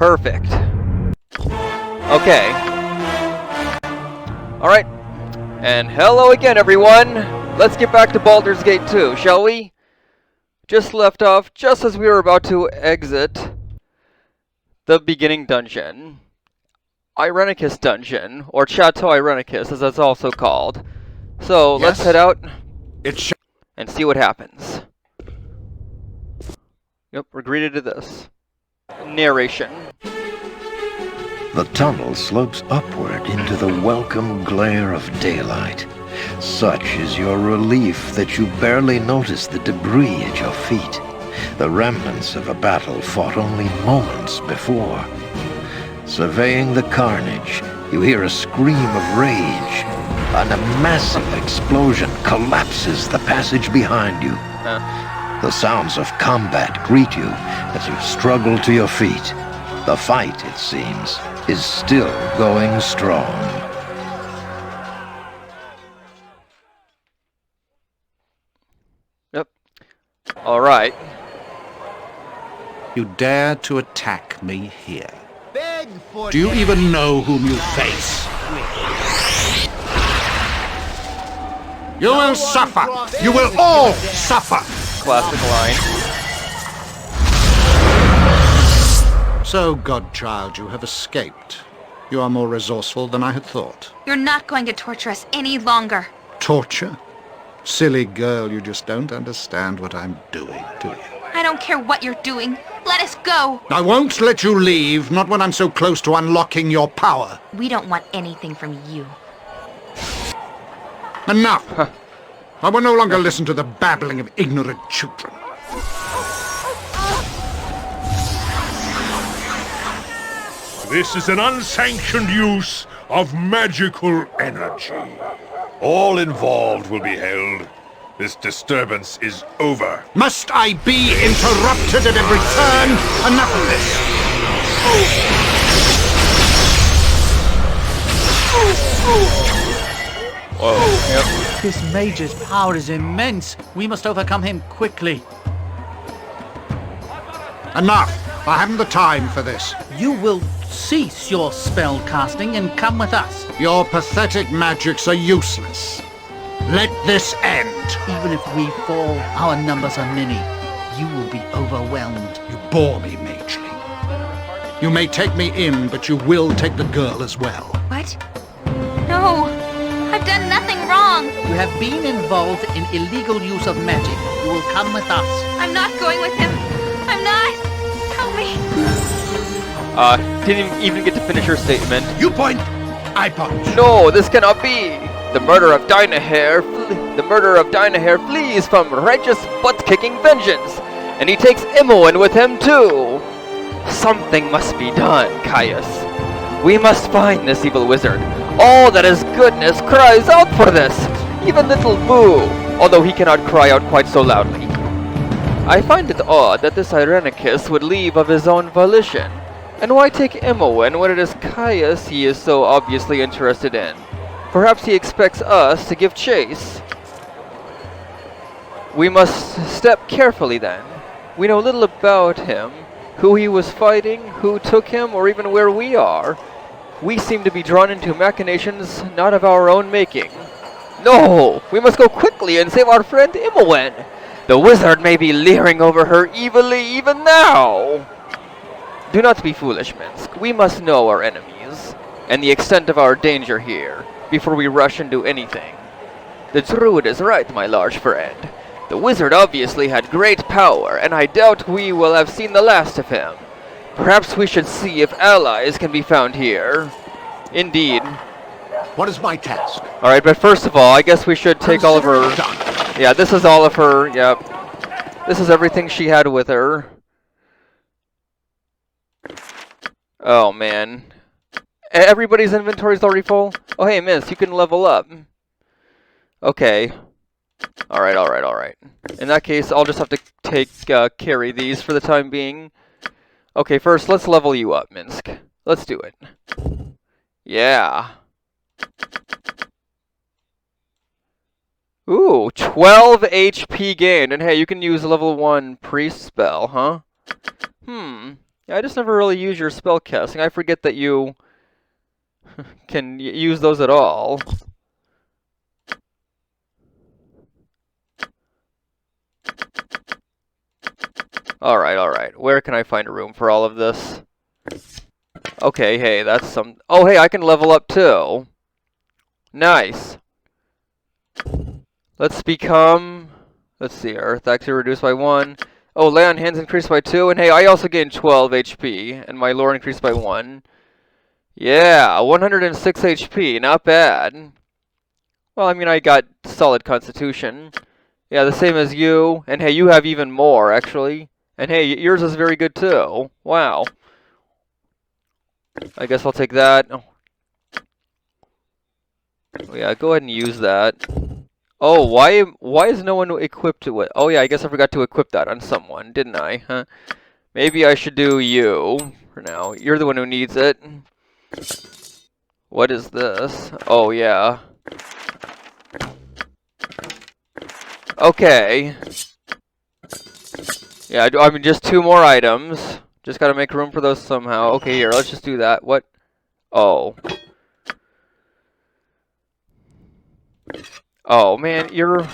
Perfect. Okay. Alright. And hello again, everyone! Let's get back to Baldur's Gate 2, shall we? Just left off just as we were about to exit the beginning dungeon. Irenicus dungeon, or Chateau Irenicus, as it's also called. So, Yes. let's head out It's and see what happens. Yep, we're greeted to this. Narration. The tunnel slopes upward into the welcome glare of daylight. Such is your relief that you barely notice the debris at your feet, the remnants of a battle fought only moments before. Surveying the carnage, you hear a scream of rage, and a massive explosion collapses the passage behind you. The sounds of combat greet you as you struggle to your feet. The fight, it seems, is still going strong. Yep. Alright. You dare to attack me here. Do you even know whom you face? You will suffer! You will all suffer! Classic line. So, godchild, you have escaped. You are more resourceful than I had thought. You're not going to torture us any longer. Torture? Silly girl, you just don't understand what I'm doing, do you? I don't care what you're doing. Let us go. I won't let you leave, not when I'm so close to unlocking your power. We don't want anything from you. Enough! I will no longer listen to the babbling of ignorant children. This is an unsanctioned use of magical energy. All involved will be held. This disturbance is over. Must I be interrupted at every turn? Enough of this! Whoa. Yep. This mage's power is immense. We must overcome him quickly. Enough! I haven't the time for this. You will cease your spell casting and come with us. Your pathetic magics are useless. Let this end. Even if we fall, our numbers are many. You will be overwhelmed. You bore me, Magely. You may take me in, but you will take the girl as well. What? No. I've done nothing wrong. You have been involved in illegal use of magic. You will come with us. I'm not going with him. I'm not. Help me. Didn't even get to finish her statement. You point, I punch. No, this cannot be! The murderer of Dynahair flees from righteous butt-kicking vengeance, and he takes Imoen with him too! Something must be done, Caius. We must find this evil wizard. All that is goodness cries out for this! Even little Boo, although he cannot cry out quite so loudly. I find it odd that this Irenicus would leave of his own volition. And why take Imoen when it is Caius he is so obviously interested in? Perhaps he expects us to give chase. We must step carefully then. We know little about him, who he was fighting, who took him, or even where we are. We seem to be drawn into machinations not of our own making. No! We must go quickly and save our friend Imoen! The wizard may be leering over her evilly even now! Do not be foolish, Minsk. We must know our enemies, and the extent of our danger here, before we rush and do anything. The druid is right, my large friend. The wizard obviously had great power, and I doubt we will have seen the last of him. Perhaps we should see if allies can be found here. Indeed. What is my task? Alright, but first of all, I guess we should take all of her... Done. Yeah, this is all of her, yep. This is everything she had with her. Oh, man. Everybody's inventory's already full? Oh, hey, Miss, you can level up. Okay. Alright. In that case, I'll just have to carry these for the time being. Okay, first, let's level you up, Minsk. Let's do it. Yeah. Ooh, 12 HP gained. And hey, you can use level 1 priest spell, huh? Yeah, I just never really use your spell casting. I forget that you can use those at all. Alright. Where can I find a room for all of this? Okay, hey, that's some... Oh, hey, I can level up too. Nice. Let's become... Let's see, Earth actually reduced by 1. Oh, lay on hands increased by 2. And hey, I also gained 12 HP. And my lore increased by 1. Yeah, 106 HP. Not bad. Well, I mean, I got solid constitution. Yeah, the same as you. And hey, you have even more, actually. And hey, yours is very good too. Wow. I guess I'll take that. Oh, yeah, go ahead and use that. Oh, why is no one equipped with... Oh yeah, I guess I forgot to equip that on someone, didn't I? Huh? Maybe I should do you for now. You're the one who needs it. What is this? Oh yeah. Okay. Yeah, I mean, just 2 more items. Just gotta make room for those somehow. Okay, here, let's just do that. What? Oh. Oh, man, you're...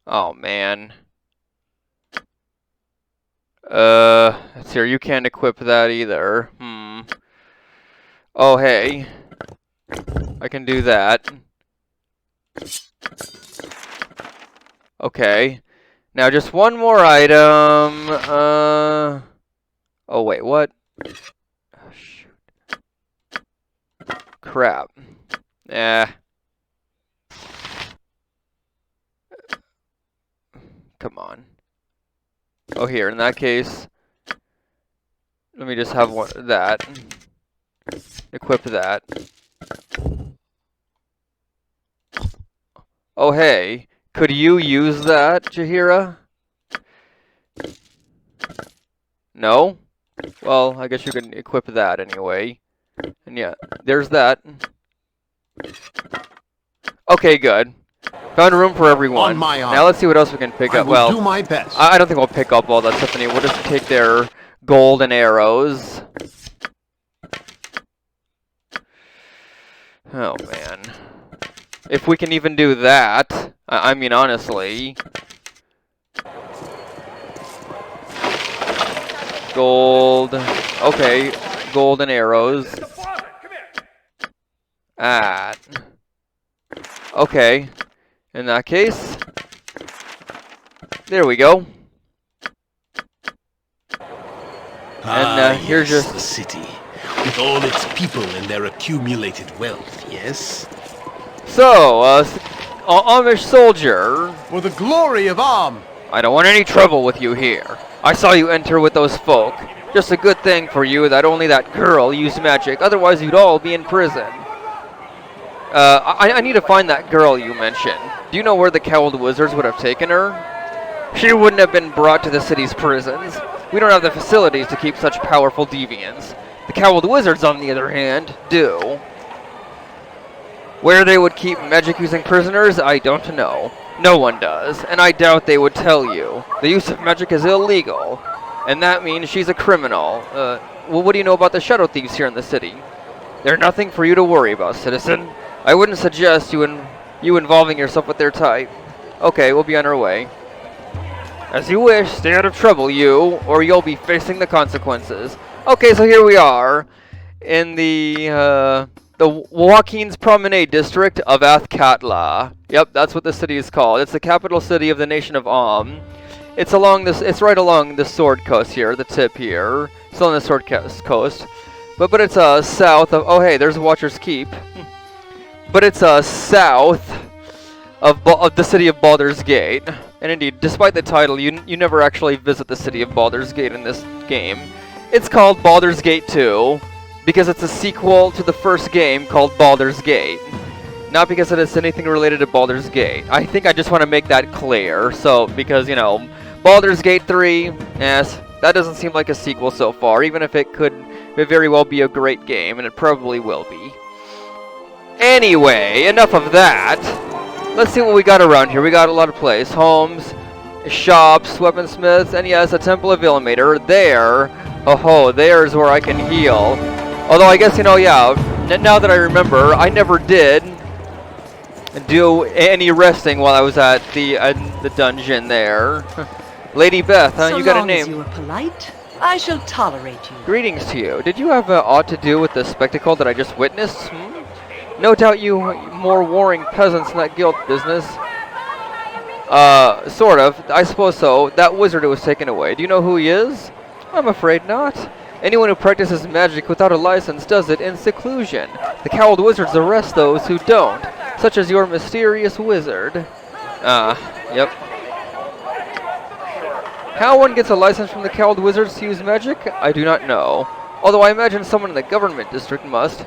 Oh, man. Let's see, you can't equip that either. Oh, hey. I can do that. Okay. Now, just 1 more item. Oh, wait, what? Oh, shoot. Crap. Come on. Oh, here, in that case, let me just have that. Equip that. Oh, hey. Could you use that, Jaheira? No? Well, I guess you can equip that anyway. And yeah, there's that. Okay, good. Found a room for everyone. On my arm. Now let's see what else we can pick up. Well, do my best. I don't think we'll pick up all that stuff anymore. We'll just take their golden arrows. Oh, man. If we can even do that, I mean, honestly. Gold. Okay, golden arrows. Okay. In that case, there we go. And here's yes, just the city, with all its people and their accumulated wealth, yes? so, Amish soldier. For the glory of Arm! I don't want any trouble with you here. I saw you enter with those folk. Just a good thing for you that only that girl used magic, otherwise you'd all be in prison. I need to find that girl you mentioned. Do you know where the cowled wizards would have taken her? She wouldn't have been brought to the city's prisons. We don't have the facilities to keep such powerful deviants. The cowled wizards, on the other hand, do. Where they would keep magic-using prisoners, I don't know. No one does, and I doubt they would tell you. The use of magic is illegal, and that means she's a criminal. Well, what do you know about the shadow thieves here in the city? They're nothing for you to worry about, citizen. I wouldn't suggest you involving yourself with their type. Okay, we'll be on our way. As you wish, stay out of trouble, you, or you'll be facing the consequences. Okay, so here we are in the Joaquin's Promenade district of Athkatla. Yep, that's what the city is called. It's the capital city of the nation of It's right along the Sword Coast here, the tip here. Still on the Sword Coast. But it's south of, oh hey, there's Watcher's Keep. But it's south of the city of Baldur's Gate. And indeed, despite the title, you never actually visit the city of Baldur's Gate in this game. It's called Baldur's Gate 2 because it's a sequel to the first game called Baldur's Gate. Not because it is anything related to Baldur's Gate. I think I just want to make that clear. So, because, you know, Baldur's Gate 3, yes, that doesn't seem like a sequel so far, even if it could very well be a great game, and it probably will be. Anyway, enough of that. Let's see what we got around here. We got a lot of place. Homes. shops, weaponsmiths, and yes, a temple of Ilmater. There, oh, there's where I can heal. Although I guess, you know, yeah, now that I remember, I never did do any resting while I was at the dungeon there. Lady Beth, huh? So You got a long as name. you are polite, I shall tolerate you. Greetings to you. Did you have aught to do with the spectacle that I just witnessed? No doubt you more warring peasants in that guild business. Sort of. I suppose so. That wizard who was taken away. Do you know who he is? I'm afraid not. Anyone who practices magic without a license does it in seclusion. The cowled wizards arrest those who don't, such as your mysterious wizard. Yep. How one gets a license from the cowled wizards to use magic, I do not know. Although I imagine someone in the government district must.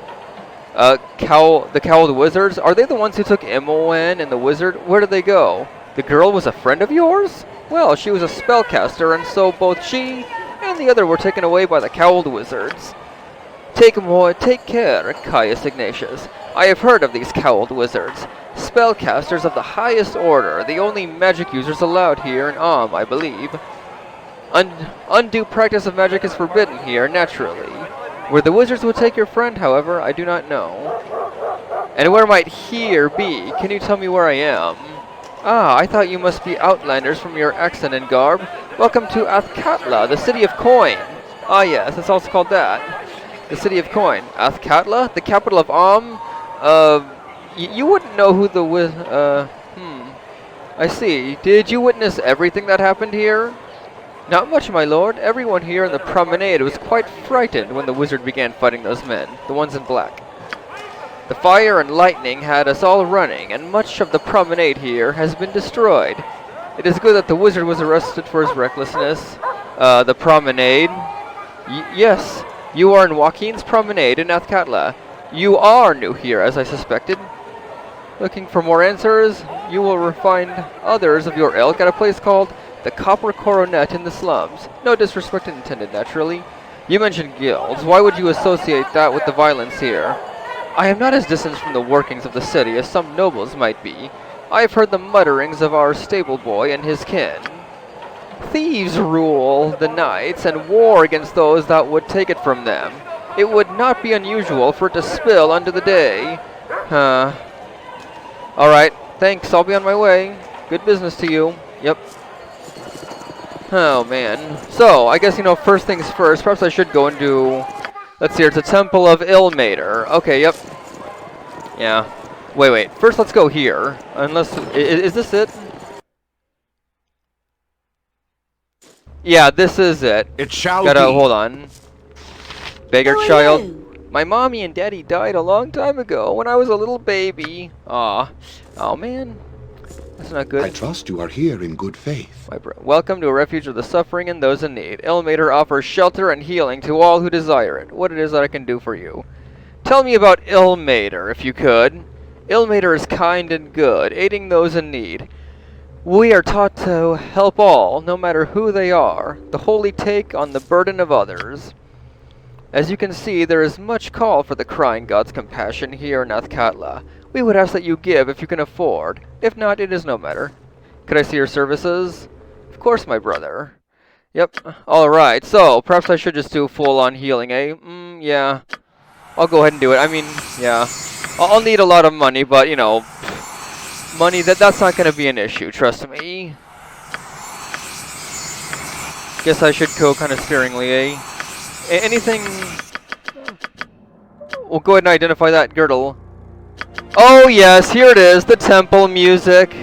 The cowled wizards? Are they the ones who took Imoen and the wizard? Where did they go? The girl was a friend of yours? Well, she was a spellcaster, and so both she and the other were taken away by the cowled wizards. Take care, Caius Ignatius. I have heard of these cowled wizards. Spellcasters of the highest order, the only magic users allowed here in I believe. Undue practice of magic is forbidden here, naturally. Where the wizards would take your friend, however, I do not know. And where might here be? Can you tell me where I am? Ah, I thought you must be outlanders from your accent and garb. Welcome to Athkatla, the city of coin. Ah yes, it's also called that. The city of coin. Athkatla, the capital of you wouldn't know who the I see. Did you witness everything that happened here? Not much, my lord. Everyone here in the promenade was quite frightened when the wizard began fighting those men, the ones in black. The fire and lightning had us all running, and much of the promenade here has been destroyed. It is good that the wizard was arrested for his recklessness. The promenade? Yes, you are in Joaquin's promenade in Athkatla. You are new here, as I suspected. Looking for more answers? You will find others of your ilk at a place called the Copper Coronet in the slums. No disrespect intended, naturally. You mentioned guilds. Why would you associate that with the violence here? I am not as distant from the workings of the city as some nobles might be. I have heard the mutterings of our stable boy and his kin. Thieves rule the nights and war against those that would take it from them. It would not be unusual for it to spill unto the day. Alright, thanks, I'll be on my way. Good business to you. Yep. Oh, man. So, I guess, you know, first things first, perhaps I should go and do... Let's see, it's a Temple of Ilmater. Okay, yep. Yeah. Wait. First, let's go here. Unless... Is this it? Yeah, this is it. It shall Gotta, be. hold on. Beggar Who are child. you? My mommy and daddy died a long time ago when I was a little baby. Aw. Oh, man. That's not good. I trust you are here in good faith. Welcome to a refuge of the suffering and those in need. Ilmater offers shelter and healing to all who desire it. What it is that I can do for you. Tell me about Ilmater, if you could. Ilmater is kind and good, aiding those in need. We are taught to help all, no matter who they are. The holy take on the burden of others. As you can see, there is much call for the crying god's compassion here in Athkatla. We would ask that you give if you can afford. If not, it is no matter. Could I see your services? Of course, my brother. Yep. Alright, so, perhaps I should just do full-on healing, eh? Yeah. I'll go ahead and do it. I mean, yeah. I'll need a lot of money, but, you know... Money, that's not going to be an issue, trust me. Guess I should go kind of sparingly, eh? Anything... We'll go ahead and identify that girdle. Oh yes, here it is, the temple music.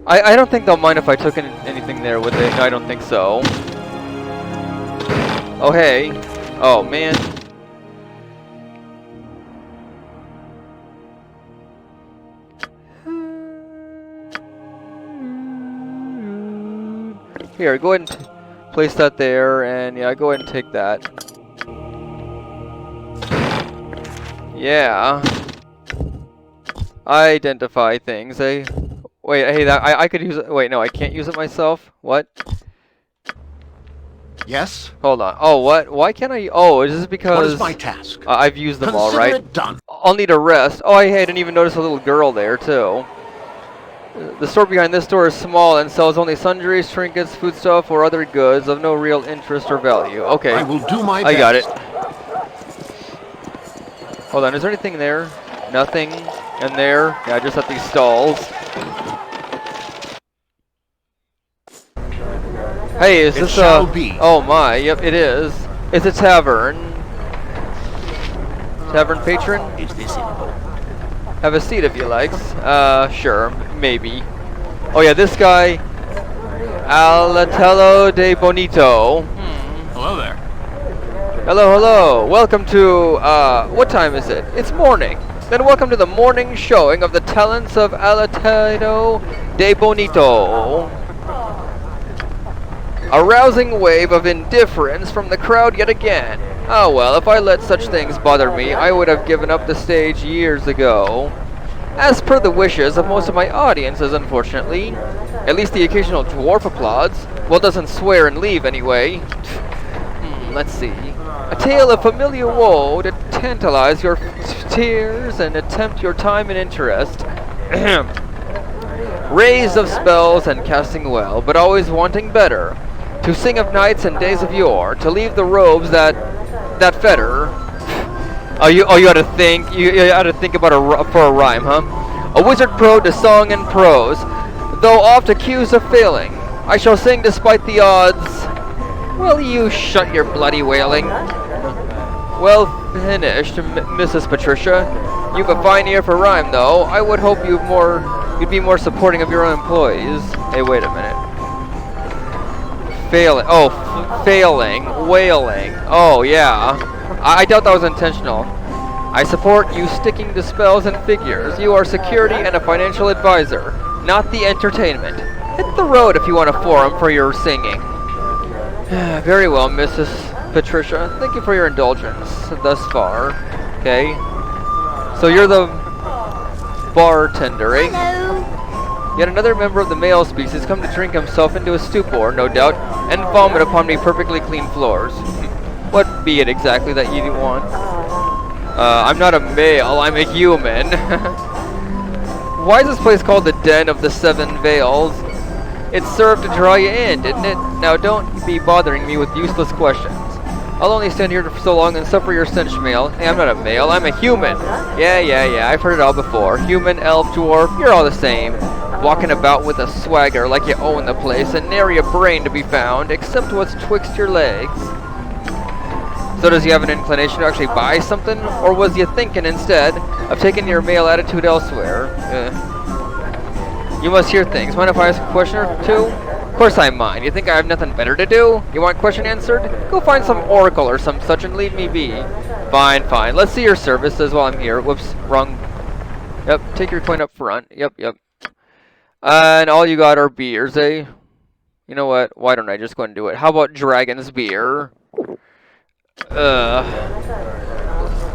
I don't think they'll mind if I took anything there, would they? No, I don't think so. Oh hey. Oh man. Here, go ahead and place that there, and yeah, go ahead and take that. Yeah. Identify things, eh? Wait, hey, that I could use it. Wait, no, I can't use it myself. What? Yes? Hold on. Oh, what? Why can't I? Oh, is this because... What is my task? I've used them all, Consider right? it done. I'll need a rest. Oh, I didn't even notice a little girl there, too. The store behind this door is small and sells only sundries, trinkets, foodstuff, or other goods of no real interest or value. Okay. I will do my I best. got it. Hold on, is there anything there? Nothing. And there? Yeah, just at these stalls. Hey, is this shall be. Oh my, yep, it is. It's a tavern. Tavern patron? Is this it? Have a seat if you like. Sure, maybe. Oh yeah, this guy, Alatello de Bonito. Hello there. Hello, hello. Welcome to, what time is it? It's morning. Then welcome to the morning showing of the talents of Alatello de Bonito. A rousing wave of indifference from the crowd yet again. Oh well, if I let such things bother me, I would have given up the stage years ago. As per the wishes of most of my audiences, unfortunately. At least the occasional dwarf applauds. Well, doesn't swear and leave anyway. Let's see. A tale of familiar woe to tantalize your tears and tempt your time and interest. Rays of spells and casting well, but always wanting better. To sing of nights and days of yore, to leave the robes that fetter. You had to think. You had to think about for a rhyme, huh? A wizard pro to song and prose, though oft accused of failing. I shall sing despite the odds. Will you shut your bloody wailing? Well finished, Mrs. Patricia. You've a fine ear for rhyme, though. I would hope you'd be more supporting of your own employees. Hey, wait a minute. Failing. Oh, failing. Wailing. Oh, yeah. I doubt that was intentional. I support you sticking to spells and figures. You are security and a financial advisor, not the entertainment. Hit the road if you want a forum for your singing. Very well, Mrs. Patricia. Thank you for your indulgence thus far. Okay. So you're the bartender, eh? Hello. Yet another member of the male species come to drink himself into a stupor, no doubt, and vomit upon me perfectly clean floors. What be it exactly that you want? I'm not a male, I'm a human. Why is this place called the Den of the Seven Veils? It served to draw you in, didn't it? Now don't be bothering me with useless questions. I'll only stand here for so long and suffer your stench, male. Hey, I'm not a male, I'm a human. Yeah, I've heard it all before. Human, elf, dwarf, you're all the same. Walking about with a swagger like you own the place and nary a brain to be found, except what's twixt your legs. So does he have an inclination to actually buy something? Or was he thinking instead of taking your male attitude elsewhere? You must hear things. Mind if I ask a question or two? Of course I mind. You think I have nothing better to do? You want question answered? Go find some oracle or some such and leave me be. Fine. Let's see your services while I'm here. Whoops, wrong. Yep, take your coin up front. Yep. And all you got are beers, eh? You know what? Why don't I just go and do it? How about Dragon's beer?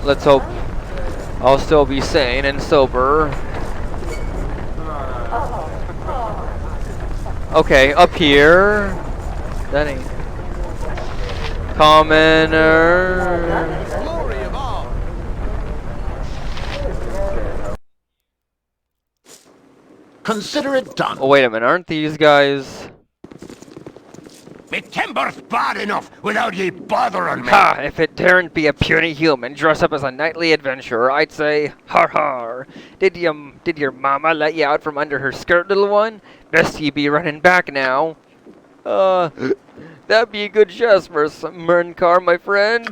Let's hope I'll still be sane and sober. Okay, up here. That ain't commoner. Consider it done. Oh, wait a minute. Aren't these guys... Me timber's bad enough without ye bothering me. Ha! If it daren't be a puny human dressed up as a knightly adventurer, I'd say, har har. Did your mama let you out from under her skirt, little one? Best ye be running back now. That'd be a good jest, Merncar, my friend.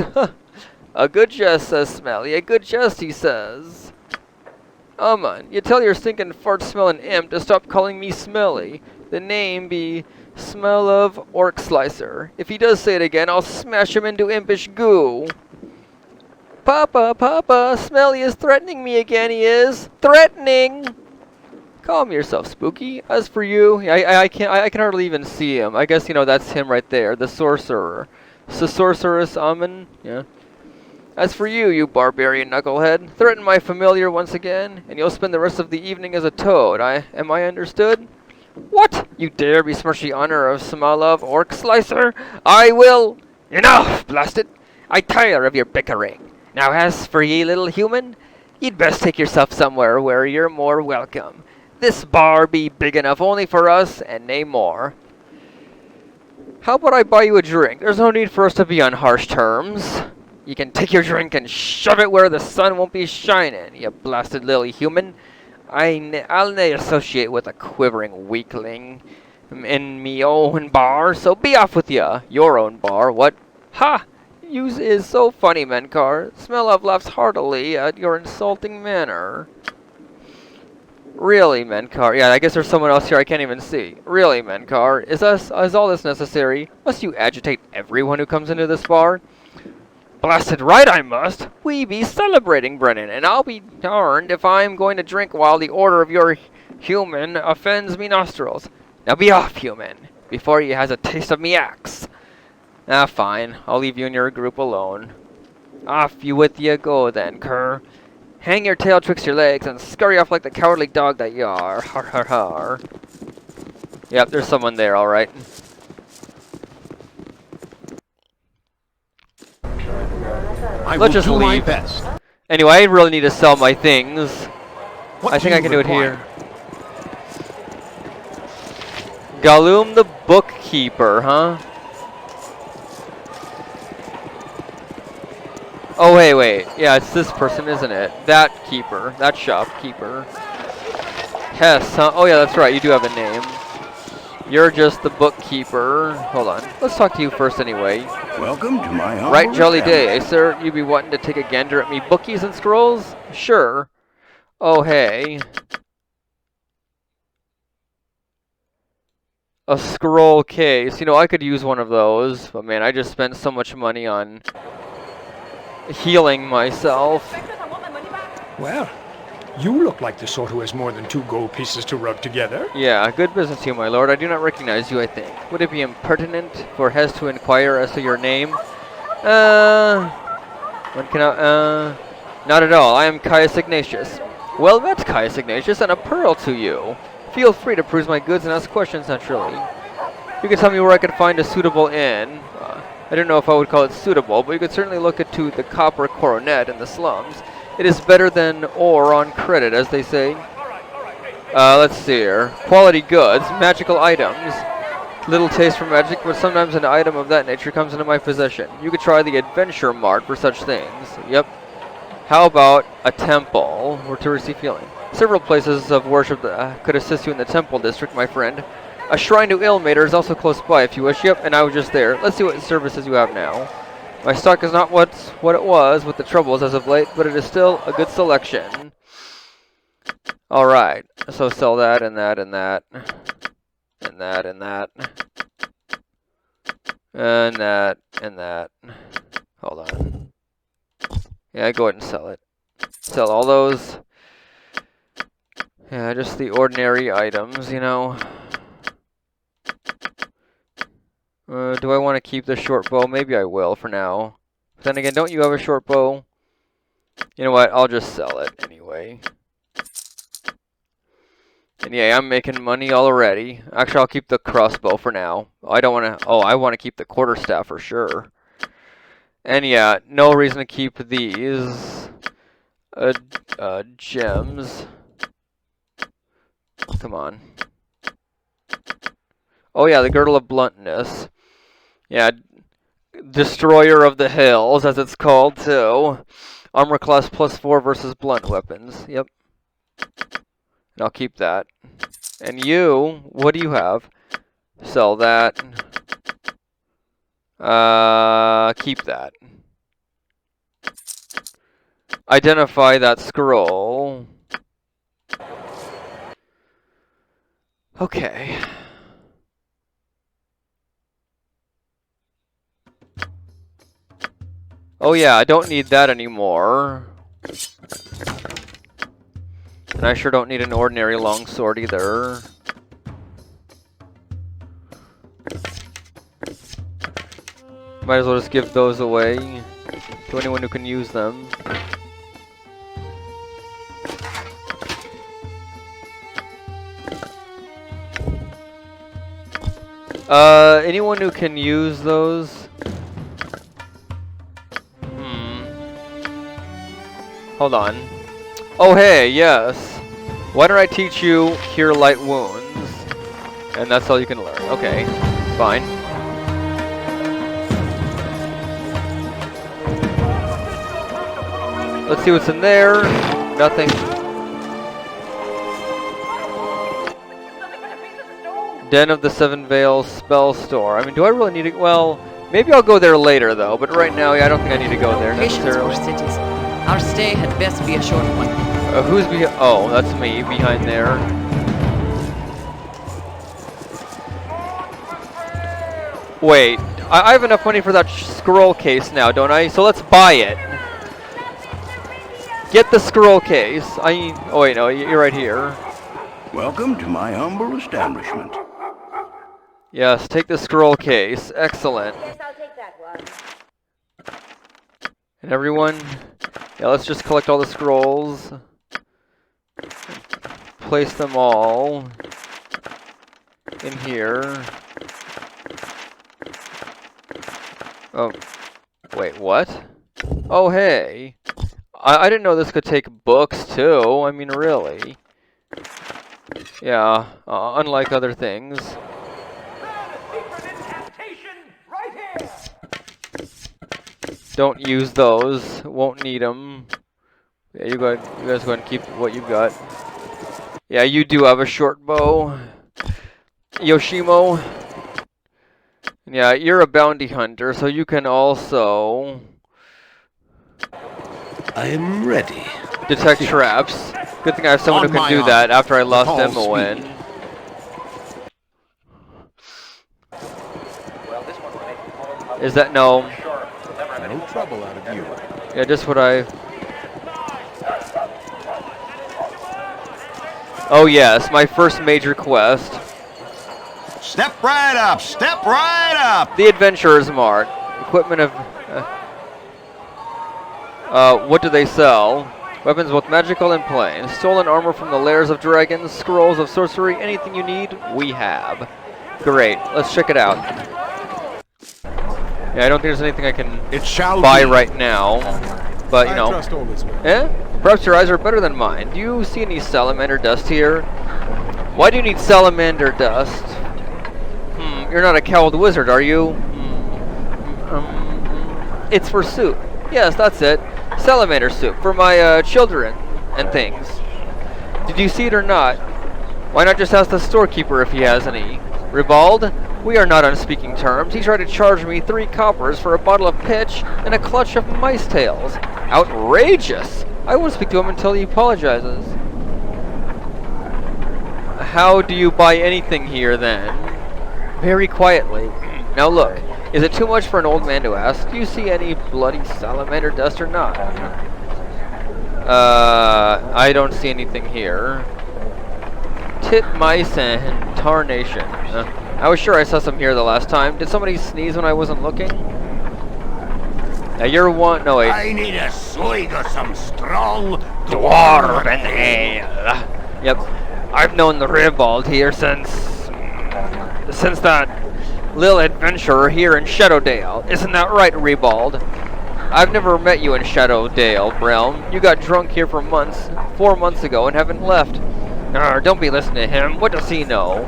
A good jest, says Smelly. A good jest, he says. Man, you tell your stinking fart-smelling imp to stop calling me Smelly. The name be Smell of Orc Slicer. If he does say it again, I'll smash him into impish goo. Papa, Smelly is threatening me again, he is. Threatening! Calm yourself, Spooky. As for you, I can hardly even see him. I guess, that's him right there, the sorcerer. Sorceress Amun, yeah. As for you, you barbarian knucklehead, threaten my familiar once again, and you'll spend the rest of the evening as a toad. Am I understood? What? You dare besmirch the honor of Smalov Orc Slicer? I will... Enough, blast it! I tire of your bickering. Now as for ye little human, you'd best take yourself somewhere where you're more welcome. This bar be big enough only for us, and nay more. How about I buy you a drink? There's no need for us to be on harsh terms. You can take your drink and shove it where the sun won't be shining, you blasted little human. I'll nae associate with a quivering weakling in me own bar, so be off with ya. Your own bar, what? Ha! Yous is so funny, Menkar. Smelov laughs heartily at your insulting manner. Really, Menkar? Yeah, I guess there's someone else here I can't even see. Really, Menkar? Is all this necessary? Must you agitate everyone who comes into this bar? Blasted right I must. We be celebrating, Brennan, and I'll be darned if I'm going to drink while the order of your human offends me nostrils. Now be off, human, before you has a taste of me axe. Ah, fine. I'll leave you and your group alone. Off you with you go then, cur. Hang your tail twixt your legs and scurry off like the cowardly dog that you are. Har har har. Yep, there's someone there, alright. Let's just leave. Best. Anyway, I really need to sell my things. What I think I can do it require? here. Galum the bookkeeper, huh? Oh, wait. Yeah, it's this person, isn't it? That keeper. That shopkeeper. Hess, huh? Oh, yeah, that's right. You do have a name. You're just the bookkeeper. Hold on. Let's talk to you first anyway. Welcome to my humble Right jolly day, family. sir. You be wanting to take a gander at me bookies and scrolls? Sure. Oh, hey. A scroll case. You know, I could use one of those. But, man, I just spent so much money on healing myself. Well, you look like the sort who has more than 2 gold pieces to rub together. Yeah, good business to you, my lord. I do not recognize you, I think. Would it be impertinent for Hes to inquire as to your name? When can I, not at all. I am Caius Ignatius. Well met, Caius Ignatius, and a pearl to you. Feel free to peruse my goods and ask questions, naturally. You can tell me where I could find a suitable inn. I don't know if I would call it suitable, but you could certainly look into the Copper Coronet in the slums. It is better than ore on credit, as they say. Let's see here. Quality goods, magical items. Little taste for magic, but sometimes an item of that nature comes into my possession. You could try the Adventure Mart for such things. Yep. How about a temple or to receive healing? Several places of worship could assist you in the temple district, my friend. A shrine to Ilmater is also close by if you wish. Yep, and I was just there. Let's see what services you have now. My stock is not what it was with the troubles as of late, but it is still a good selection. Alright, so sell that and that and that. And that and that. And that and that. Hold on. Yeah, go ahead and sell it. Sell all those. Yeah, just the ordinary items, you know. Do I want to keep the short bow? Maybe I will for now. But then again, don't you have a short bow? You know what? I'll just sell it anyway. And yeah, I'm making money already. Actually, I'll keep the crossbow for now. I don't want to... Oh, I want to keep the quarterstaff for sure. And yeah, no reason to keep these gems. Come on. Oh yeah, the Girdle of Bluntness. Yeah, Destroyer of the Hills, as it's called, too. Armor class +4 versus blunt weapons. Yep. And I'll keep that. And you, what do you have? Sell that. Keep that. Identify that scroll. Okay. Oh yeah, I don't need that anymore. And I sure don't need an ordinary longsword either. Might as well just give those away to anyone who can use them. Anyone who can use those? Hold on. Oh hey, yes. Why don't I teach you Cure Light Wounds? And that's all you can learn. Okay, fine. Let's see what's in there. Nothing. Den of the Seven Veils Spell Store. I mean, do I really need to? Well, maybe I'll go there later, though. But right now, yeah, I don't think I need to go there necessarily. Cities. Our stay had best be a short one. Who's behind? Oh, that's me behind there. Wait, I have enough money for that scroll case now, don't I? So let's buy it. Get the scroll case. Oh wait, no, you're right here. Welcome to my humble establishment. Yes, take the scroll case. Excellent. Yes, I'll take that one. And everyone, yeah, let's just collect all the scrolls. Place them all in here. Oh, wait, what? Oh, hey. I didn't know this could take books, too. I mean, really. Yeah, unlike other things. Don't use those. Won't need them. Yeah, you guys go ahead and keep what you've got. Yeah, you do have a short bow, Yoshimo. Yeah, you're a bounty hunter, so you can also... I am ready. Detect traps. Good thing I have someone who can do that after I lost Emmowen. Is that no? No trouble out of you. Yeah, just what I... Oh yes, my first major quest. Step right up! Step right up! The Adventurer's Mart. Equipment of... what do they sell? Weapons both magical and plain. Stolen armor from the lairs of dragons, scrolls of sorcery, anything you need, we have. Great, let's check it out. Yeah, I don't think there's anything I can buy right now. But, you know. Perhaps your eyes are better than mine. Do you see any salamander dust here? Why do you need salamander dust? You're not a cowled wizard, are you? It's for soup. Yes, that's it. Salamander soup for my children and things. Did you see it or not? Why not just ask the storekeeper if he has any? Ribald? We are not on speaking terms. He tried to charge me 3 coppers for a bottle of pitch and a clutch of mice tails. Outrageous! I won't speak to him until he apologizes. How do you buy anything here then? Very quietly. Now look, is it too much for an old man to ask? Do you see any bloody salamander dust or not? I don't see anything here. Titmice and tarnation. I was sure I saw some here the last time. Did somebody sneeze when I wasn't looking? Now you're one. No wait. I need a swig of some strong dwarven ale. Yep, I've known the Ribald here since that little adventurer here in Shadowdale. Isn't that right, Ribald? I've never met you in Shadowdale, realm. You got drunk here for months, 4 months ago, and haven't left. Don't be listening to him. What does he know?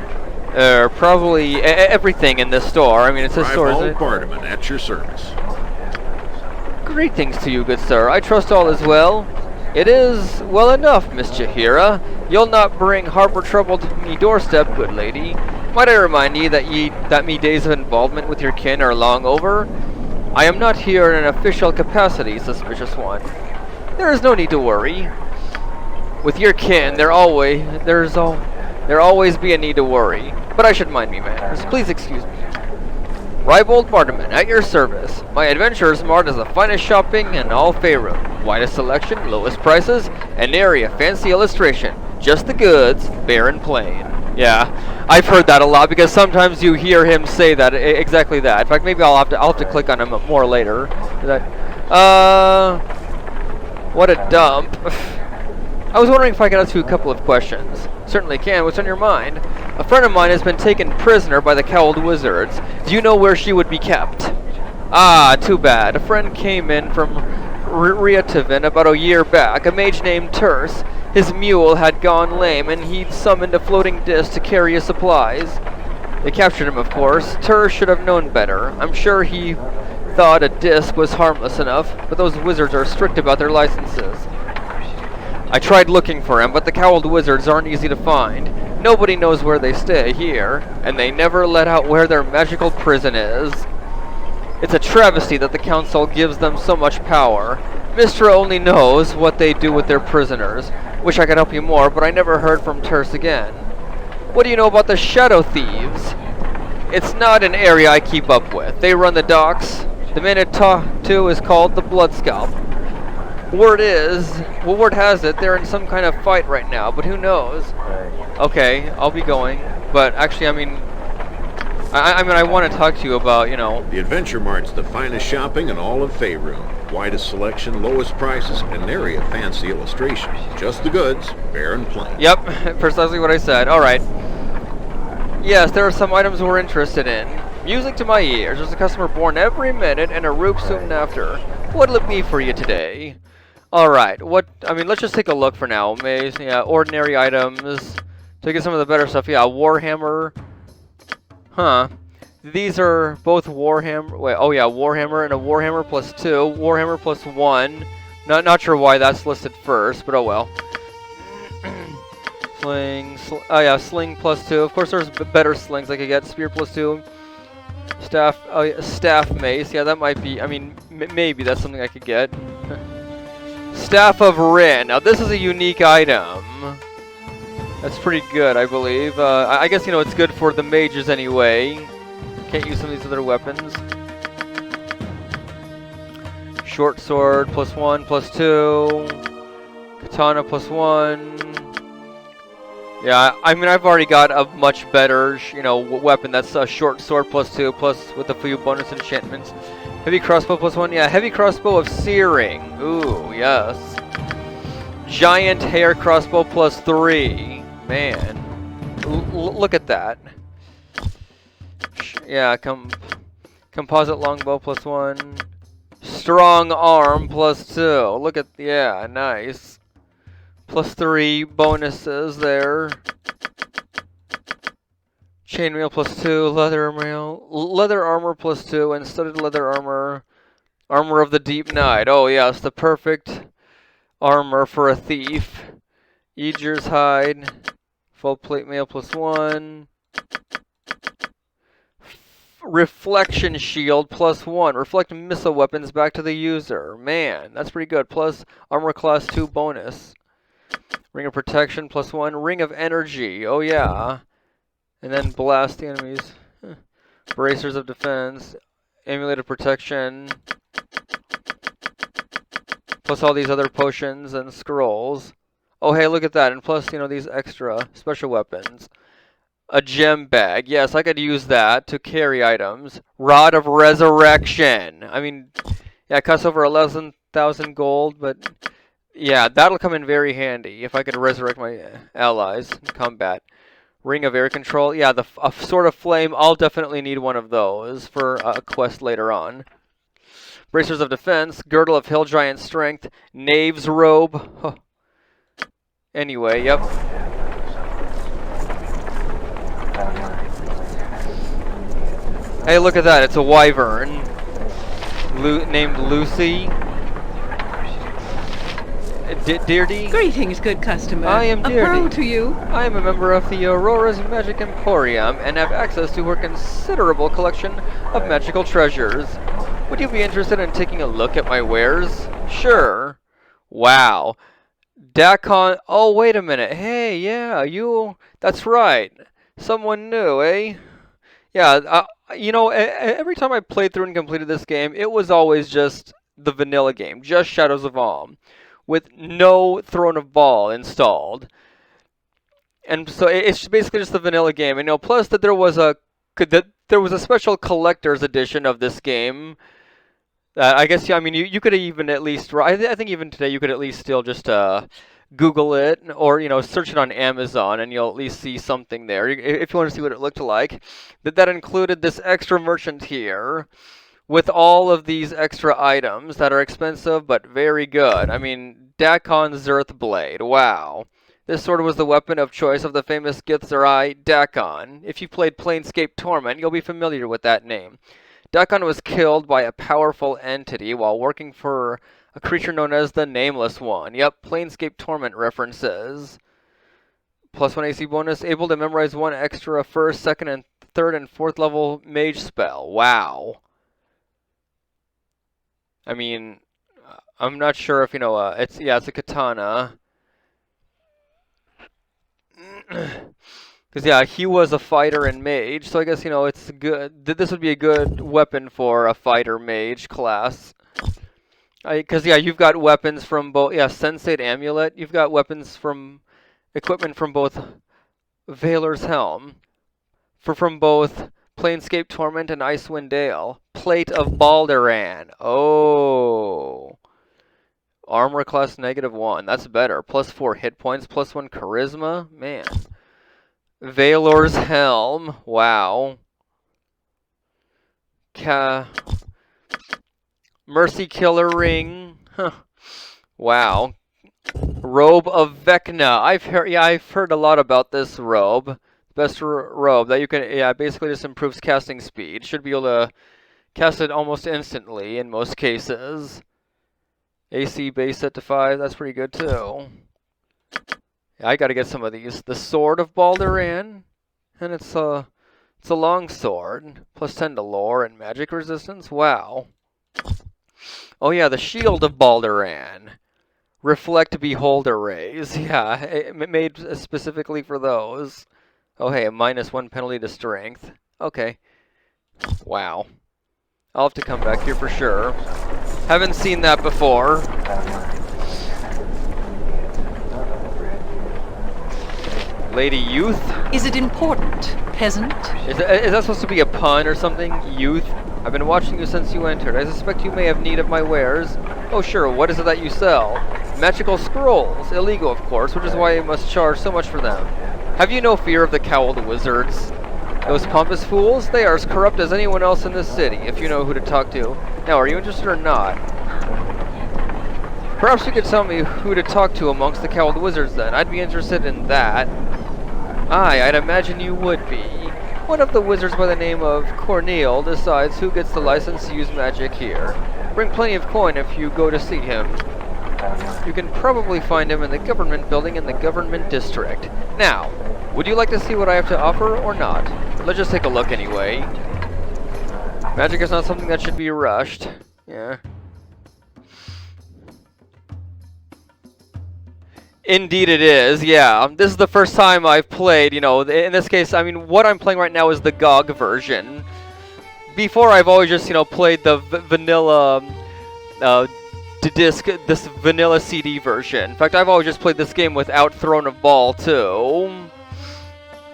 Probably everything in this store. I mean, it's a store, isn't it? Bartman at your service. Greetings to you, good sir. I trust all is well. It is well enough, Miss Chihira. You'll not bring harbor trouble to me doorstep, good lady. Might I remind ye that me days of involvement with your kin are long over? I am not here in an official capacity, suspicious one. There is no need to worry. With your kin, there always be a need to worry. But I should mind me manners. Please excuse me. Ribald Bartman, at your service. My Adventurer's Mart is the finest shopping in all Faerun. Widest selection, lowest prices, and nary a fancy illustration. Just the goods, bare and plain. Yeah, I've heard that a lot because sometimes you hear him say that, exactly that. In fact, maybe I'll have to click on him more later. What a dump. I was wondering if I could ask you a couple of questions. Certainly can. What's on your mind? A friend of mine has been taken prisoner by the Cowled Wizards. Do you know where she would be kept? Ah, too bad. A friend came in from Riatavan about a year back, a mage named Terse. His mule had gone lame, and he'd summoned a floating disc to carry his supplies. They captured him, of course. Terse should have known better. I'm sure he thought a disc was harmless enough, but those wizards are strict about their licenses. I tried looking for him, but the Cowled Wizards aren't easy to find. Nobody knows where they stay here, and they never let out where their magical prison is. It's a travesty that the Council gives them so much power. Mystra only knows what they do with their prisoners. Wish I could help you more, but I never heard from Terse again. What do you know about the Shadow Thieves? It's not an area I keep up with. They run the docks. The man I talk to is called the Blood Scalp. Word has it they're in some kind of fight right now, but who knows? Okay, I'll be going. But actually, I mean, I want to talk to you about, you know... The Adventure Mart's the finest shopping in all of Faerun. Widest selection, lowest prices, and nary a fancy illustration. Just the goods, bare and plain. Yep, precisely what I said. Alright. Yes, there are some items we're interested in. Music to my ears. There's a customer born every minute and a roop soon after. What'll it be for you today? Alright, let's just take a look for now. Yeah, ordinary items. To get some of the better stuff. Yeah, Warhammer. Huh. These are both Warhammer. Wait, oh yeah, Warhammer and a Warhammer plus 2. Warhammer plus 1. Not sure why that's listed first, but oh well. Oh yeah, sling plus 2. Of course there's better slings I could get. Spear plus 2. Staff, oh yeah, staff mace. Yeah, that might be, I mean, maybe that's something I could get. Staff of Rin. Now this is a unique item. That's pretty good, I believe. I guess, you know, it's good for the mages anyway. Can't use some of these other weapons. Short sword plus 1, plus 2. Katana plus 1. Yeah, I mean, I've already got a much better, you know, weapon. That's a short sword plus 2, plus with a few bonus enchantments. Heavy crossbow plus 1. Yeah, heavy crossbow of searing. Ooh, yes. Giant hair crossbow plus 3. Man, look at that. Yeah, composite longbow plus 1. Strong arm plus 2. Look at, yeah, nice. Plus 3 bonuses there. Chainmail plus 2, leather armor plus 2, and studded leather armor. Armor of the Deep Night. Oh yes, the perfect armor for a thief. Aegir's hide. Full plate mail plus 1. Reflection shield plus 1. Reflect missile weapons back to the user. Man, that's pretty good. Plus armor class 2 bonus. Ring of protection plus 1. Ring of energy. Oh yeah. And then blast the enemies. Bracers of defense. Amulet of protection. Plus all these other potions and scrolls. Oh hey, look at that. And plus, you know, these extra special weapons. A gem bag. Yes, I could use that to carry items. Rod of resurrection. I mean, yeah, it costs over 11,000 gold, but yeah, that'll come in very handy if I could resurrect my allies in combat. Ring of air control. Yeah, a sword of flame. I'll definitely need one of those for a quest later on. Bracers of defense. Girdle of hill giant strength. Knave's robe. Huh. Anyway, yep. Hey, look at that. It's a wyvern named Lucy. Deardy? Greetings, good customer. I am Deardy. A pearl to you. I am a member of the Aurora's Magic Emporium and have access to her considerable collection of magical treasures. Would you be interested in taking a look at my wares? Sure. Wow. Dakon. Oh, wait a minute. Hey, yeah, you. That's right. Someone new, eh? Yeah, you know, every time I played through and completed this game, it was always just the vanilla game, just Shadows of Alm, with no Throne of Baal installed. And so it's basically just the vanilla game. And you know, plus that there was a special collector's edition of this game. I guess, yeah, I mean, you could even at least, I think even today you could at least still just Google it, or, you know, search it on Amazon, and you'll at least see something there, if you want to see what it looked like. That included this extra merchant here, with all of these extra items that are expensive, but very good. I mean, Dakon's Earth Blade, wow. This sword was the weapon of choice of the famous Githzerai Dakon. If you played Planescape Torment, you'll be familiar with that name. Dakon was killed by a powerful entity while working for a creature known as the Nameless One. Yep, Planescape Torment references. +1 AC bonus, able to memorize 1 extra first, second, and third and fourth level mage spell. Wow. I mean, I'm not sure if, you know, it's a katana. Because, yeah, he was a fighter and mage, so I guess, you know, it's good. This would be a good weapon for a fighter mage class. Because, yeah, you've got weapons from both, Sensate Amulet. You've got weapons from, equipment from both Valor's Helm. From both Planescape Torment and Icewind Dale. Plate of Balduran. Oh. Armor class -1. That's better. +4 hit points, +1 charisma. Man. Valor's Helm. Wow. Mercy Killer Ring. Huh. Wow. Robe of Vecna. I've heard a lot about this robe. Best robe that you can, basically just improves casting speed. Should be able to cast it almost instantly in most cases. AC base set to 5. That's pretty good too. Yeah, I gotta get some of these. The Sword of Balduran, and it's a long sword. +10 to lore and magic resistance. Wow. Oh yeah, the Shield of Balduran. Reflect Beholder Rays. Yeah, made specifically for those. Oh hey, a -1 penalty to strength. Okay. Wow. I'll have to come back here for sure. Haven't seen that before. Lady Youth? Is it important, peasant? Is that supposed to be a pun or something? Youth? I've been watching you since you entered. I suspect you may have need of my wares. Oh sure, what is it that you sell? Magical scrolls. Illegal, of course, which is why you must charge so much for them. Have you no fear of the cowled wizards? Those pompous fools? They are as corrupt as anyone else in this city, if you know who to talk to. Now, are you interested or not? Perhaps you could tell me who to talk to amongst the cowled wizards then. I'd be interested in that. Aye, I'd imagine you would be. One of the wizards by the name of Corneille decides who gets the license to use magic here. Bring plenty of coin if you go to see him. You can probably find him in the government building in the government district. Now, would you like to see what I have to offer or not? Let's just take a look anyway. Magic is not something that should be rushed. Yeah. Indeed it is, yeah. This is the first time I've played, you know, in this case, I mean, what I'm playing right now is the GOG version. Before, I've always just, you know, played the vanilla disc, this vanilla CD version. In fact, I've always just played this game without Throne of Ball, too.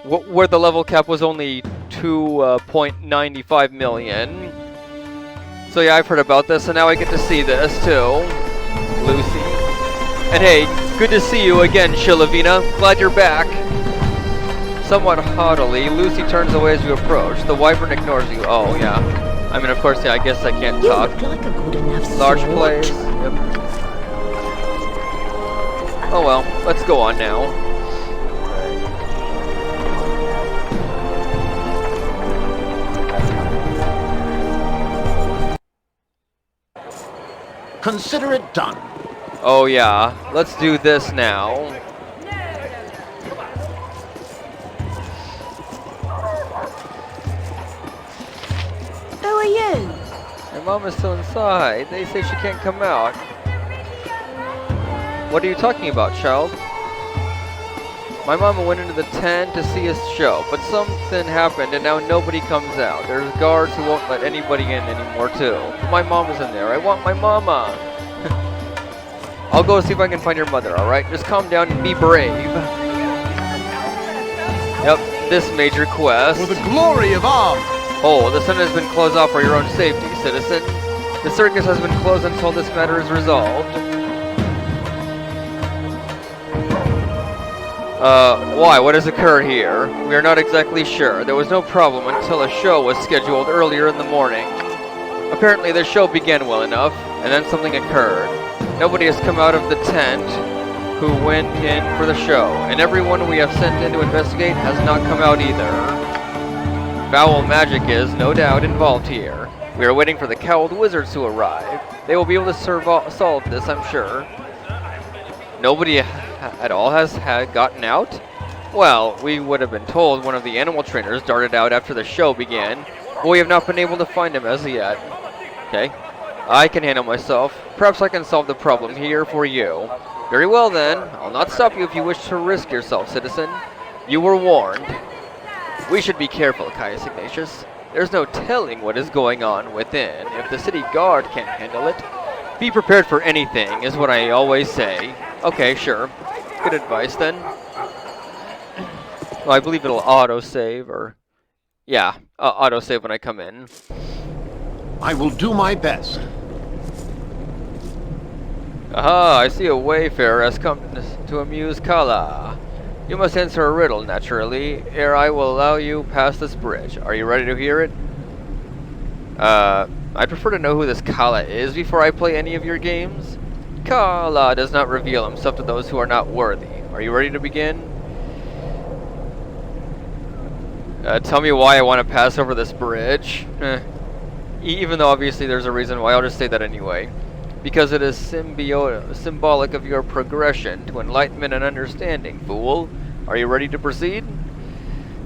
Where the level cap was only 2.95 million. So yeah, I've heard about this, and now I get to see this, too. Lucy. And hey, good to see you again, Shilavina. Glad you're back. Somewhat haughtily, Lucy turns away as you approach. The wyvern ignores you. Oh, yeah. I mean, of course, yeah, I guess I can't talk. Like a good enough Large sword. plays. Yep. Oh well, let's go on now. Consider it done. Oh yeah, let's do this now. Who are you? My mom is still inside. They say she can't come out. What are you talking about, child? My mama went into the tent to see a show, but something happened and now nobody comes out. There's guards who won't let anybody in anymore too. My mom is in there. I want my mama. I'll go see if I can find your mother, alright? Just calm down and be brave. Yep, this major quest. For the glory of arms! Oh, the sun has been closed off for your own safety, citizen. The circus has been closed until this matter is resolved. Why? What has occurred here? We are not exactly sure. There was no problem until a show was scheduled earlier in the morning. Apparently the show began well enough, and then something occurred. Nobody has come out of the tent who went in for the show, and everyone we have sent in to investigate has not come out either. Foul magic is, no doubt, involved here. We are waiting for the cowled wizards to arrive. They will be able to solve this, I'm sure. Nobody at all has gotten out? Well, we would have been told one of the animal trainers darted out after the show began, but we have not been able to find him as yet. Okay, I can handle myself. Perhaps I can solve the problem here for you. Very well then, I'll not stop you if you wish to risk yourself, citizen. You were warned. We should be careful, Caius Ignatius. There's no telling what is going on within if the city guard can't handle it. Be prepared for anything, is what I always say. Okay, sure. Good advice, then. Well, I believe it'll auto-save, or... Yeah, auto-save when I come in. I will do my best. Aha, I see a wayfarer has come to amuse Kala. You must answer a riddle, naturally, ere I will allow you past this bridge. Are you ready to hear it? I'd prefer to know who this Kala is before I play any of your games. Kala does not reveal himself to those who are not worthy. Are you ready to begin? Tell me why I want to pass over this bridge. Even though obviously there's a reason why, I'll just say that anyway. Because it is symbolic of your progression to enlightenment and understanding, fool. Are you ready to proceed?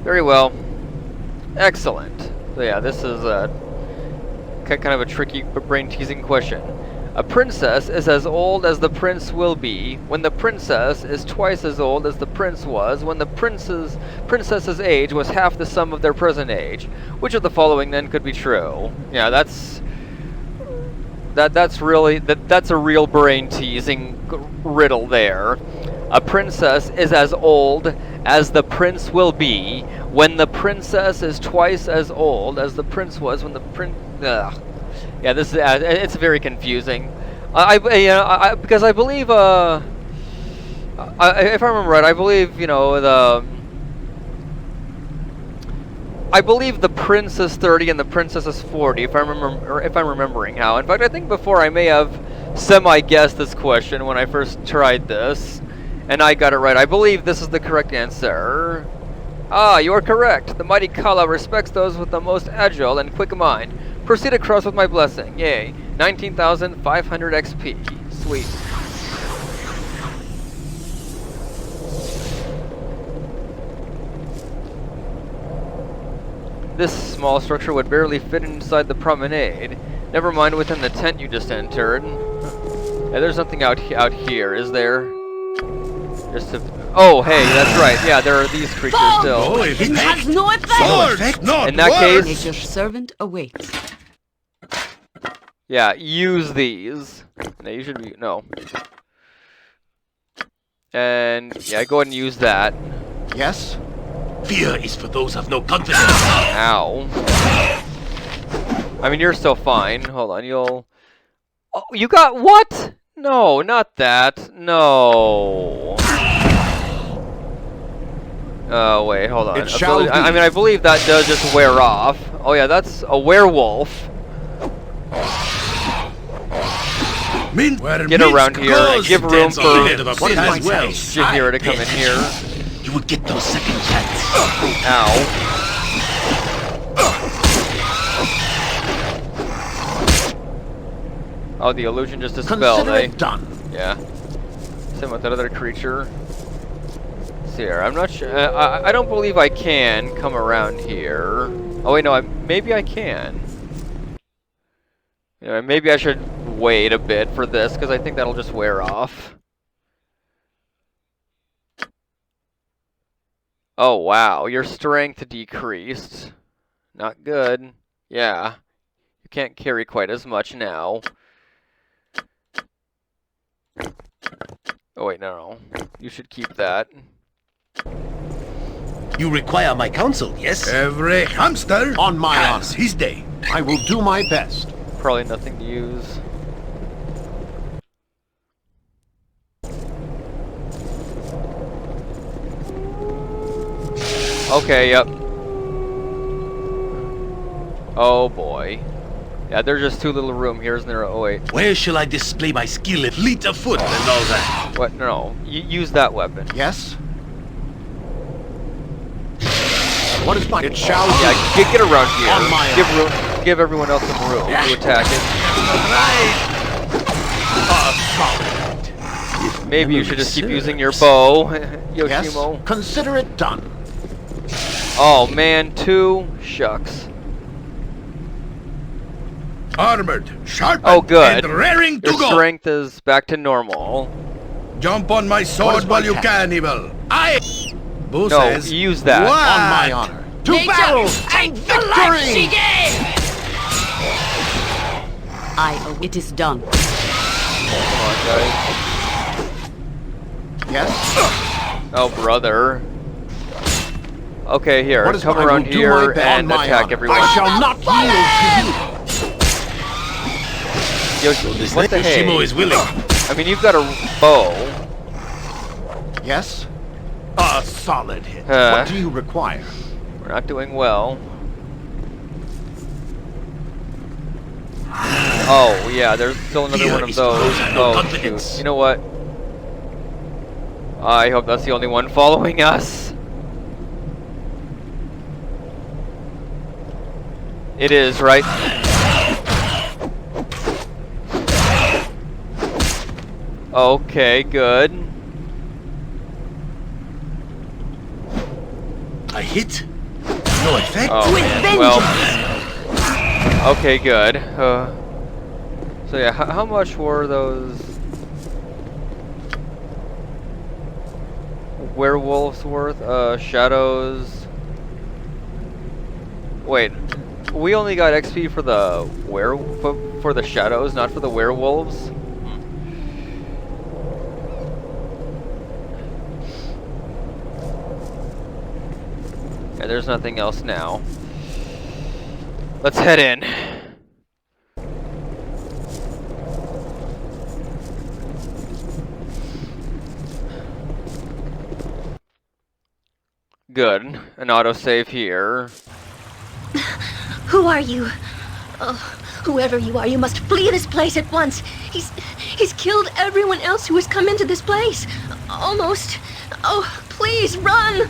Very well. Excellent. So yeah, this is kind of a tricky brain-teasing question. A princess is as old as the prince will be, when the princess is twice as old as the prince was, when the princess's age was half the sum of their present age. Which of the following then could be true? Yeah, that's a real brain-teasing riddle there. A princess is as old as the prince will be, when the princess is twice as old as the prince was when the prince... Yeah, this is it's very confusing. Because I believe if I remember right, I believe I believe the prince is 30 and the princess is 40. If I'm remembering how. In fact, I think before I may have semi-guessed this question when I first tried this, and I got it right. I believe this is the correct answer. Ah, you are correct. The mighty Kala respects those with the most agile and quick mind. Proceed across with my blessing. Yay. 19,500 XP. Sweet. This small structure would barely fit inside the promenade. Never mind within the tent you just entered. Yeah, there's nothing out here, is there? Oh, hey, that's right. Yeah, there are these creatures still. It has no effect. In that case, Nature's servant awaits. Yeah, use these. No, you should be no. And yeah, go ahead and use that. Yes. Fear is for those of no confidence. Ow. I mean, you're still fine. Hold on, you'll. Oh, you got what? No, not that. No. Oh wait, hold on. I believe that does just wear off. Oh yeah, that's a werewolf. Get around here and give room for Shahira to come in here. You would get those second chance. Ow. Oh, the illusion just dispelled, eh? Done. Yeah. Same with that other creature. See here, I'm not sure. I don't believe I can come around here. Oh wait, no, maybe I can. You know, maybe I should wait a bit for this, because I think that'll just wear off. Oh wow, your strength decreased. Not good. Yeah. You can't carry quite as much now. Oh wait, no. You should keep that. You require my counsel, yes? Every hamster on my has honor. his day. I will do my best. Probably nothing to use. Okay, yep. Oh boy. Yeah, there's just too little room here, isn't there? Oh wait. Where shall I display my skill at fleet of foot and all that? What? No. Use that weapon. Yes? What is my... It shall Yeah, get around here. On my Give everyone else some room to attack it. Maybe you should just keep using your bow, Yoshimo. Yes? Consider it done. Oh man, 2 shucks. Armored, sharpened, Oh good. and raring to Your go. strength is back to normal. Jump on my sword while you can, evil. Boo No, says, use that. what? On my honor. To battle and victory! It is done. Come on, guys. Yes? Oh brother. Okay, here. What is Come I around will do here my best on and my attack honor. everyone. I shall not yield to you. What the hey? Yoshimo is willing. I mean, you've got a bow. Yes? A solid hit. What do you require? We're not doing well. Oh, yeah, there's still another Fear one of is those. closer than Oh, confidence. shoot. You know what? I hope that's the only one following us. It is, right? Okay, good. A hit? No effect? Oh, man. Well, okay, good. So yeah, how much were those werewolves worth? Shadows. Wait, we only got XP for the for the shadows, not for the werewolves. Yeah, there's nothing else now. Let's head in. Good. An autosave here. Who are you? Oh, whoever you are, you must flee this place at once. He's killed everyone else who has come into this place. Almost. Oh, please run.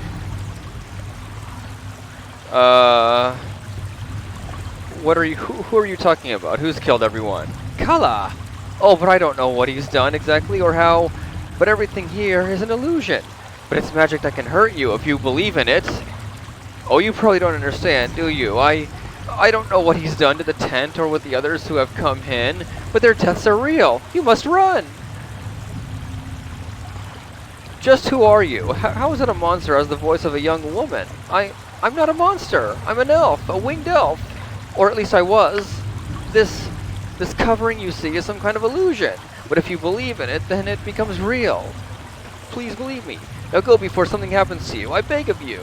What are you? Who are you talking about? Who's killed everyone? Kala. Oh, but I don't know what he's done exactly or how. But everything here is an illusion. But it's magic that can hurt you if you believe in it. Oh, you probably don't understand, do you? I don't know what he's done to the tent or with the others who have come in, but their deaths are real. You must run. Just who are you? How is it a monster has the voice of a young woman? I'm not a monster. I'm an elf, a winged elf. Or at least I was. This covering you see is some kind of illusion. But if you believe in it, then it becomes real. Please believe me. Now go before something happens to you. I beg of you.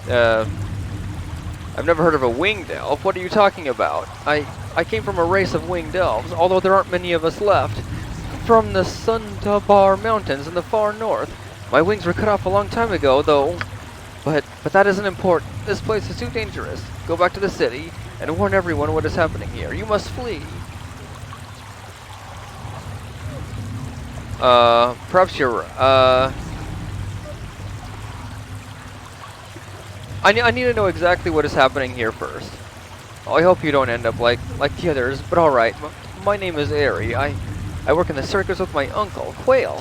I've never heard of a winged elf. What are you talking about? I came from a race of winged elves, although there aren't many of us left. From the Sundabar Mountains in the far north. My wings were cut off a long time ago, though. But that isn't important. This place is too dangerous. Go back to the city and warn everyone what is happening here. You must flee. Perhaps you're, I need to know exactly what is happening here first. I hope you don't end up like the others, but alright. My name is Airy. I work in the circus with my uncle, Quail.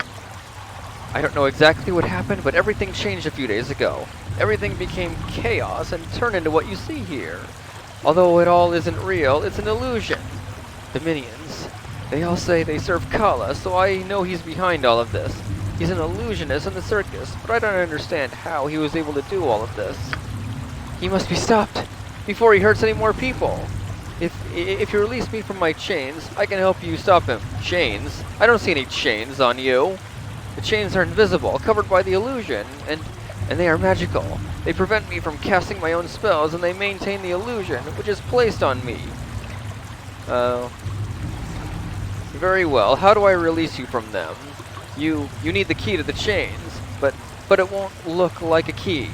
I don't know exactly what happened, but everything changed a few days ago. Everything became chaos and turned into what you see here. Although it all isn't real, it's an illusion. The minions, they all say they serve Kala, so I know he's behind all of this. He's an illusionist in the circus, but I don't understand how he was able to do all of this. He must be stopped before he hurts any more people. If you release me from my chains, I can help you stop him. Chains? I don't see any chains on you. The chains are invisible, covered by the illusion, and they are magical. They prevent me from casting my own spells, and they maintain the illusion, which is placed on me. Very well. How do I release you from them? You need the key to the chains, but it won't look like a key.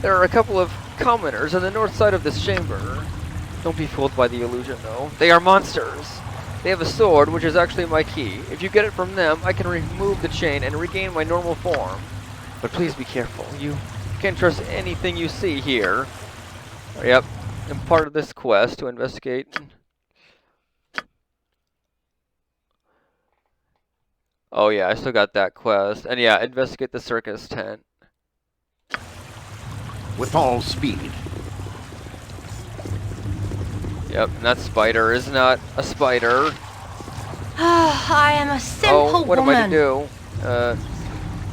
There are a couple of commoners on the north side of this chamber. Don't be fooled by the illusion, though. They are monsters. They have a sword, which is actually my key. If you get it from them, I can remove the chain and regain my normal form. But please be careful. You can't trust anything you see here. Yep, I'm part of this quest to investigate. Oh yeah, I still got that quest. And yeah, investigate the circus tent. With all speed. Yep, and that spider is not a spider. I am a simple what woman. am I to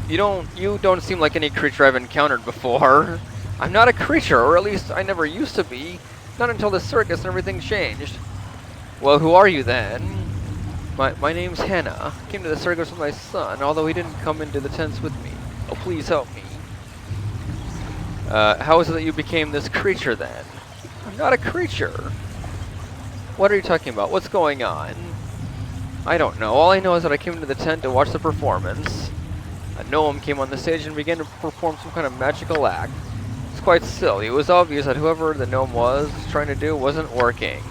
do? You don't seem like any creature I've encountered before. I'm not a creature, or at least I never used to be. Not until the circus and everything changed. Well, who are you then? My name's Hannah. Came to the circus with my son, although he didn't come into the tents with me. Oh, please help me. How is it that you became this creature then? I'm not a creature. What are you talking about? What's going on? I don't know. All I know is that I came into the tent to watch the performance. A gnome came on the stage and began to perform some kind of magical act. It's quite silly. It was obvious that whoever the gnome was trying to do wasn't working.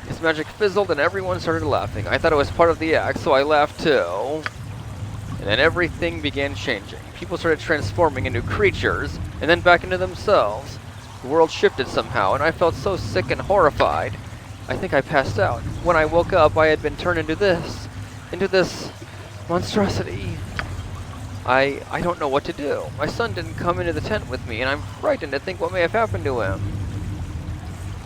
His magic fizzled and everyone started laughing. I thought it was part of the act, so I laughed too. And then everything began changing. People started transforming into creatures, and then back into themselves. The world shifted somehow, and I felt so sick and horrified. I think I passed out. When I woke up, I had been turned into this monstrosity. I don't know what to do. My son didn't come into the tent with me, and I'm frightened to think what may have happened to him.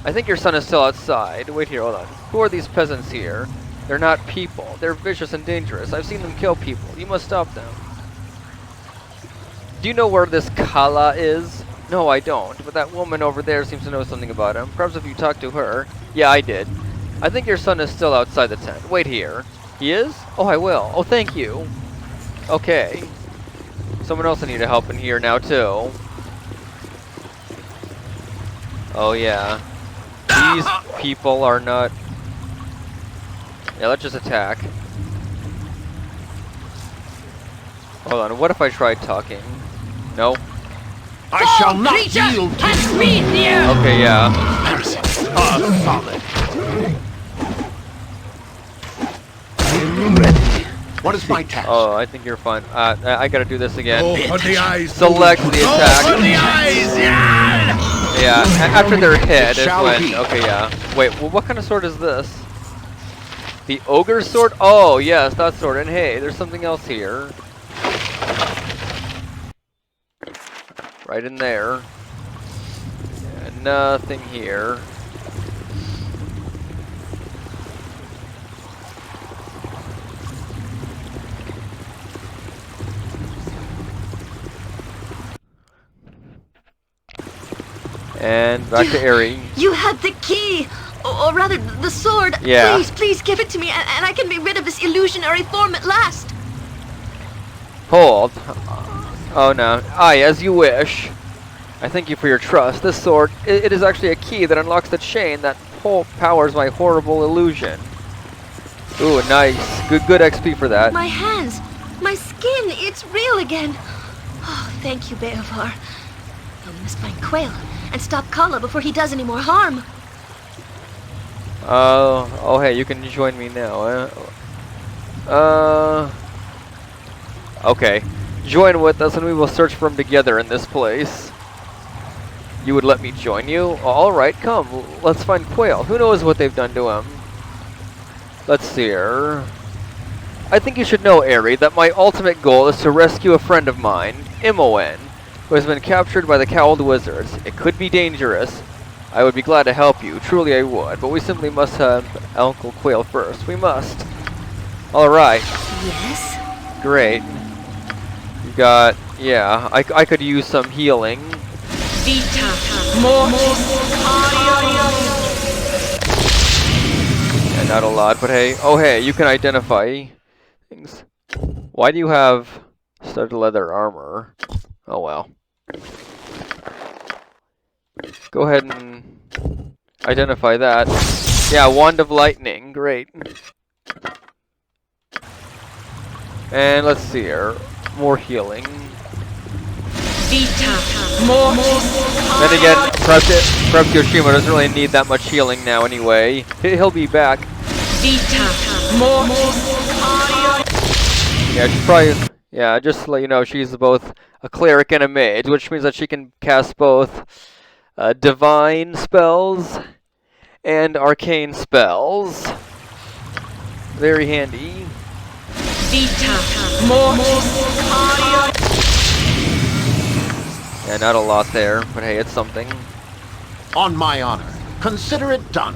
I think your son is still outside. Wait here, hold on. Who are these peasants here? They're not people. They're vicious and dangerous. I've seen them kill people. You must stop them. Do you know where this Kala is? No, I don't. But that woman over there seems to know something about him. Perhaps if you talk to her. Yeah, I did. I think your son is still outside the tent. Wait here. He is? Oh, I will. Oh, thank you. Okay. Someone else I need to help in here now, too. Oh, yeah. These people are not... Yeah, let's just attack. Hold on, what if I tried talking? No? I shall not yield to you! Okay, yeah. Solid. Ready. What is my task? Oh, I think you're fine. I gotta do this again. Open the eyes. Select the attack. Open the eyes. Yeah. Yeah, after their head is when... be. Okay, yeah. Wait, well, what kind of sword is this? The ogre sword? Oh, yes, that sword. And hey, there's something else here. Right in there. Yeah, nothing here. And back to Aerie. You had the key! Or rather, the sword. Yeah. Please give it to me, and I can be rid of this illusionary form at last. Hold. Oh no. Aye, as you wish. I thank you for your trust. This sword, it is actually a key that unlocks the chain that powers my horrible illusion. Ooh, nice. Good XP for that. My hands, my skin, it's real again. Oh, thank you, Beovar. But we must find Quail and stop Kala before he does any more harm. Oh, hey, you can join me now. Okay. Join with us and we will search for him together in this place. You would let me join you? Alright, come. Let's find Quail. Who knows what they've done to him? Let's see here. I think you should know, Aerie, that my ultimate goal is to rescue a friend of mine, Imoen, who has been captured by the Cowled Wizards. It could be dangerous. I would be glad to help you. Truly I would. But we simply must have Uncle Quail first. We must. Alright. Yes? Great. You got... Yeah, I could use some healing. Vita Mortis. And not a lot, but hey. Oh, hey, you can identify things. Why do you have studded leather armor? Oh, well. Go ahead and identify that. Yeah, Wand of Lightning. Great. And let's see here. More healing. Vita. Mortis. Then again, perhaps Yoshima doesn't really need that much healing now anyway. He'll be back. Vita. Mortis. Yeah, she's probably... Yeah, just to let you know, she's both a cleric and a mage, which means that she can cast both divine spells and arcane spells. Very handy. Vita. Mortis. Yeah, not a lot there, but hey, it's something. On my honor, consider it done.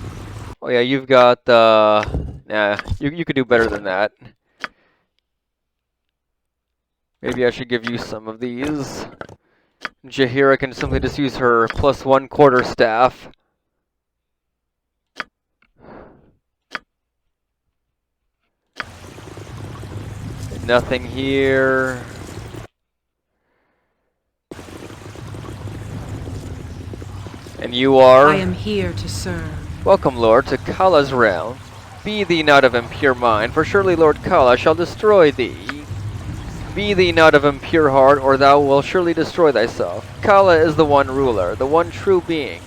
Oh yeah, you've got nah, you could do better than that. Maybe I should give you some of these. Jaheira can simply just use her +1 quarterstaff. Nothing here. And you are? I am here to serve. Welcome, Lord, to Kala's realm. Be thee not of impure mind, for surely Lord Kala shall destroy thee. Be thee not of impure heart, or thou wilt surely destroy thyself. Kala is the one ruler, the one true being.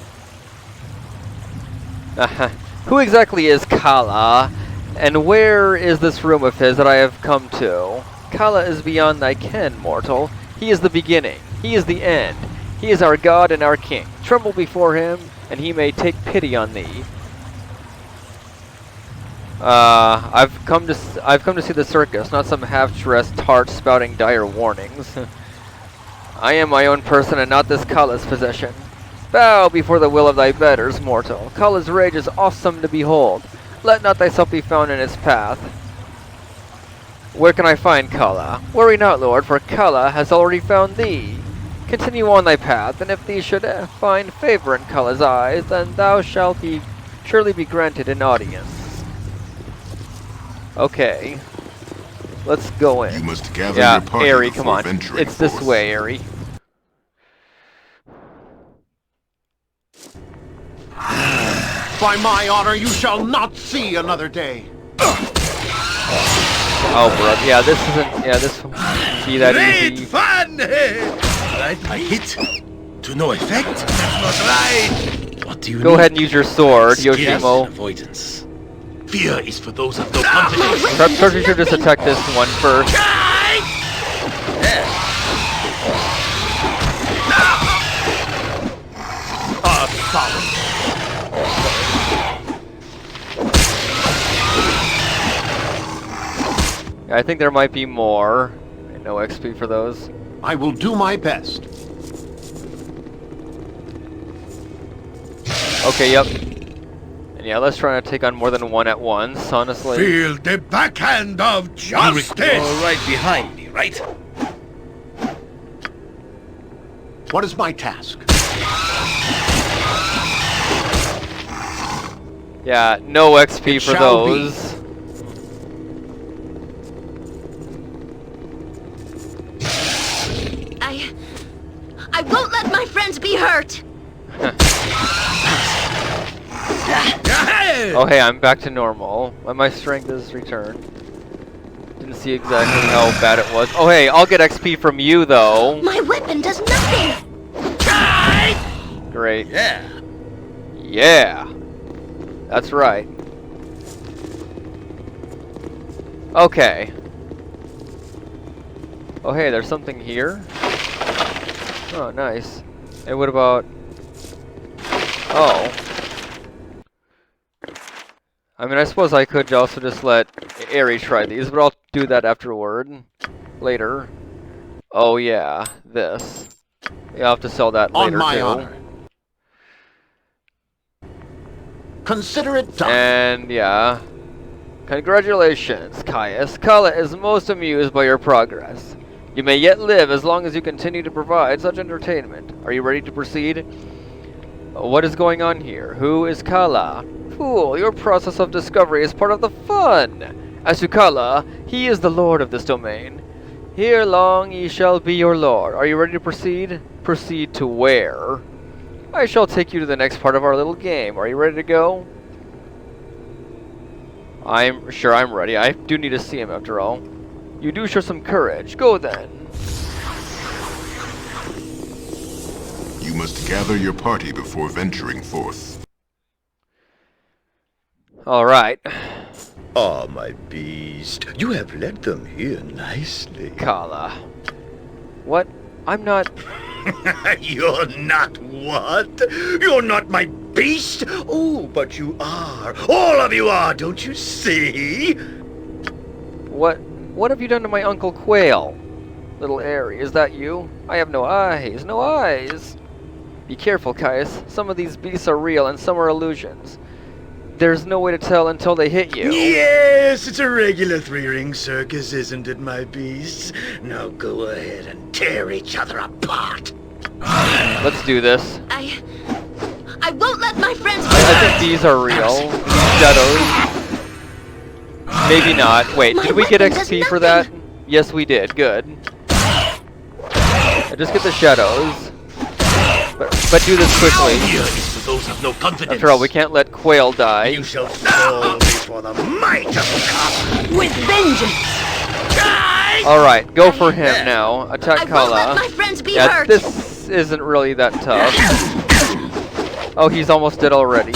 Who exactly is Kala, and where is this room of his that I have come to? Kala is beyond thy ken, mortal. He is the beginning. He is the end. He is our God and our King. Tremble before him, and he may take pity on thee. I've come to see the circus, not some half-dressed tart spouting dire warnings. I am my own person and not this Kala's possession. Bow before the will of thy betters, mortal. Kala's rage is awesome to behold. Let not thyself be found in its path. Where can I find Kala? Worry not, Lord, for Kala has already found thee. Continue on thy path, and if thee should find favor in Kala's eyes, then thou shalt surely be granted an audience. Okay. Let's go in. You must gather yeah, your party Aerie, come before on. venturing It's this forth. way, Aerie. By my honor, you shall not see another day. Oh, bro. Yeah, this isn't... Yeah, this won't be that easy. Fun! Right, I hit. To no effect? That's not right! What do you Go ahead and use your sword, Yoshimo. Avoidance. Fear is for those of no confidence. Perhaps you should just attack this one first. I think there might be more. No XP for those. I will do my best. Okay, yep. And yeah, let's try not to take on more than one at once, honestly. Feel the backhand of justice! You're right behind me, right? What is my task? Yeah, no XP for those. I won't let my friends be hurt! Oh hey, I'm back to normal. My strength is returned. Didn't see exactly how bad it was. Oh hey, I'll get XP from you though. My weapon does nothing! Great. Yeah. Yeah. That's right. Okay. Oh hey, there's something here. Oh, nice. And what about... Oh. I mean, I suppose I could also just let Aerie try these, but I'll do that afterward. Later. Oh yeah, this. You'll have to sell that later, On my too. honor. Consider it done. And yeah. Congratulations, Caius. Kala is most amused by your progress. You may yet live as long as you continue to provide such entertainment. Are you ready to proceed? What is going on here? Who is Kala? Fool, your process of discovery is part of the fun. As to Kala, he is the lord of this domain. Here long he shall be your lord. Are you ready to proceed? Proceed to where? I shall take you to the next part of our little game. Are you ready to go? I'm sure I'm ready. I do need to see him after all. You do show some courage. Go then. must gather your party before venturing forth. All right. Ah, my beast. You have led them here nicely. Kala. What? I'm not... You're not what? You're not my beast? Oh, but you are. All of you are, don't you see? What have you done to my Uncle Quail? Little Airy, is that you? I have no eyes, no eyes. Be careful, Caius. Some of these beasts are real and some are illusions. There's no way to tell until they hit you. Yes, it's a regular three-ring circus, isn't it, my beasts? Now go ahead and tear each other apart. Let's do this. I won't let my friends I think these are real. Shadows. Maybe not. Wait, did we get XP for that? Yes, we did. Good. Just get the shadows. But do this quickly. Those have no confidence. After all, we can't let Quail die. You shall fall before the might of God. with vengeance. Alright, go for him now. Attack Kala. Let my friends be Yeah, hurt. this isn't really that tough. Oh, he's almost dead already.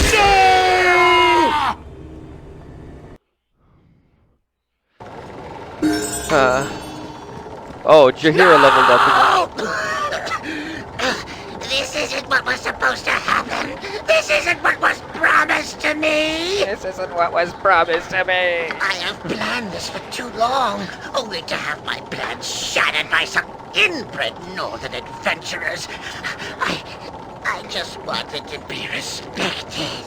Oh, Jahira leveled up again. This isn't what was supposed to happen. This isn't what was promised to me. This isn't what was promised to me. I have planned this for too long, only to have my plans shattered by some inbred northern adventurers. I just wanted to be respected.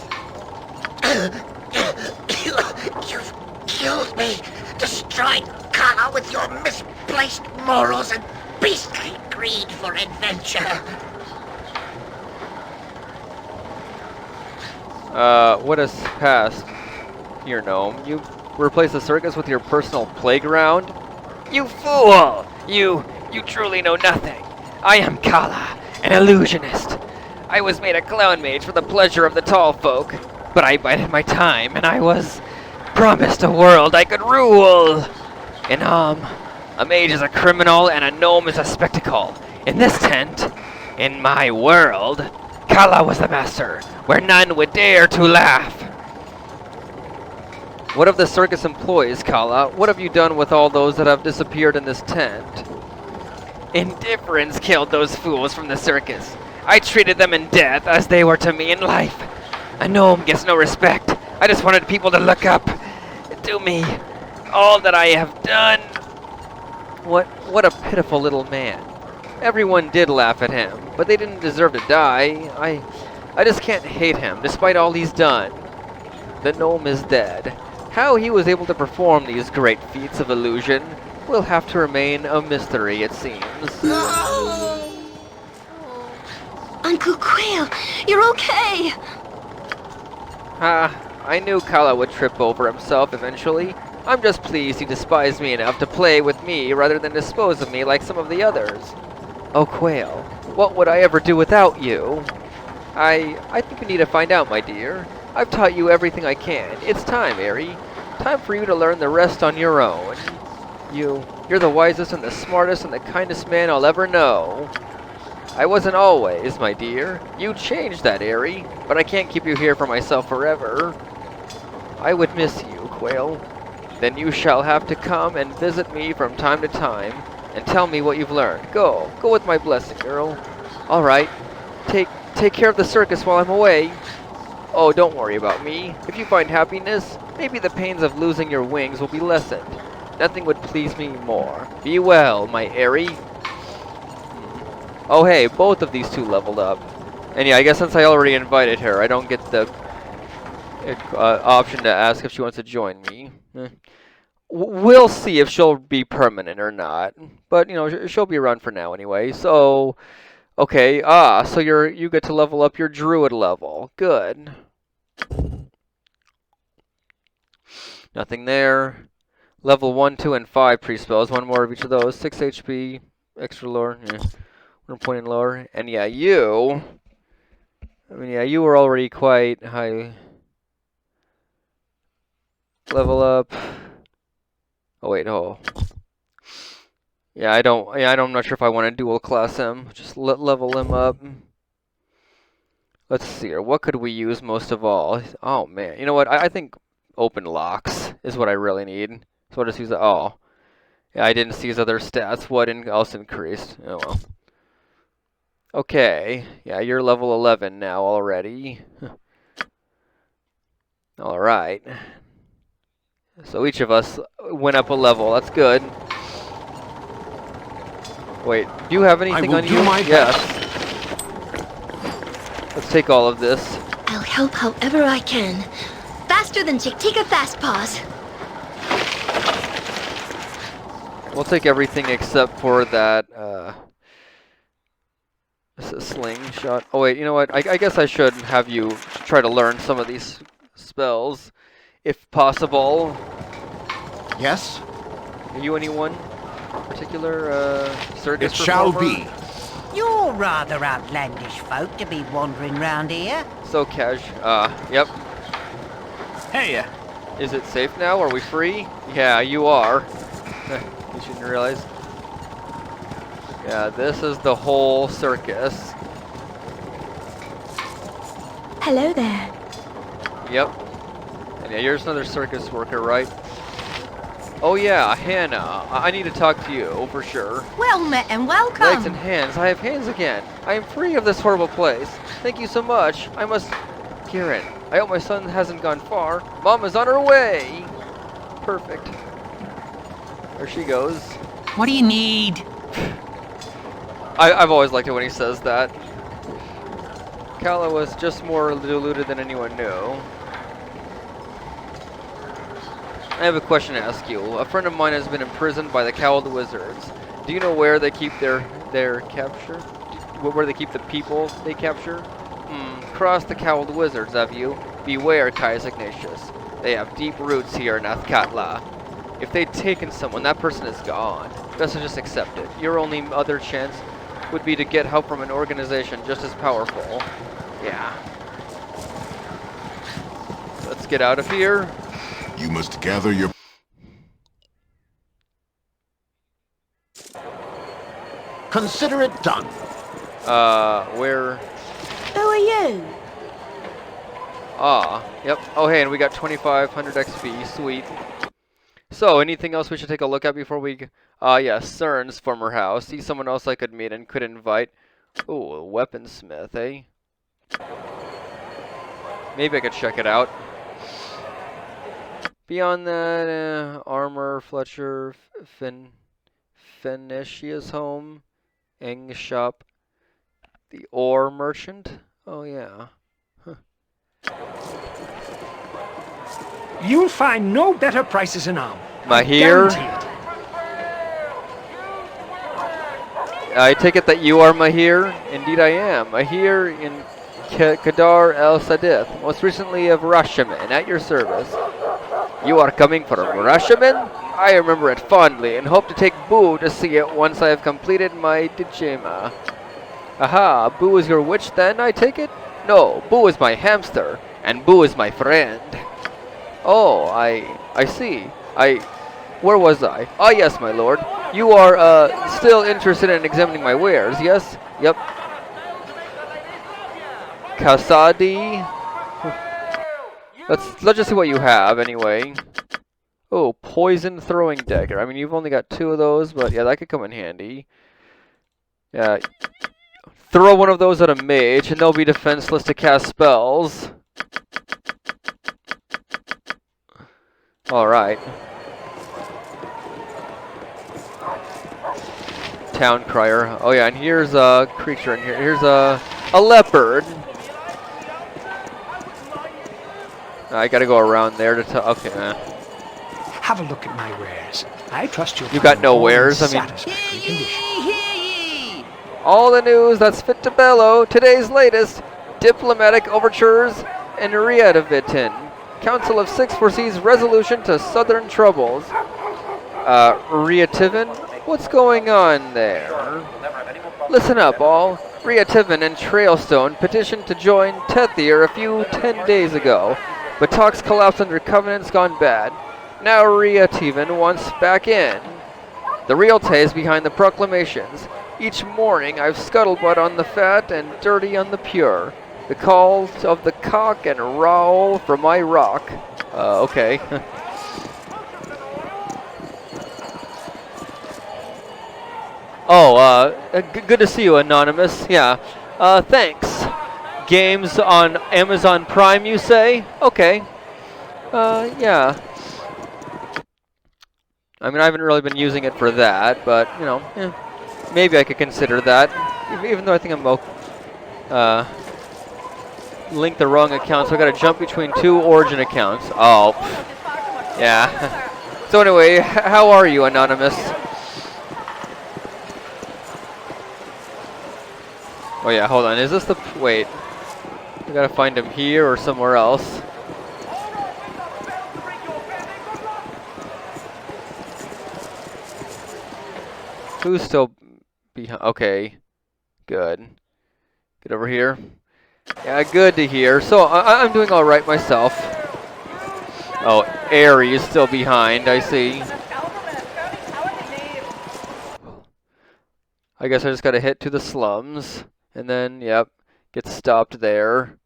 You've killed me, destroyed Kala with your misplaced morals and beastly greed for adventure. What has passed here, gnome? You replaced the circus with your personal playground? You fool! You truly know nothing. I am Kala, an illusionist. I was made a clown mage for the pleasure of the tall folk, but I bided my time, and I was promised a world I could rule. And a mage is a criminal, and a gnome is a spectacle. In this tent, in my world, Kala was the master, where none would dare to laugh. What of the circus employees, Kala? What have you done with all those that have disappeared in this tent? Indifference killed those fools from the circus. I treated them in death as they were to me in life. A gnome gets no respect. I just wanted people to look up to me. All that I have done. What a pitiful little man. Everyone did laugh at him, but they didn't deserve to die. I just can't hate him, despite all he's done. The gnome is dead. How he was able to perform these great feats of illusion will have to remain a mystery, it seems. Uncle Quail, you're okay. I knew Kala would trip over himself eventually. I'm just pleased he despised me enough to play with me rather than dispose of me like some of the others. Oh, Quail, what would I ever do without you? I think we need to find out, my dear. I've taught you everything I can. It's time, Airy. Time for you to learn the rest on your own. You're the wisest and the smartest and the kindest man I'll ever know. I wasn't always, my dear. You changed that, Airy, but I can't keep you here for myself forever. I would miss you, Quail. Then you shall have to come and visit me from time to time and tell me what you've learned. Go with my blessing, girl. All right, take care of the circus while I'm away. Oh, don't worry about me. If you find happiness, maybe the pains of losing your wings will be lessened. Nothing would please me more. Be well, my Airy. Oh hey, both of these two leveled up. And yeah, I guess since I already invited her, I don't get the option to ask if she wants to join me. We'll see if she'll be permanent or not. But, you know, she'll be around for now anyway. So, okay. So you get to level up your druid level. Good. Nothing there. Level 1, 2, and 5 pre-spells. One more of each of those. 6 HP. Extra lore. Yeah. 1 point in lore. And yeah, you were already quite high. Level up. Oh wait, oh. Yeah, I'm not sure if I want to dual class him. Just level him up. Let's see here. What could we use most of all? Oh, man. You know what? I think open locks is what I really need. So I'll just use that. Oh. Yeah, I didn't see his other stats. What else increased? Oh, well. Okay. Yeah, you're level 11 now already. Alright. So each of us went up a level. That's good. Wait, do you have anything on you? Yes. Let's take all of this. I'll help however I can. Faster than Chick-Tika Fast Paws. We'll take everything except for that, slingshot. Oh wait, you know what? I guess I should have you try to learn some of these spells, if possible. Yes? Are you anyone particular, circus It shall performer? be. You're rather outlandish folk to be wandering round here. So yep. Hey, Is it safe now? Are we free? Yeah, you are. You shouldn't realize. Yeah, this is the whole circus. Hello there. Yep. And yeah, you're just another circus worker, right? Oh yeah, Hannah. I need to talk to you, for sure. Well met and welcome. Legs and hands. I have hands again. I am free of this horrible place. Thank you so much. I must... Kieran, I hope my son hasn't gone far. Mom is on her way. Perfect. There she goes. What do you need? I've always liked it when he says that. Kala was just more deluded than anyone knew. I have a question to ask you. A friend of mine has been imprisoned by the Cowled Wizards. Do you know where they keep their capture? Where they keep the people they capture? Cross the Cowled Wizards, have you? Beware, Caius Ignatius. They have deep roots here in Athkatla. If they'd taken someone, that person is gone. Best to just accept it. Your only other chance would be to get help from an organization just as powerful. Yeah. Let's get out of here. You must gather your... Consider it done. Where... Who are you? Yep. Oh, hey, and we got 2,500 XP. Sweet. So, anything else we should take a look at before we... yeah, CERN's former house. See someone else I could meet and could invite. Ooh, a weaponsmith, eh? Maybe I could check it out. Beyond that, Armor, Fletcher, Phoenicia's home, Eng shop, the ore merchant. Oh yeah. Huh. You'll find no better prices in Am. Mahir. I take it that you are Mahir. Indeed, I am. Mahir in Kadar El Sadith, most recently of Rashaman, at your service. You are coming from Rashaman? I remember it fondly and hope to take Boo to see it once I have completed my Dijima. Aha, Boo is your witch then, I take it? No, Boo is my hamster, and Boo is my friend. Oh, I see. Where was I? Ah, yes, my lord. You are, still interested in examining my wares, yes? Yep. Kasadi. Let's just see what you have, anyway. Oh, poison throwing dagger. I mean, you've only got 2 of those, but yeah, that could come in handy. Yeah. Throw one of those at a mage, and they'll be defenseless to cast spells. Alright. Town crier. Oh yeah, and here's a creature in here. Here's a leopard. I gotta go around there to tell. Okay, Have a look at my wares. I trust you'll You got no wares? I mean, all the news that's fit to bellow. Today's latest diplomatic overtures and Riadavitin. Council of 6 foresees resolution to southern troubles. Riativin? What's going on there? Listen up, all. Riativin and Trailstone petitioned to join Tethir a few 10 days ago, but talks collapsed under covenants gone bad. Now Riativin wants back in. The real tale behind the proclamations. Each morning I've scuttlebutt on the fat and dirty on the pure. The call of the cock and roll from my rock. Okay. Oh, good to see you, Anonymous. Yeah. Thanks. Games on Amazon Prime, you say? Okay. Yeah. I mean, I haven't really been using it for that, but, you know, maybe I could consider that. Even though I think I'm linked the wrong account, so I gotta jump between 2 Origin accounts. Oh. Yeah. So anyway, how are you, Anonymous? Oh yeah, hold on. Is this the... Wait. I gotta find him here or somewhere else. Who's still behind? Okay. Good. Get over here. Yeah, good to hear. So, I'm doing alright myself. Oh, Aerie is still behind, I see. I guess I just gotta hit to the slums. And then, yep, get stopped there.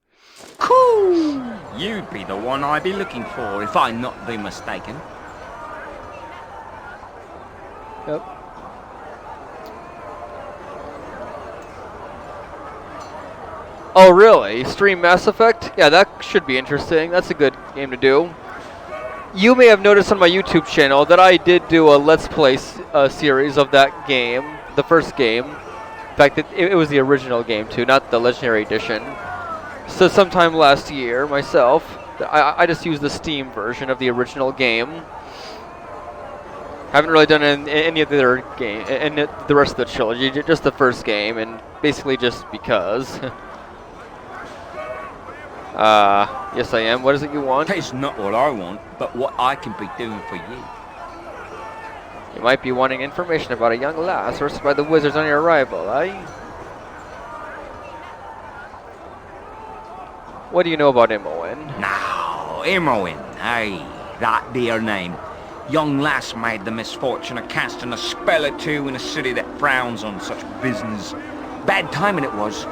Cool! You'd be the one I'd be looking for if I not be mistaken. Yep. Oh, really? Stream Mass Effect? Yeah, that should be interesting. That's a good game to do. You may have noticed on my YouTube channel that I did do a Let's Play series of that game, the first game. In fact, it was the original game too, not the Legendary Edition. So sometime last year, myself, I just used the Steam version of the original game. Haven't really done any of the other game, and the rest of the trilogy, just the first game, and basically just because. Yes I am. What is it you want? It's not what I want, but what I can be doing for you. You might be wanting information about a young lass arrested by the wizards on your arrival, eh? What do you know about Imoen? Now, Imoen, aye, that dear name. Young lass made the misfortune of casting a spell or two in a city that frowns on such business. Bad timing it was.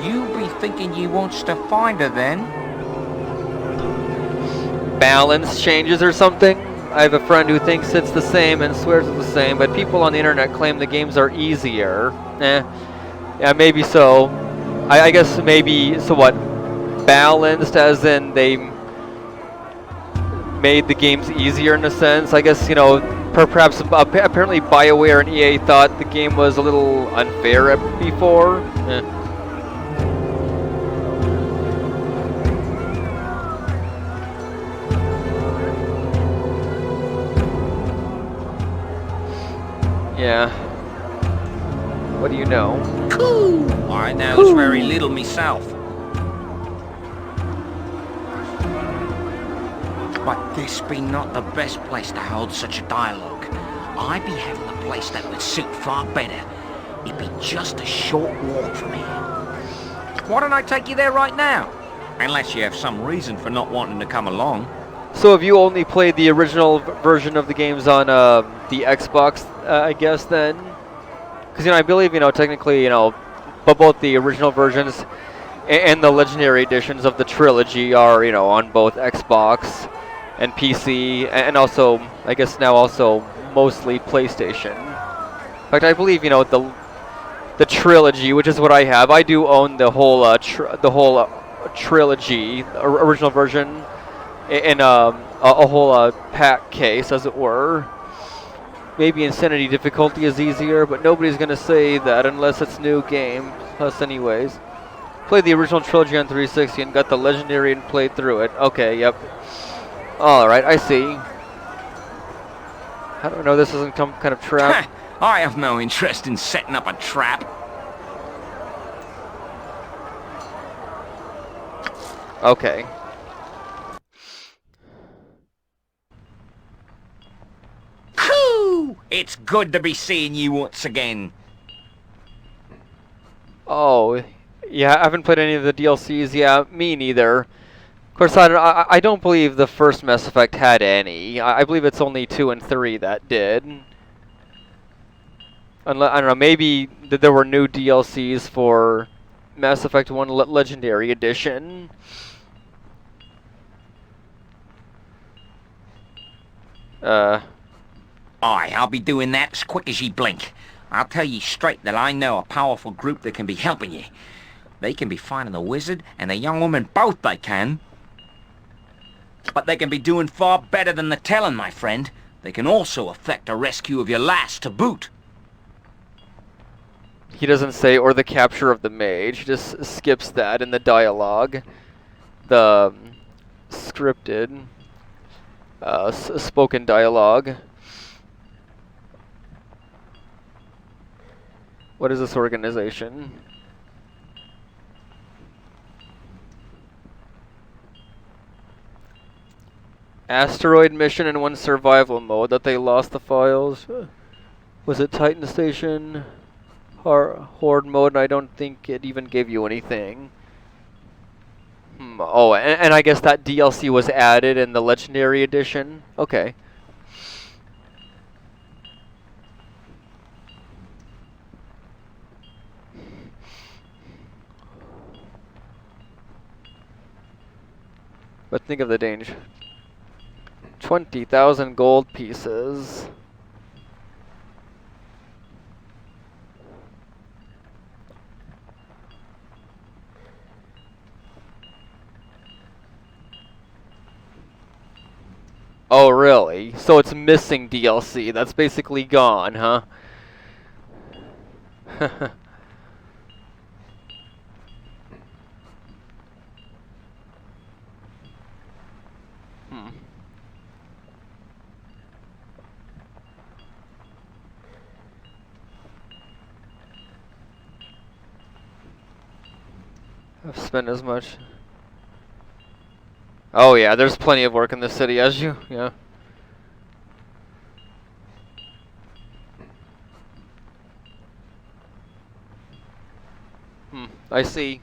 You be thinking you wants to find her then? Balance changes or something? I have a friend who thinks it's the same and swears it's the same, but people on the internet claim the games are easier. Yeah, maybe so. I guess maybe, so what? Balanced as in they made the games easier in a sense? I guess, you know, perhaps apparently BioWare and EA thought the game was a little unfair before. Yeah. What do you know? Cool! I knows very little myself. But this be not the best place to hold such a dialogue. I be having a place that would suit far better. It be just a short walk from here. Why don't I take you there right now? Unless you have some reason for not wanting to come along. So have you only played the original version of the games on the Xbox, I guess, then? Because, you know, I believe, you know, technically, you know, but both the original versions and the Legendary Editions of the trilogy are, you know, on both Xbox and PC, and also, I guess now also mostly PlayStation. In fact, I believe, you know, the trilogy, which is what I have, I do own the whole trilogy, original version, in a whole pack case, as it were. Maybe Insanity difficulty is easier, but nobody's gonna say that unless it's new game. Plus, anyways, played the original trilogy on 360 and got the Legendary and played through it. Okay, yep. All right, I see. How do I know this isn't some kind of trap? I have no interest in setting up a trap. Okay. Coo! It's good to be seeing you once again. Oh, yeah, I haven't played any of the DLCs. Yeah, me neither. Of course, I don't believe the first Mass Effect had any. I believe it's only 2 and 3 that did. Unless, I don't know, maybe there were new DLCs for Mass Effect 1 Legendary Edition. Aye, I'll be doing that as quick as ye blink. I'll tell ye straight that I know a powerful group that can be helping ye. They can be finding the wizard and the young woman both, they can. But they can be doing far better than the telling, my friend. They can also effect a rescue of your lass to boot. He doesn't say, or the capture of the mage. He just skips that in the dialogue. The scripted, spoken dialogue. What is this organization? Asteroid mission and 1 survival mode that they lost the files. Was it Titan Station? Horde mode, and I don't think it even gave you anything. Oh, and I guess that DLC was added in the Legendary Edition? Okay. But think of the danger. 20,000 gold pieces. Oh, really? So it's missing DLC. That's basically gone, huh? I've spent as much. Oh yeah, there's plenty of work in the city, as you, yeah. I see.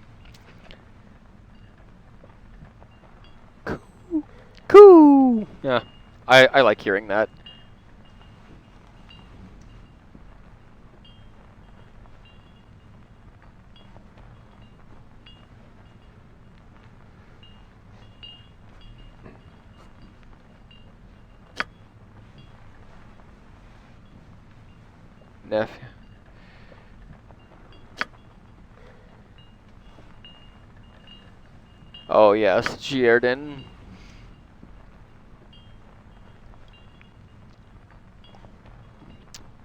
Cool. Yeah, I like hearing that. Nephew. Oh yes, Giarden.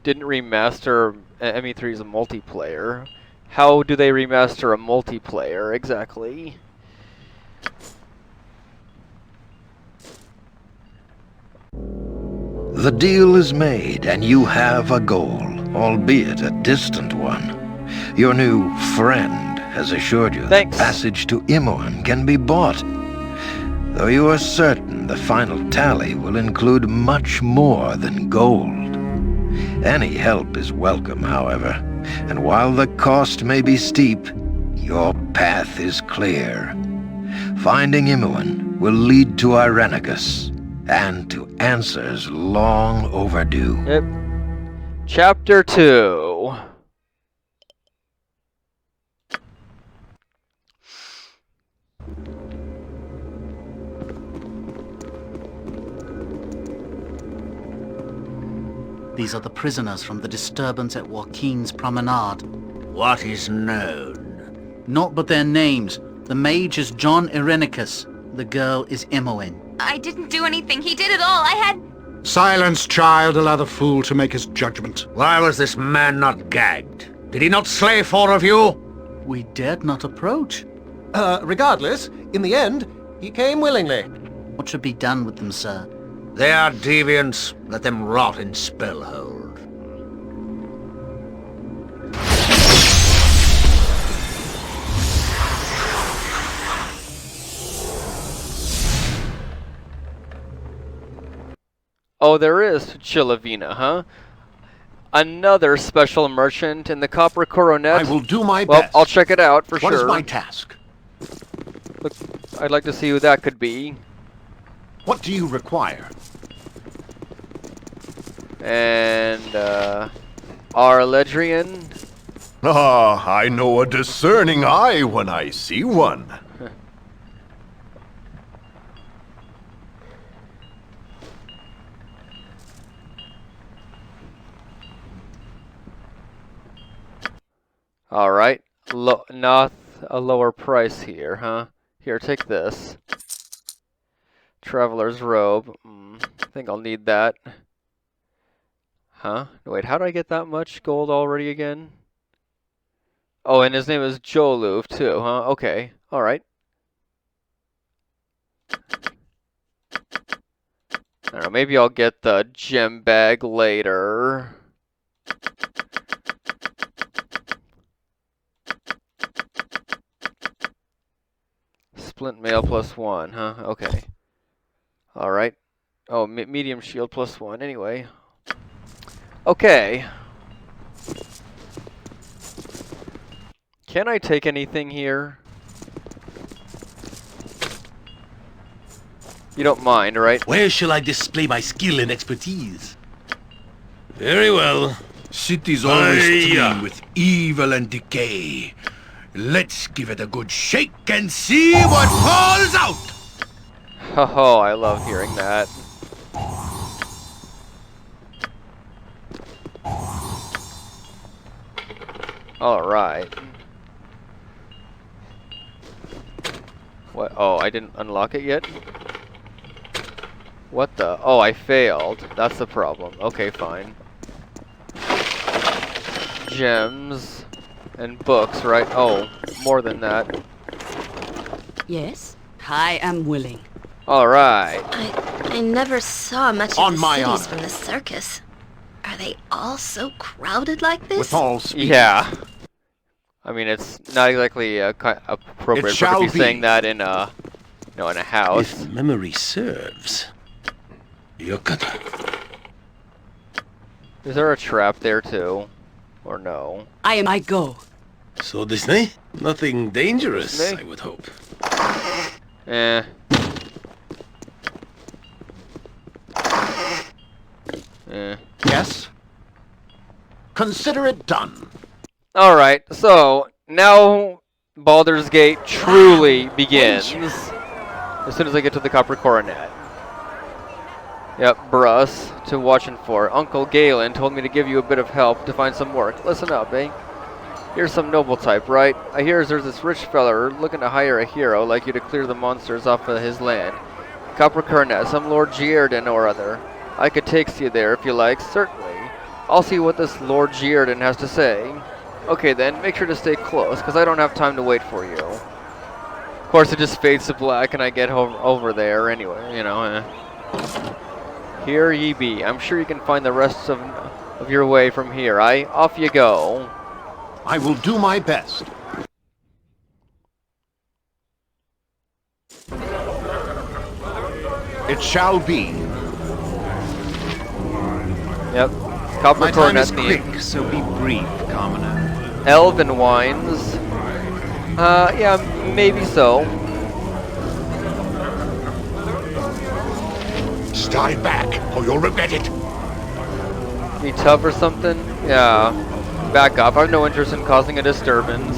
Didn't remaster ME3's a multiplayer. How do they remaster a multiplayer exactly? The deal is made, and you have a goal, albeit a distant one. Your new friend has assured you that passage to Imoen can be bought, though you are certain the final tally will include much more than gold. Any help is welcome, however, and while the cost may be steep, your path is clear. Finding Imoen will lead to Irenicus, and to answers long overdue. Yep. Chapter 2. These are the prisoners from the disturbance at Joaquin's Promenade. What is known? Not but their names. The mage is John Irenicus. The girl is Imoen. I didn't do anything. He did it all. I had... Silence, child. Allow the fool to make his judgment. Why was this man not gagged? Did he not slay 4 of you? We dared not approach. Regardless, in the end, he came willingly. What should be done with them, sir? They are deviants. Let them rot in Spellhold. Oh, there is Chilavina, huh? Another special merchant in the Copper Coronet. I will do my well, best. I'll check it out for sure. What is my task? Look, I'd like to see who that could be. What do you require? And, Arledrian. Ah, I know a discerning eye when I see one. Alright. Not a lower price here, huh? Here, take this. Traveler's robe. I think I'll need that. Huh? Wait, how do I get that much gold already again? Oh, and his name is Joluf too, huh? Okay. Alright. I don't know, maybe I'll get the gem bag later. Splint mail +1, huh? Okay. Alright. Oh, medium shield +1, anyway. Okay. Can I take anything here? You don't mind, right? Where shall I display my skill and expertise? Very well. City's always strewn with evil and decay. Let's give it a good shake and see what falls out! Oh, I love hearing that. Alright. What? Oh, I didn't unlock it yet? What the? Oh, I failed. That's the problem. Okay, fine. Gems and books, right? Oh, more than that. Yes, I am willing. Alright. I never saw much On of the my cities honor. from the circus. Are they all so crowded like this? With all speed. Yeah. I mean, it's not exactly appropriate for shall to be be. saying that in a, in a house. If memory serves. Yokata. Is there a trap there too, or no? I go. So this night, nothing dangerous, This I would hope. Eh. Eh. Yes? Consider it done. Alright, so now Baldur's Gate truly begins. As soon as I get to the Copper Coronet. Yep, Bruss, to watching for. Uncle Galen told me to give you a bit of help to find some work. Listen up, eh? You're some noble type, right? I hear there's this rich feller looking to hire a hero like you to clear the monsters off of his land. Copper Coronet, some Lord Giardan or other. I could take you there if you like, certainly. I'll see what this Lord Giardan has to say. Okay then, make sure to stay close, because I don't have time to wait for you. Of course, it just fades to black and I get over there anyway, you know. Here ye be. I'm sure you can find the rest of your way from here, aye? Off you go. I will do my best. It shall be. Yep. Copper My time Coronet is theme. quick, so be brief, commoner. Elven wines. Yeah, maybe so. Stay back, or you'll regret it. Be tough or something? Yeah. Back up. I have no interest in causing a disturbance.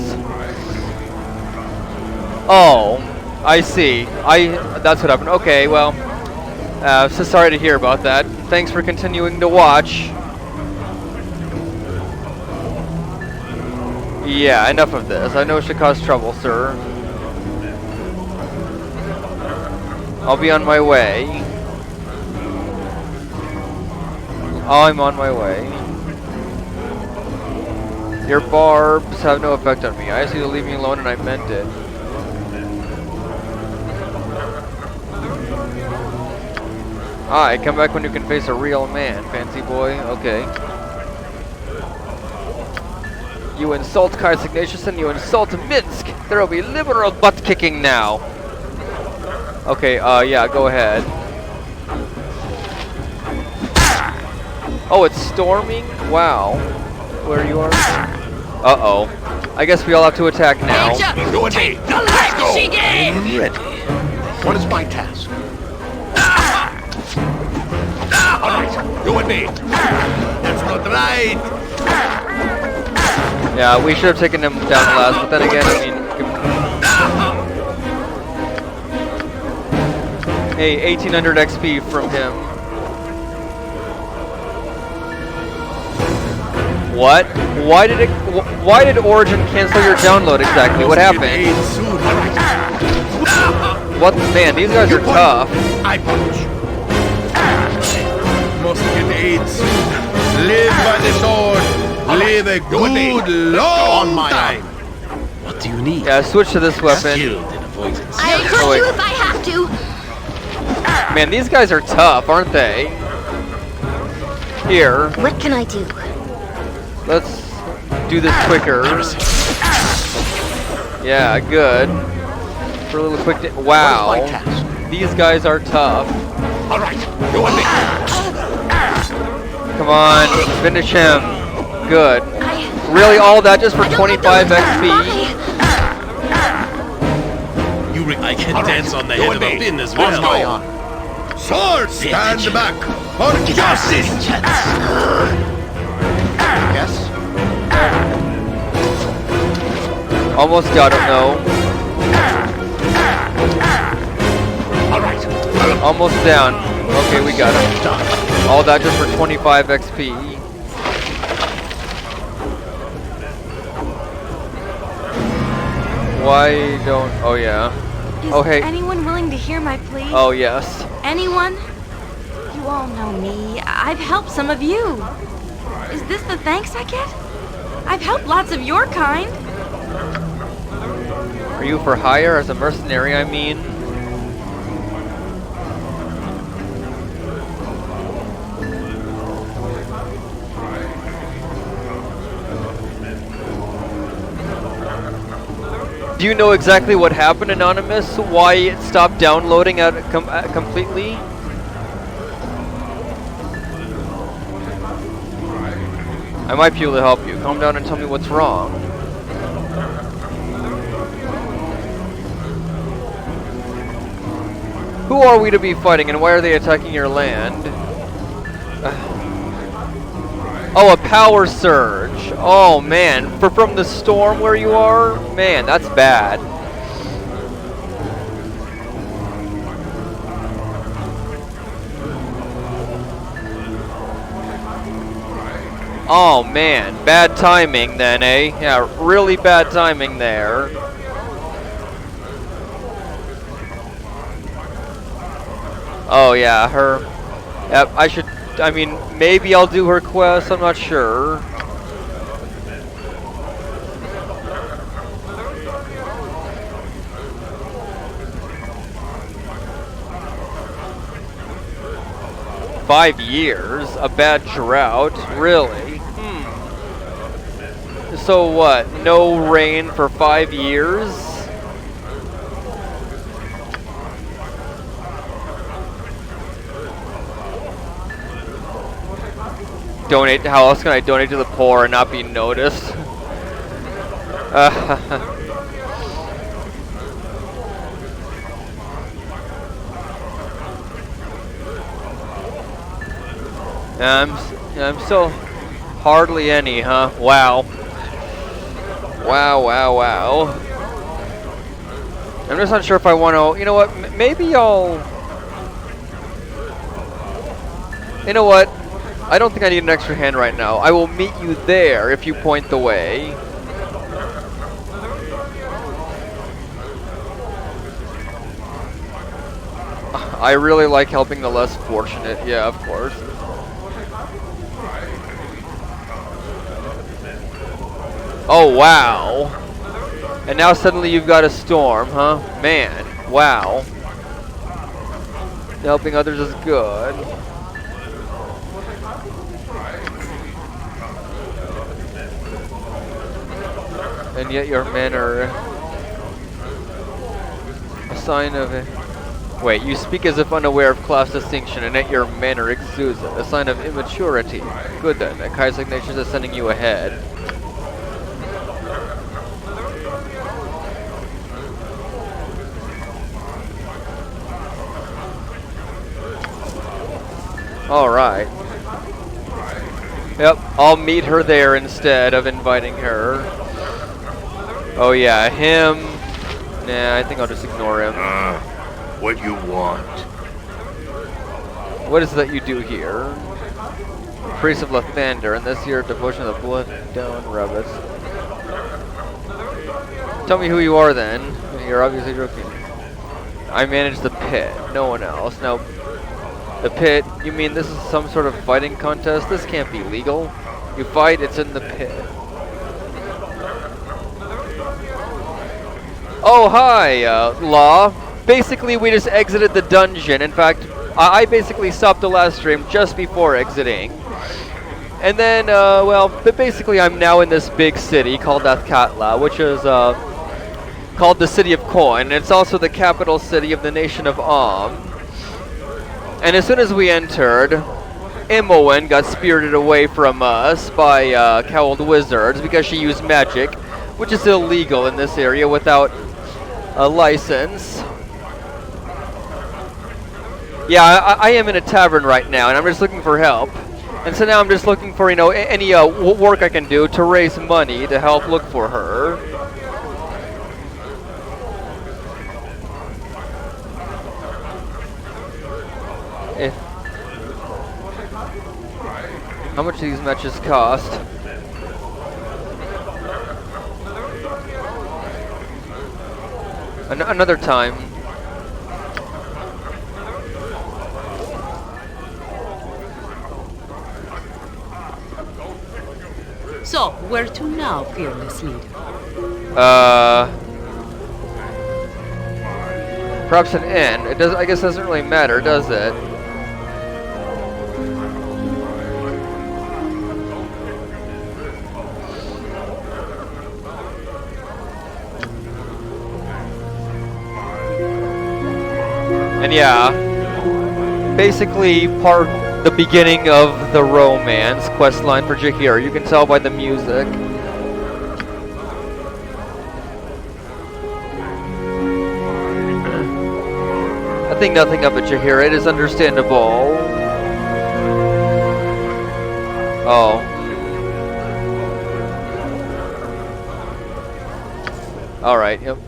Oh, I see. That's what happened. Okay, well, so sorry to hear about that. Thanks for continuing to watch. Yeah, enough of this. I know it should cause trouble, sir. I'll be on my way. I'm on my way. Your barbs have no effect on me. I asked you to leave me alone and I meant it. Aye, come back when you can face a real man, fancy boy. Okay. You insult Kaiser Ignatius and you insult Minsk. There will be liberal butt kicking now. Okay, yeah, go ahead. Oh, it's storming? Wow. Where you are? Uh-oh. I guess we all have to attack now. Take the legacy game! Ready. What is my task? All right, you and me. That's not right. Yeah, we should have taken him down last, but then again, I mean... Hey, 1800 XP from him. What? Why did Origin cancel your download exactly? What happened? What? Man, these guys are tough. I punch. Must get aid soon. Live by the sword. Live a good long time. What do you need? Yeah, switch to this weapon. I'll hurt you if I have to. Man, these guys are tough, aren't they? Here. What can I do? Let's do this quicker. Yeah, good. For a little quick. Wow. These guys are tough. All right, you and me. Come on, finish him. Good. Really, all that just for 25 XP? I can dance on the head of a pin as well. Sword, stand back for justice. Yes? Almost got him, though. All right. Almost down. Okay, we got him. All that just for 25 XP. Why don't... Oh, yeah. Oh, hey. Anyone willing to hear my plea? Oh, yes. Anyone? You all know me. I've helped some of you. Is this the thanks I get? I've helped lots of your kind. Are you for hire as a mercenary, I mean? Do you know exactly what happened, Anonymous? Why it stopped downloading completely? I might be able to help you. Calm down and tell me what's wrong. Who are we to be fighting, and why are they attacking your land? Oh, a power surge. Oh, man. From the storm where you are? Man, that's bad. Oh, man. Bad timing then, eh? Yeah, really bad timing there. Oh, yeah, her... Yep, I mean, maybe I'll do her quest, I'm not sure. "5 years? A bad drought? Really? So what? No rain for 5 years? Donate. How else can I donate to the poor and not be noticed? I'm still hardly any, huh? Wow. Wow. I'm just not sure if I want to. You know what? Maybe I'll. You know what? I don't think I need an extra hand right now. I will meet you there if you point the way. I really like helping the less fortunate. Yeah, of course. Oh, wow. And now suddenly you've got a storm, huh? Man, wow. Helping others is good. And yet your men are a sign of it. Wait, you speak as if unaware of class distinction, and yet your manner exudes it, a sign of immaturity. Good then, that Kai's Ignatius is sending you ahead. Alright. Yep, I'll meet her there instead of inviting her. Oh yeah, him. Nah, I think I'll just ignore him. What you want? What is it that you do here? Priest of Lathander, and this year devotion of the blood down rabbits. Tell me who you are then. You're obviously joking. I manage the pit, no one else. Now, the pit, you mean this is some sort of fighting contest? This can't be legal. You fight, it's in the pit. Oh, hi, Law. Basically, we just exited the dungeon. In fact, I basically stopped the last stream just before exiting. And then, well, but basically I'm now in this big city called Athkatla, which is, called the City of Coin. It's also the capital city of the nation of And as soon as we entered, Imoen got spirited away from us by, cowled wizards because she used magic, which is illegal in this area without a license. Yeah, I am in a tavern right now, and I'm just looking for help. And so now I'm just looking for, you know, any work I can do to raise money to help look for her. How much do these matches cost? Another time. So, where to now, fearless leader? Perhaps an inn. It does. I guess it doesn't really matter, does it? And yeah, basically the beginning of the romance questline for Jahir. You can tell by the music. I think nothing of it, Jahir. It is understandable. Oh. Alright, yep.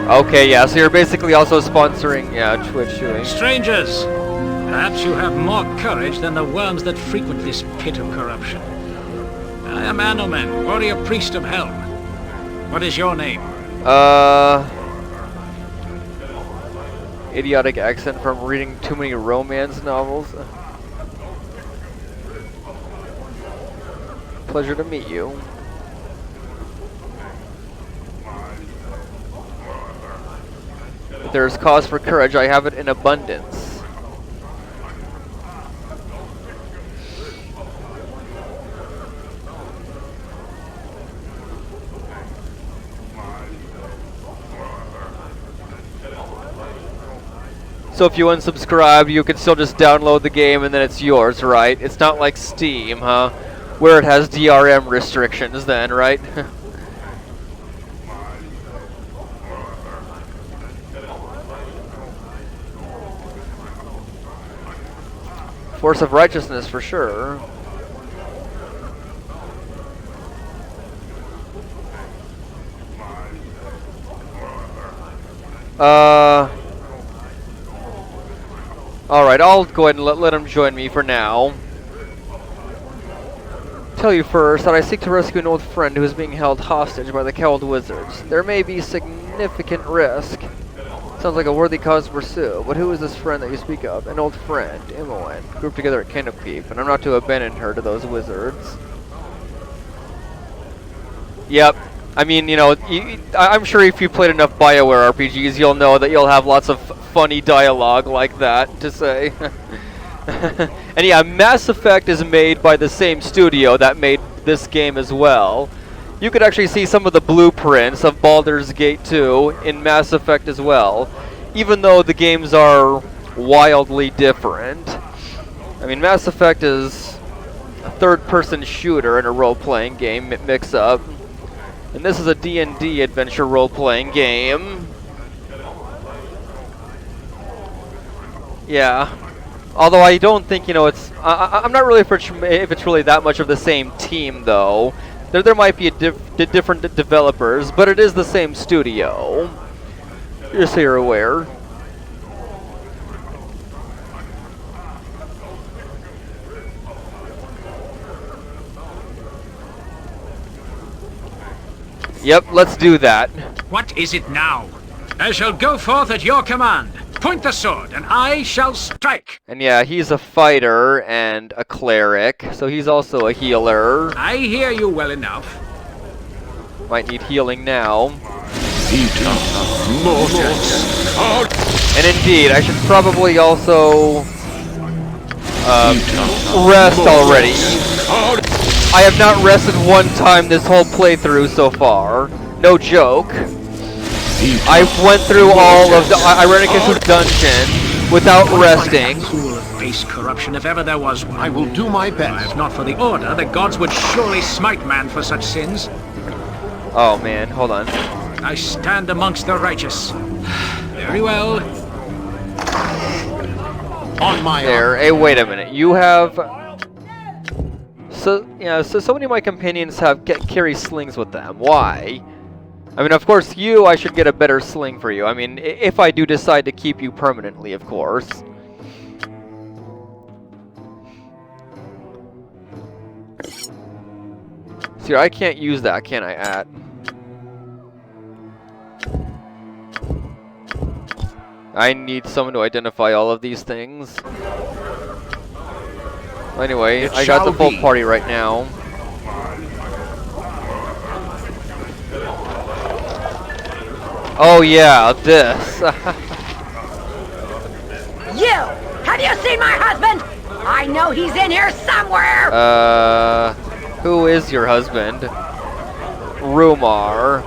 Okay, yeah, so you're basically also sponsoring, yeah, Twitch doing. Strangers, perhaps you have more courage than the worms that frequent this pit of corruption. I am Anomen, warrior priest of hell. What is your name? Idiotic accent from reading too many romance novels. Pleasure to meet you. If there is cause for courage, I have it in abundance. So if you unsubscribe, you can still just download the game and then it's yours, right? It's not like Steam, huh? Where it has DRM restrictions then, right? Force of righteousness for sure. Alright, I'll go ahead and let him join me for now. Tell you first that I seek to rescue an old friend who is being held hostage by the cowled wizards. There may be significant risk. Sounds like a worthy cause to pursue, but who is this friend that you speak of? An old friend, Imoen, grouped together at Candlekeep, and I'm not to abandon her to those wizards. Yep. I mean, you know, I'm sure if you played enough BioWare RPGs, you'll know that you'll have lots of funny dialogue like that to say. And yeah, Mass Effect is made by the same studio that made this game as well. You could actually see some of the blueprints of Baldur's Gate 2 in Mass Effect as well, even though the games are wildly different. I mean, Mass Effect is a third-person shooter and a role-playing game mix-up, and this is a D&D adventure role-playing game. Yeah. Although I don't think, you know, it's... I'm not really sure if it's really that much of the same team, though. There might be different developers, but it is the same studio. Just so you're aware. Yep, let's do that. What is it now? I shall go forth at your command. Point the sword, and I shall strike. And yeah, he's a fighter and a cleric, so he's also a healer. I hear you well enough. Might need healing now. And indeed, I should probably also rest already. I have not rested one time this whole playthrough so far. No joke. I went through all of the Irenicus' dungeon without resting. Pool of base corruption, if ever there was one. I will do my best. If not for the Order, the gods would surely smite man for such sins. Oh man, hold on. I stand amongst the righteous. Very well. On my there. Hey, wait a minute. You have... So, yeah, so many of my companions carry slings with them. Why? I mean, of course, I should get a better sling for you. I mean, if I do decide to keep you permanently, of course. See, I can't use that, can I, at? I need someone to identify all of these things. Anyway, I got the full party right now. Oh yeah, this. You! Have you seen my husband? I know he's in here somewhere! Who is your husband? Rumar.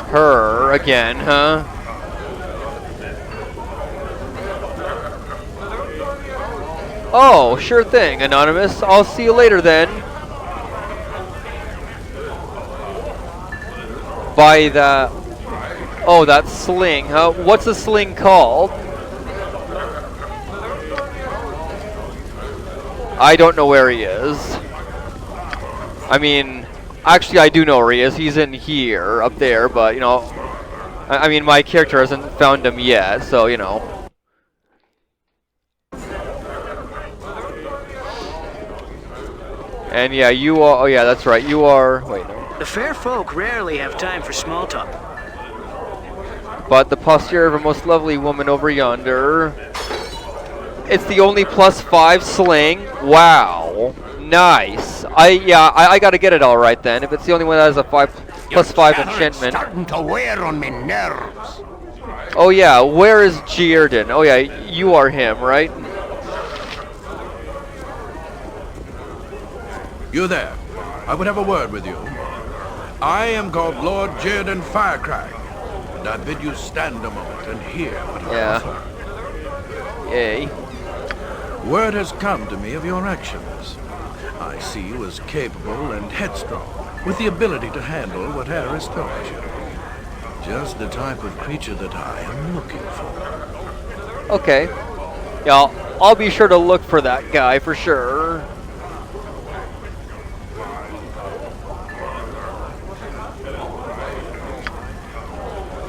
Her again, huh? Oh, sure thing, Anonymous. I'll see you later then. By that... Oh, that sling, huh? What's the sling called? I don't know where he is. I mean, actually I do know where he is. He's in here, up there, but, you know... I mean, my character hasn't found him yet, so, you know... And yeah, you are... Oh yeah, that's right. You are... Wait, no. The fair folk rarely have time for small talk. But the posture of a most lovely woman over yonder. It's the only +5 sling. Wow. Nice. I gotta get it all right then. If it's the only one that has a +5 enchantment. Starting to wear on me nerves. Oh yeah, where is Gierdin? Oh yeah, you are him, right? You there. I would have a word with you. I am called Lord Gierdin Firecrack, and I bid you stand a moment and hear what I offer. Yay. Word has come to me of your actions. I see you as capable and headstrong, with the ability to handle whatever is thrown at you. Just the type of creature that I am looking for. Okay. Yeah, I'll be sure to look for that guy for sure.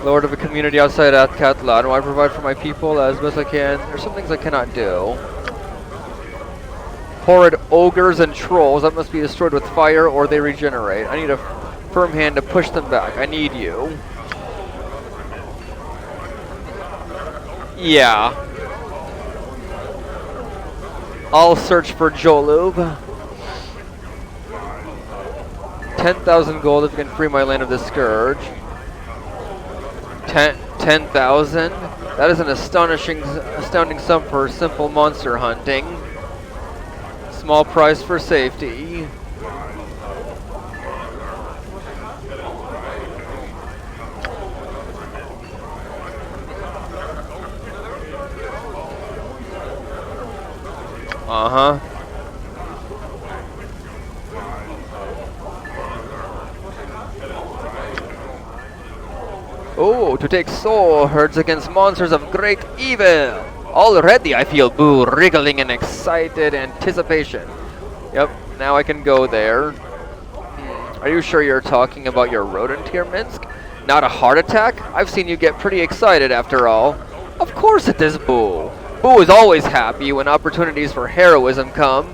Lord of a community outside Athkatla. Do I provide for my people as best I can? There's some things I cannot do. Horrid ogres and trolls that must be destroyed with fire or they regenerate. I need a firm hand to push them back. I need you. Yeah. I'll search for Jolub. 10,000 gold if you can free my land of this scourge. 10,000? That is an astounding sum for simple monster hunting. Small price for safety. Uh-huh. Oh, to take soul herds against monsters of great evil. Already I feel Boo wriggling in excited anticipation. Yep, now I can go there. Are you sure you're talking about your rodent here, Minsk? Not a heart attack? I've seen you get pretty excited after all. Of course it is Boo. Boo is always happy when opportunities for heroism come.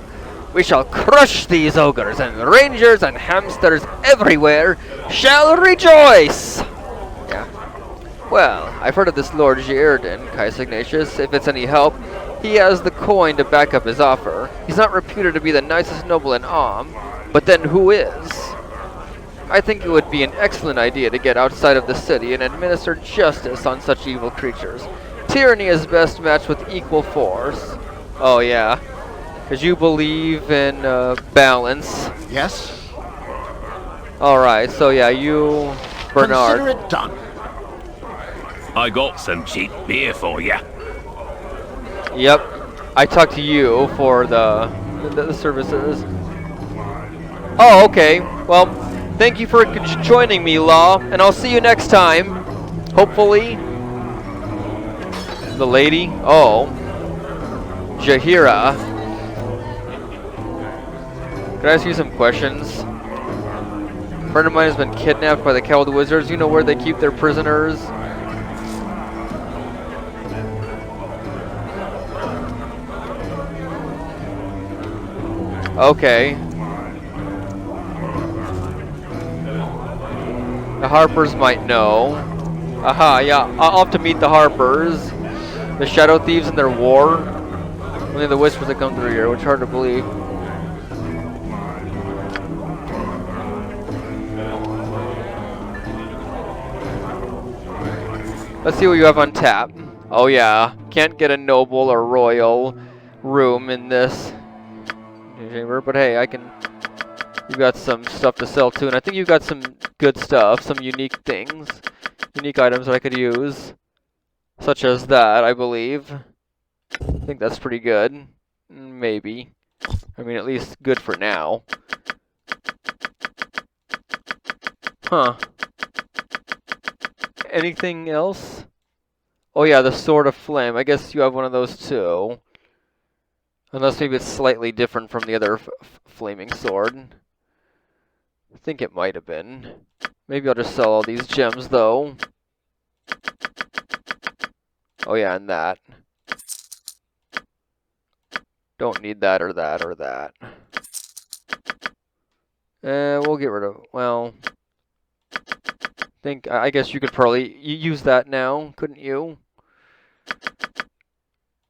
We shall crush these ogres, and rangers and hamsters everywhere shall rejoice! Yeah. Well, I've heard of this Lord Gierdin, Caius Ignatius. If it's any help, he has the coin to back up his offer. He's not reputed to be the nicest noble in Am, but then who is? I think it would be an excellent idea to get outside of the city and administer justice on such evil creatures. Tyranny is best matched with equal force. Oh yeah, because you believe in balance. Yes? Alright, so yeah, you, Bernard. Consider it done. I got some cheap beer for you. Yep, I talked to you for the services. Oh, okay. Well, thank you for joining me, Law, and I'll see you next time. Hopefully. The lady? Oh. Jahira. Can I ask you some questions? A friend of mine has been kidnapped by the Cowled Wizards. You know where they keep their prisoners? Okay. The Harpers might know. Aha, yeah, I'll have to meet the Harpers. The Shadow Thieves and their war. Only the whispers that come through here, which is hard to believe. Let's see what you have on tap. Oh yeah, can't get a noble or royal room in this chamber, but hey, you've got some stuff to sell too, and I think you've got some good stuff, some unique things, unique items that I could use, such as that, I believe. I think that's pretty good. Maybe. I mean, at least good for now. Huh. Anything else? Oh yeah, the Sword of Flame. I guess you have one of those too. Unless maybe it's slightly different from the other flaming sword. I think it might have been. Maybe I'll just sell all these gems though. Oh yeah, and that. Don't need that or that or that. We'll get rid of, well, I guess you could probably use that now, couldn't you?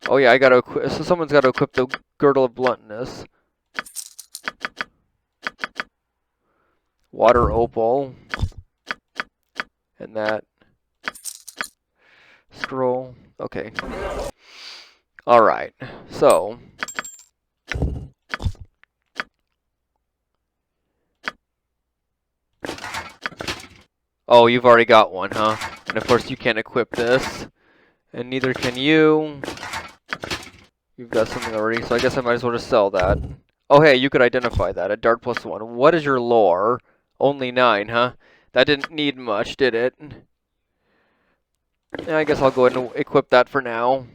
Oh yeah, I gotta equip, so someone's gotta equip the Girdle of Bluntness. Water Opal. And that. Scroll. Okay. Alright, so. Oh, you've already got one, huh? And of course you can't equip this. And neither can you. You've got something already, so I guess I might as well just sell that. Oh hey, you could identify that. A dart +1. What is your lore? Only 9, huh? That didn't need much, did it? Yeah, I guess I'll go ahead and equip that for now.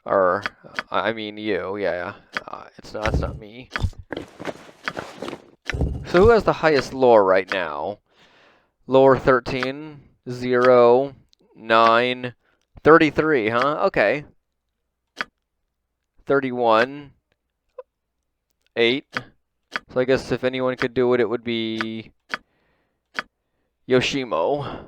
Or, I mean you, yeah. It's not me. So who has the highest lore right now? Lore 13, 0, 9, 33, huh? Okay. 31, 8. So I guess if anyone could do it, it would be Yoshimo.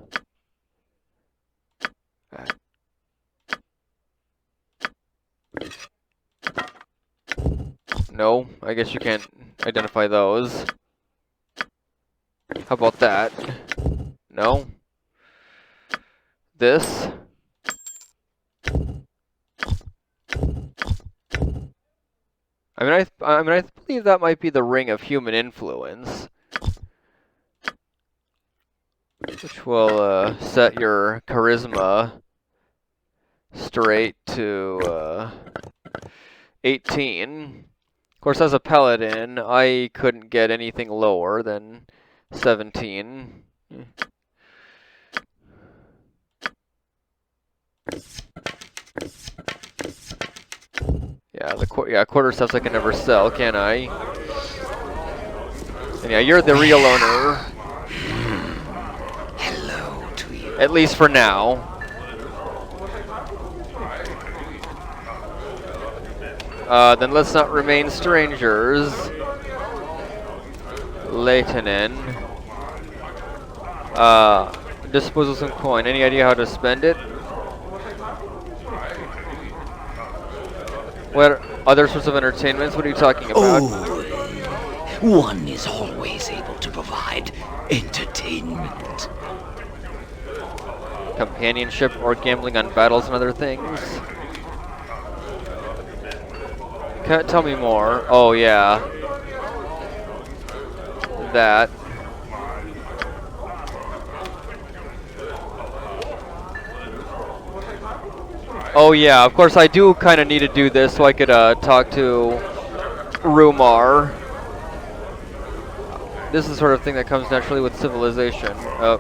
No, I guess you can't identify those. How about that? No. This? I believe that might be the Ring of Human Influence, which will set your charisma straight to 18. Of course, as a paladin, I couldn't get anything lower than 17. Yeah, quarter steps I can never sell, can I? And yeah, you're the real owner. Hello to you. At least for now. Then let's not remain strangers. Leitonen. Dispose of some coin. Any idea how to spend it? What other sorts of entertainments? What are you talking about? Oh, one is always able to provide entertainment. Companionship or gambling on battles and other things? Tell me more. Oh, yeah. That. Oh yeah, of course I do kind of need to do this so I could talk to Rumar. This is the sort of thing that comes naturally with civilization. I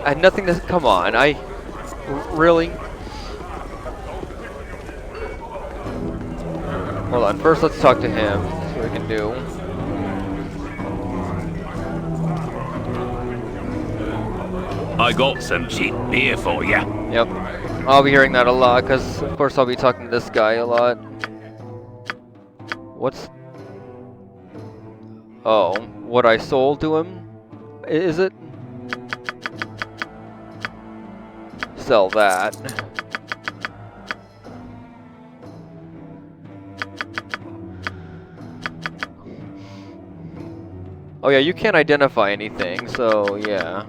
had nothing to... Come on, really? Hold on, first let's talk to him. See what we can do. I got some cheap beer for ya. Yep. I'll be hearing that a lot, because of course I'll be talking to this guy a lot. What's... Oh, what I sold to him? Is it? Sell that. Oh yeah, you can't identify anything, so yeah.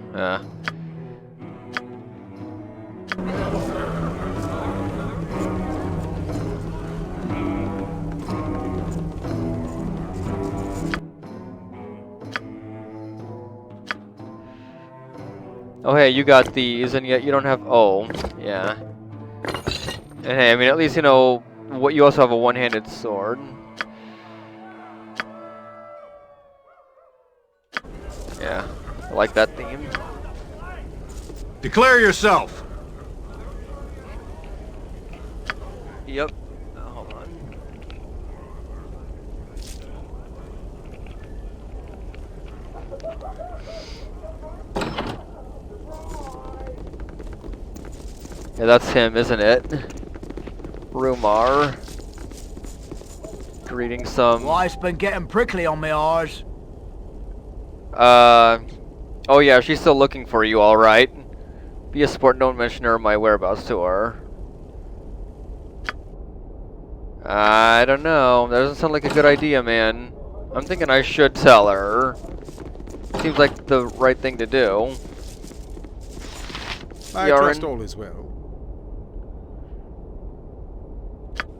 Oh hey, you got these, and yet you don't have... Oh, yeah. And hey, I mean, at least you know what. You also have a one-handed sword. Yeah, I like that theme. Declare yourself. Yep. Hold on. Yeah, that's him, isn't it? Rumar. Greeting some... Life's been getting prickly on my eyes. Oh yeah, she's still looking for you, alright. Be a sport, don't mention her or my whereabouts to her. I don't know. That doesn't sound like a good idea, man. I'm thinking I should tell her. Seems like the right thing to do. I trust all is well.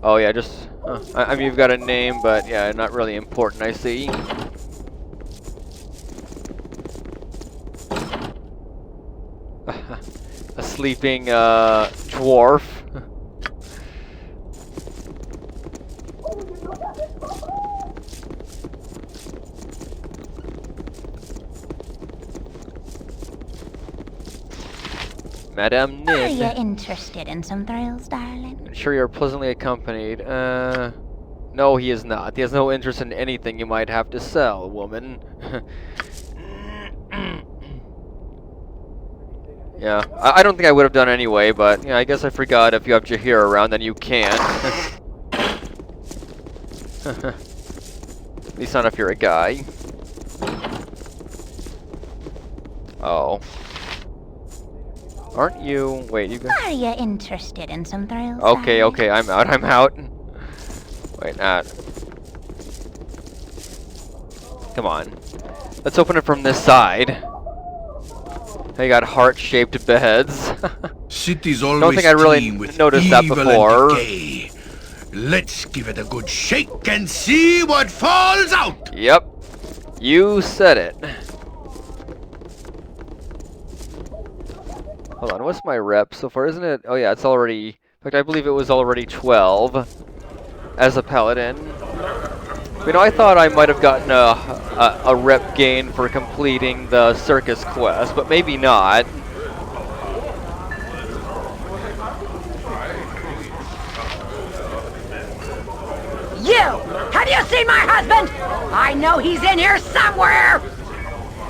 Oh yeah, just... I mean, you've got a name, but yeah, not really important, I see. A sleeping, dwarf. Madame Nin. Are you interested in some thrills, darling? I'm sure you're pleasantly accompanied. No, he is not. He has no interest in anything you might have to sell, woman. Yeah, I don't think I would have done anyway, but yeah, I guess I forgot if you have Jahir around, then you can't. At least not if you're a guy. Oh. Aren't you... Wait, you Are you interested in some thrills? Okay, okay, I'm out. Wait, not. Come on. Let's open it from this side. They got heart-shaped beds. Cities always don't think I really noticed that before. Let's give it a good shake and see what falls out. Yep. You said it. Hold on, what's my rep so far? Isn't it? Oh yeah, it's already... In fact, I believe it was already 12 as a paladin. You know, I thought I might have gotten a rep gain for completing the circus quest, but maybe not. seen my husband? I know he's in here somewhere!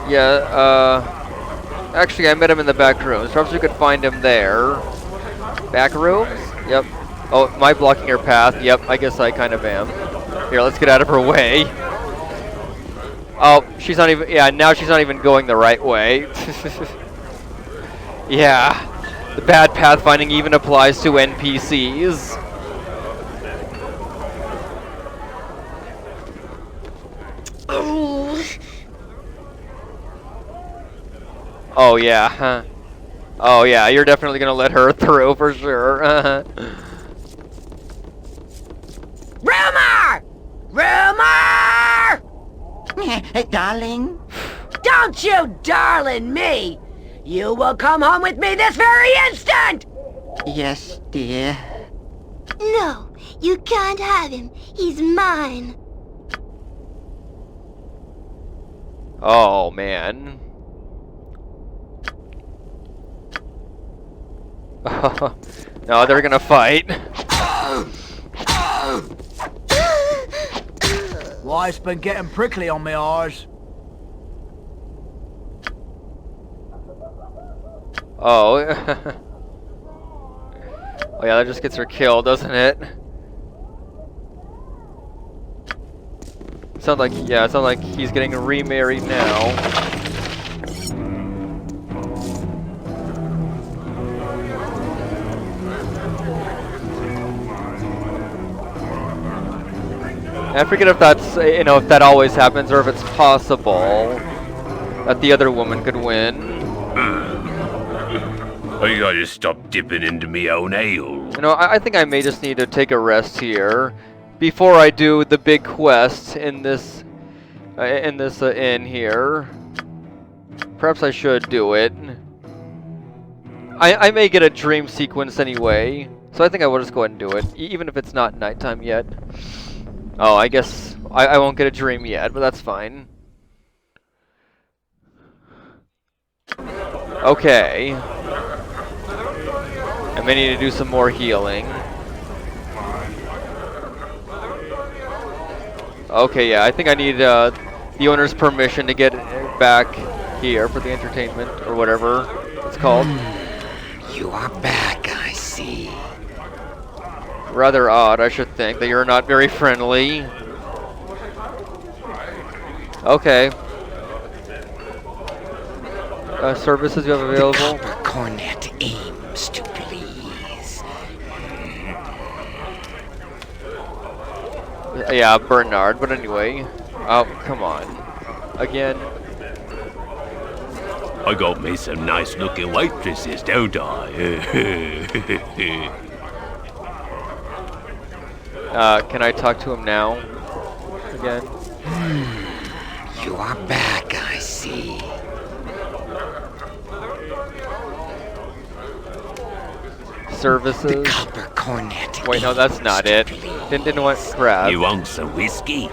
Yeah, actually I met him in the back rooms. Perhaps we could find him there. Back rooms? Yep. Oh, am I blocking her path? Yep, I guess I kind of am. Here, let's get out of her way. Oh, she's not even, yeah, now she's not even going the right way. Yeah, the bad pathfinding even applies to NPCs. Oh yeah, huh? Oh yeah, you're definitely gonna let her through for sure. Rumor! Rumor! Darling? Don't you darling me! You will come home with me this very instant! Yes, dear. No, you can't have him. He's mine. Oh man. No, they're gonna fight. Life's been getting prickly on me arse. Oh. Oh yeah, that just gets her killed, doesn't it? Sounds like, yeah, it sounds like he's getting remarried now. I forget if that's, you know, if that always happens or if it's possible that the other woman could win. I gotta stop dipping into me own ale. You know, I think I may just need to take a rest here before I do the big quest in this inn here. Perhaps I should do it. I may get a dream sequence anyway, so I think I will just go ahead and do it, even if it's not nighttime yet. Oh, I guess I won't get a dream yet, but that's fine. Okay. I may need to do some more healing. Okay, yeah, I think I need the owner's permission to get back here for the entertainment, or whatever it's called. You are back, I see. Rather odd, I should think, that you're not very friendly. Okay. Services you have available? The copper cornet aims to please. Yeah, Bernard, but anyway. Oh, come on. Again. I got me some nice looking waitresses, don't I? Can I talk to him now? Again? You are back, I see. Services. The copper cornet. Wait, no, that's not it. Didn't want crap. You want some whiskey?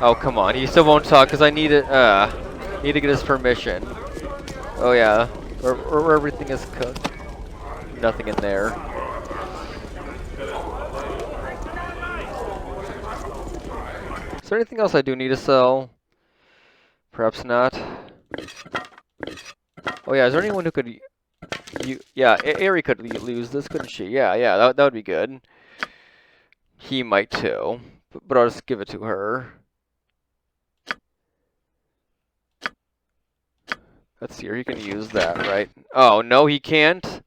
Oh, come on. He still won't talk because I need it. Need to get his permission. Oh yeah, where everything is cooked. Nothing in there. Is there anything else I do need to sell? Perhaps not. Oh yeah, is there anyone who could? Yeah, Ari could use this, couldn't she? Yeah, that would be good. He might too, but I'll just give it to her. Let's see here, he can use that, right? Oh, no, he can't?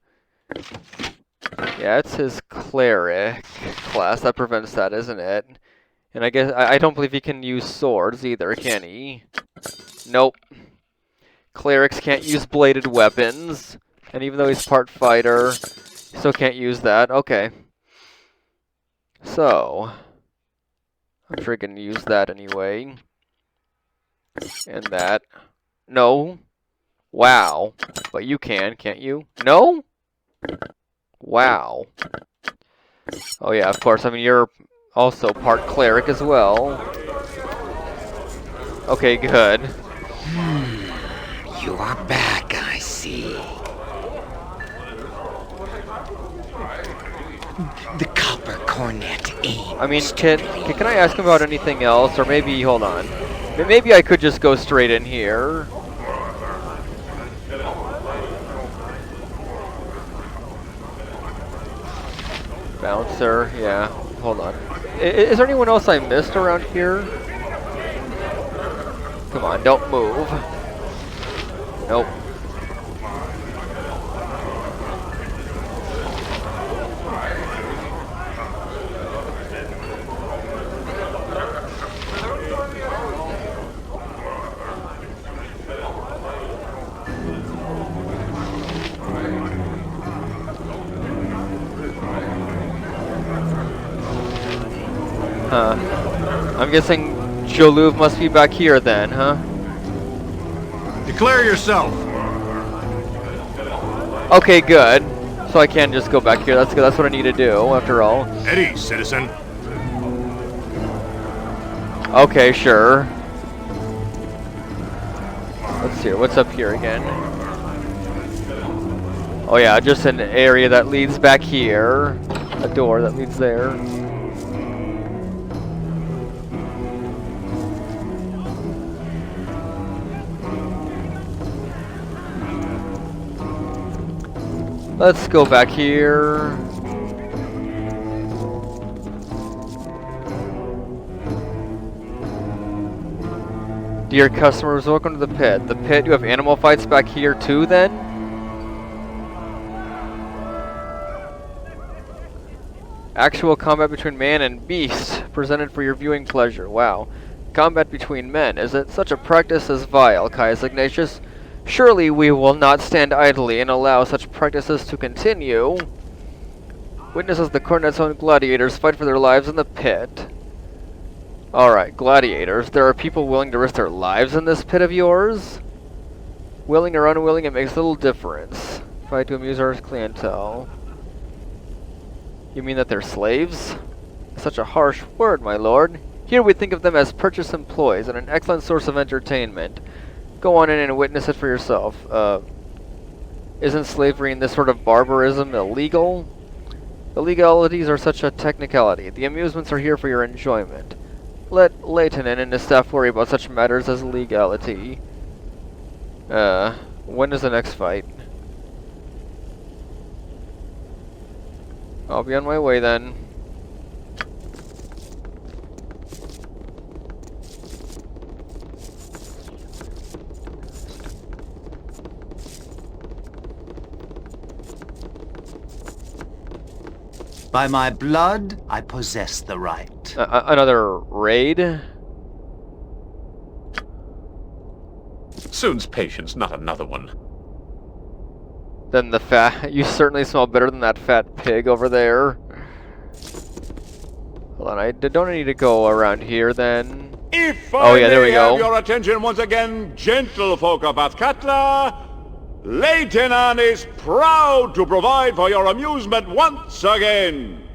Yeah, it's his cleric class that prevents that, isn't it? And I guess, I don't believe he can use swords either, can he? Nope. Clerics can't use bladed weapons. And even though he's part fighter, he still can't use that. Okay. So, I'm sure he can use that anyway. And that. No. Wow. But you can, can't you? No? Wow. Oh yeah, of course. I mean, you're also part cleric as well. Okay, good. You are back, I see. The copper cornet aim. I mean, can I ask him about anything else? Or maybe, hold on. Maybe I could just go straight in here. Bouncer, yeah. Hold on. Is there anyone else I missed around here? Come on, don't move. Nope. Huh. I'm guessing Joluve must be back here then, huh? Declare yourself. Okay, good. So I can just go back here. That's good. That's what I need to do, after all. Eddie, citizen. Okay, sure. Let's see. What's up here again? Oh yeah, just an area that leads back here. A door that leads there. Let's go back here. Dear customers, welcome to the pit. The pit, you have animal fights back here too then? Actual combat between man and beast, presented for your viewing pleasure. Wow. Combat between men. Is it such a practice as vile, Caius Ignatius? Surely we will not stand idly and allow such practices to continue. Witness as the cornet's own gladiators fight for their lives in the pit. Alright, gladiators. There are people willing to risk their lives in this pit of yours? Willing or unwilling, it makes little difference. Fight to amuse our clientele. You mean that they're slaves? Such a harsh word, my lord. Here we think of them as purchased employees and an excellent source of entertainment. Go on in and witness it for yourself. Isn't slavery and this sort of barbarism illegal? The legalities are such a technicality. The amusements are here for your enjoyment. Let Leighton and his staff worry about such matters as legality. When is the next fight? I'll be on my way then. By my blood, I possess the right. Another raid? Soon's patience, not another one. Then the fat... You certainly smell better than that fat pig over there. Hold on, I don't need to go around here then. If oh yeah, there we have go. Your attention once again, gentle folk of Bathkatla. Leighton is proud to provide for your amusement once again.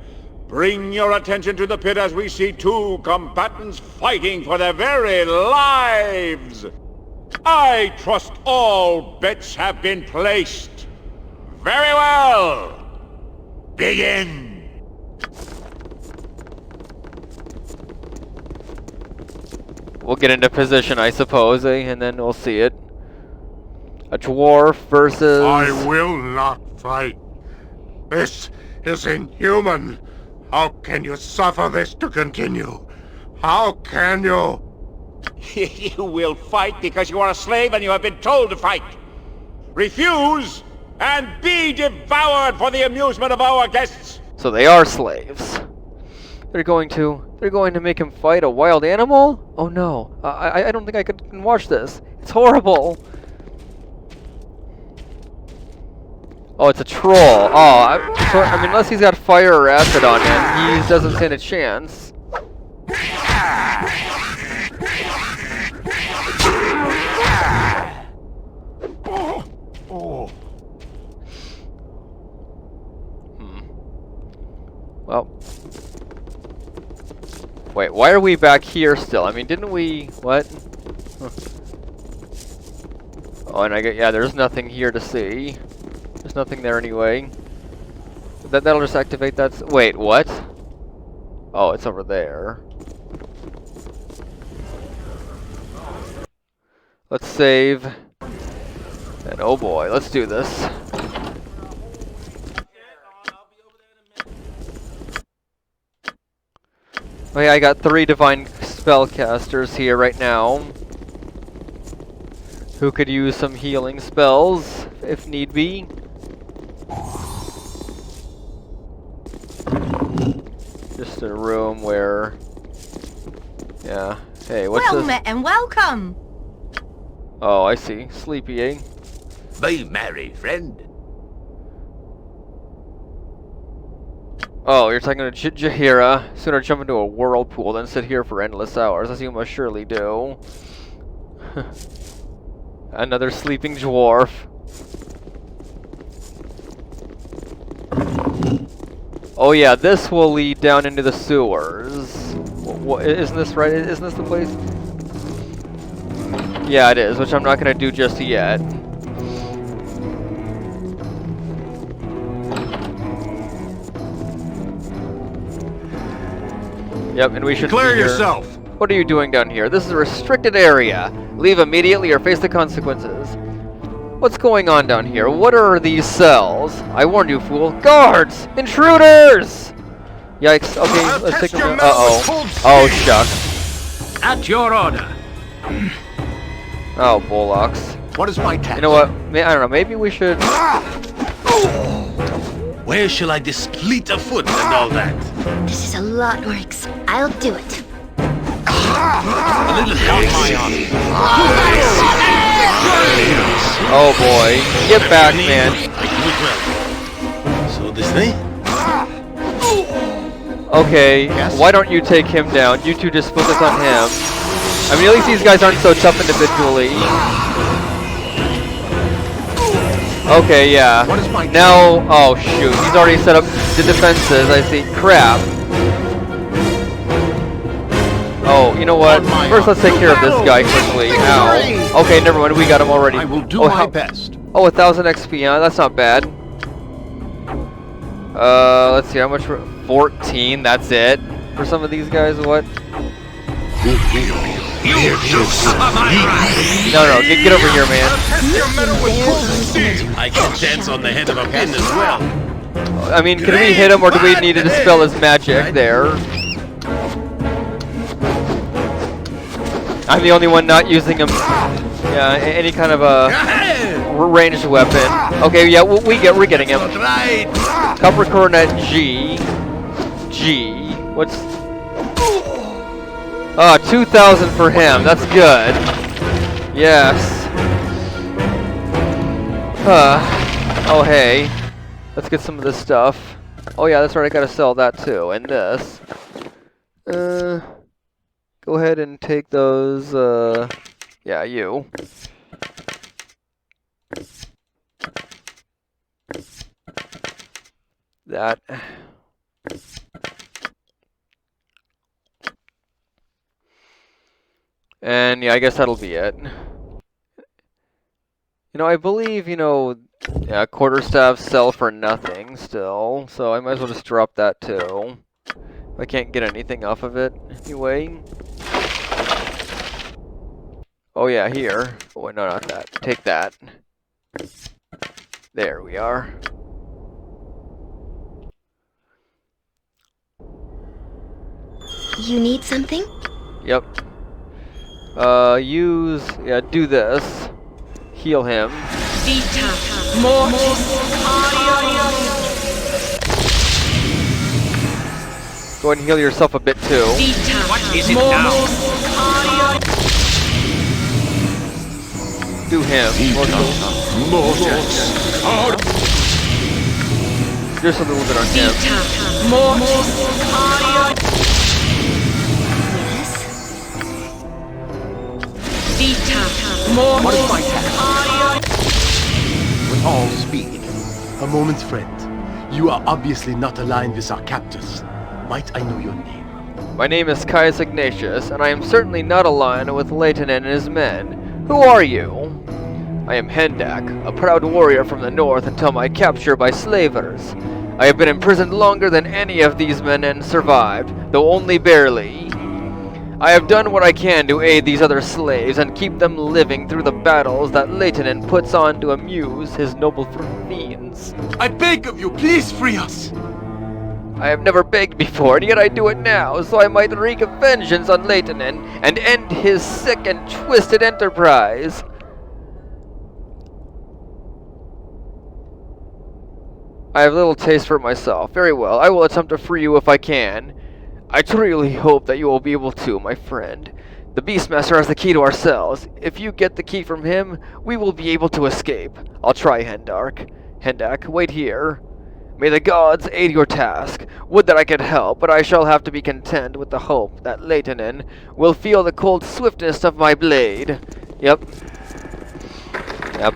Bring your attention to the pit as we see two combatants fighting for their very lives. I trust all bets have been placed. Very well. Begin. We'll get into position, I suppose, and then we'll see it. A dwarf versus... I will not fight. This is inhuman. How can you suffer this to continue? How can you? You will fight because you are a slave and you have been told to fight. Refuse and be devoured for the amusement of our guests. So they are slaves. They're going to make him fight a wild animal? Oh no. I don't think I can watch this. It's horrible. Oh, it's a troll. Oh, I mean, unless he's got fire or acid on him, he doesn't stand a chance. Well. Wait, why are we back here still? I mean, didn't we... What? Huh. Oh, and yeah, there's nothing here to see. There's nothing there anyway. That'll just activate that... Wait, what? Oh, it's over there. Let's save. And oh boy, let's do this. Oh yeah, I got 3 divine spellcasters here right now, who could use some healing spells if need be. Just a room where, yeah. Hey, what's well this? met and welcome. Oh, I see. Sleepy, eh? Be merry, friend. Oh, you're talking to Jahira. Sooner jump into a whirlpool than sit here for endless hours, as you must surely do. Another sleeping dwarf. Oh yeah, this will lead down into the sewers. Isn't this right? Isn't this the place? Yeah, it is, which I'm not going to do just yet. Yep, and we should Clear yourself. What are you doing down here? This is a restricted area. Leave immediately or face the consequences. What's going on down here? What are these cells? I warned you, fool. Guards! Intruders! Yikes. Okay, let's take them. Uh-oh. Oh, shucks. At your order. Oh, bullocks. What is my task? You know what? I don't know. Maybe we should... Where shall I discreet a foot and all that? This is a lot, Oryx. I'll do it. A little haste. Oh boy. Get back, man. I do it well. So this way? Okay, why don't you take him down? You two just focus on him. I mean, at least these guys aren't so tough individually. Okay, yeah. Now, oh shoot, he's already set up the defenses. I see. Crap. Oh, you know what? First, let's take care of this guy quickly. Ow. Okay, never mind. We got him already. I will do my best. Oh, 1,000 XP. That's not bad. Let's see. How much? 14. That's it for some of these guys. What? No, get over here, man. I can dance on the head of a pin as well. I mean, can we hit him, or do we need to dispel his magic there? I'm the only one not using him. Yeah, any kind of a ranged weapon. Okay, yeah, we're getting him. Copper Coronet G. What's... 2,000 for him. That's good. Yes. Oh, hey. Let's get some of this stuff. Oh, yeah, that's right. I gotta sell that, too. And this. Go ahead and take those, yeah, you. That. And yeah, I guess that'll be it. You know, I believe, yeah, quarterstaffs sell for nothing still, so I might as well just drop that too. I can't get anything off of it anyway. Oh yeah, here. Oh, no, not that. Take that. There we are. You need something? Yep. Do this. Heal him. Go ahead and heal yourself a bit too. What is it now? Do him. Just a little bit on him. What is my task? With all speed. A moment, friend. You are obviously not aligned with our captors. Might I know your name? My name is Caius Ignatius, and I am certainly not aligned with Leighton and his men. Who are you? I am Hendak, a proud warrior from the north until my capture by slavers. I have been imprisoned longer than any of these men and survived, though only barely. I have done what I can to aid these other slaves and keep them living through the battles that Lehtinen puts on to amuse his noble fiends. I beg of you, please free us! I have never begged before, and yet I do it now, so I might wreak a vengeance on Lehtinen and end his sick and twisted enterprise. I have little taste for myself. Very well, I will attempt to free you if I can. I truly hope that you will be able to, my friend. The Beastmaster has the key to our cells. If you get the key from him, we will be able to escape. I'll try, Hendak, wait here. May the gods aid your task. Would that I could help, but I shall have to be content with the hope that Lehtinen will feel the cold swiftness of my blade. Yep,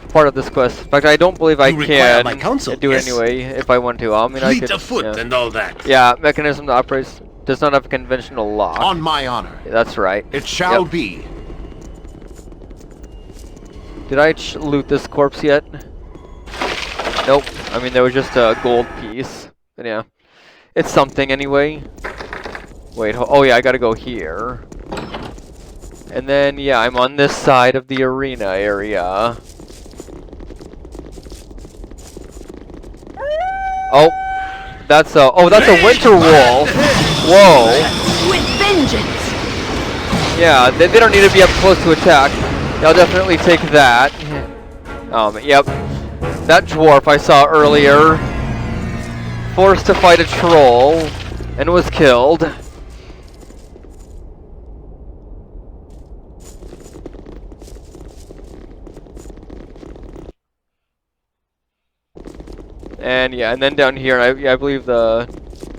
part of this quest. In fact, I don't believe I can do it anyway if I want to. I mean, I could. Fleet of foot and all that. Yeah, mechanism that operates does not have a conventional lock. On my honor. Yeah, that's right. It shall be. Did I loot this corpse yet? Nope. I mean, there was just a gold piece. But yeah, it's something anyway. Wait. Oh yeah, I gotta go here. And then yeah, I'm on this side of the arena area. Oh, that's a winter wolf. Whoa. With vengeance. Yeah, they don't need to be up close to attack. I'll definitely take that. Yep. That dwarf I saw earlier, forced to fight a troll, and was killed. And yeah, and then down here, I believe the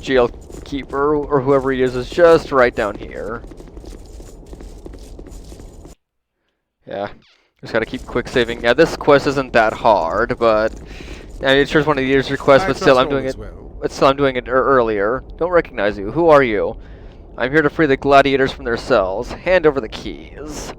jail keeper or whoever he is just right down here. Yeah, just gotta keep quick saving. Yeah, this quest isn't that hard, but I mean, it's just one of the user requests. But still, I'm doing it. But still, I'm doing it earlier. Don't recognize you. Who are you? I'm here to free the gladiators from their cells. Hand over the keys.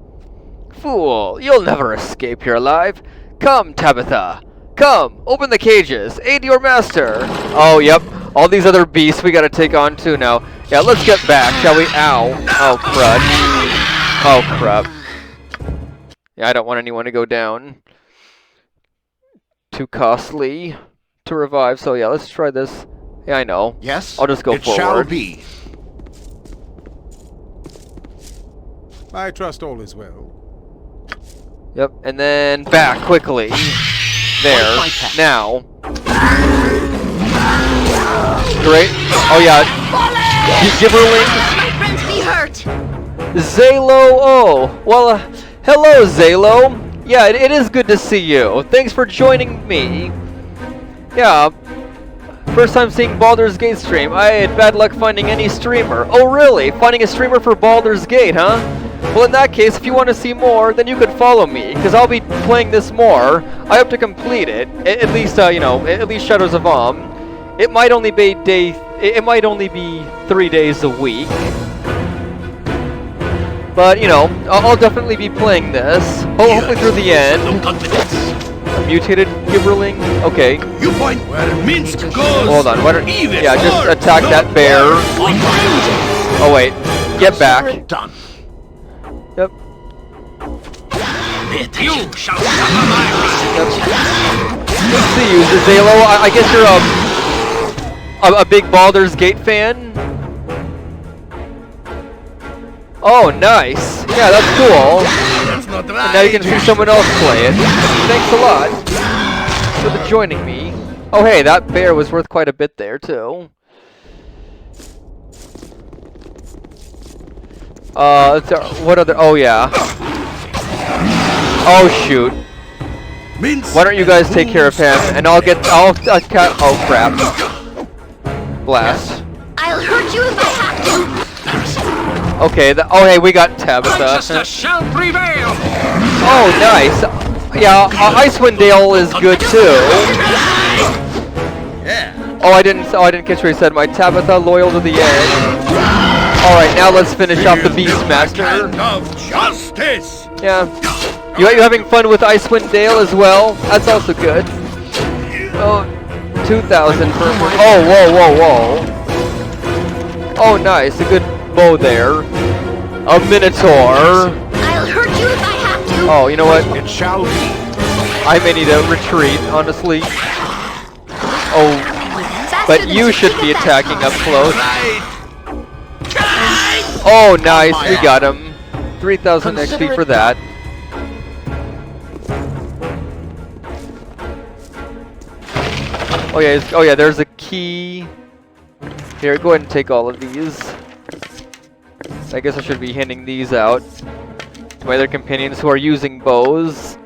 Fool! You'll never escape here alive. Come, Tabitha. Come, open the cages. Aid your master. Oh, yep. All these other beasts we gotta take on too now. Yeah, let's get back, shall we? Ow. Oh, crud. Oh, crap. Yeah, I don't want anyone to go down. Too costly to revive, so yeah, let's try this. Yeah, I know. Yes, I'll just go forward. It shall be. I trust all is well. Yep, and then back quickly. There. Now. Great. Oh yeah. Gibberlings. My friends be hurt. Zalo. Oh. Well, hello, Zalo. Yeah, it is good to see you. Thanks for joining me. Yeah. First time seeing Baldur's Gate stream. I had bad luck finding any streamer. Oh really? Finding a streamer for Baldur's Gate, huh? Well, in that case, if you want to see more, then you could follow me, because I'll be playing this more. I hope to complete it. At least, you know, at least Shadows of It might only be It might only be 3 days a week. But you know, I'll definitely be playing this. Hopefully through the end. A mutated Gibberling. Okay. You find where Minsk goes. Hold on. Yeah, just attack that bear. Oh wait. Get back. Done. Yep. You shall suffer my wrath. Good to see you, Zalo. I guess you're a big Baldur's Gate fan. Oh, nice. Yeah, that's cool. That's not right. And now you can see someone else play it. Thanks a lot for joining me. Oh, hey, that bear was worth quite a bit there too. What other? Oh yeah. Oh shoot. Why don't you guys take care of him, and I'll oh crap. Blast. I'll hurt you if I have to. Okay. Oh hey, we got Tabitha. Justice shall prevail. Oh nice. Yeah, Icewind Dale is good too. Yeah. Oh I didn't catch what he said. My Tabitha loyal to the end. Alright, now let's finish off the Beastmaster. Of justice. Yeah. You having fun with Icewind Dale as well? That's also good. Oh, 2,000 for... Oh, whoa. Oh, nice. A good bow there. A Minotaur. I'll hurt you if I have to. Oh, you know what? It shall be. I may need to retreat, honestly. Oh, but you should be attacking up close. Oh, nice. We got him. 3,000 XP for that. Oh yeah, there's a key. Here, go ahead and take all of these. I guess I should be handing these out to my other companions who are using bows.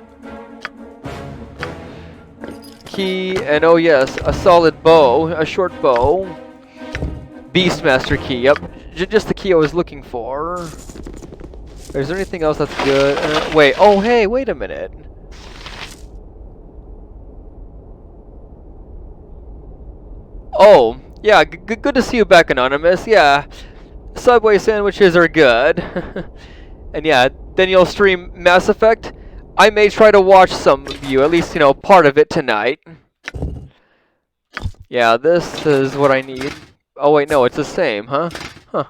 Key, and oh yes, a solid bow, a short bow. Beastmaster key, yep. Just the key I was looking for. Is there anything else that's good? Wait, oh hey, wait a minute. Oh, yeah, good to see you back, Anonymous. Yeah, Subway sandwiches are good. And yeah, then you'll stream Mass Effect. I may try to watch some of you, at least, you know, part of it tonight. Yeah, this is what I need. Oh wait, no, it's the same, huh? Huh.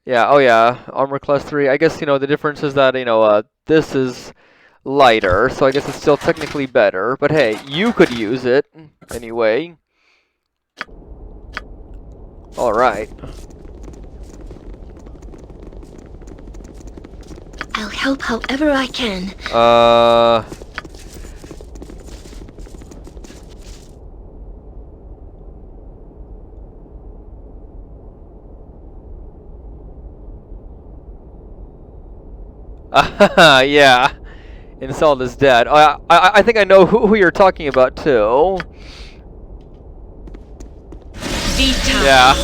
Yeah, oh yeah, armor class 3. I guess, you know, the difference is that, you know, this is lighter, so I guess it's still technically better. But hey, you could use it anyway. Alright. I'll help however I can. Yeah. Insult is dead. I think I know who you're talking about too. Yeah.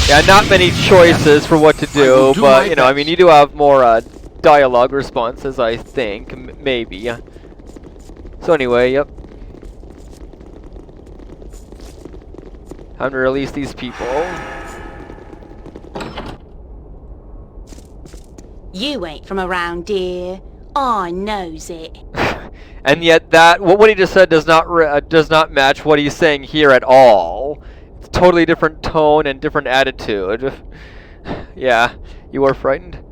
Yeah, not many choices for what to do, but you know, I mean, you do have more dialogue responses, I think, maybe. So anyway, yep. Time to release these people. You ain't from around here. I knows it. And yet that what he just said does not match what he's saying here at all. It's totally different tone and different attitude. Yeah, you are frightened?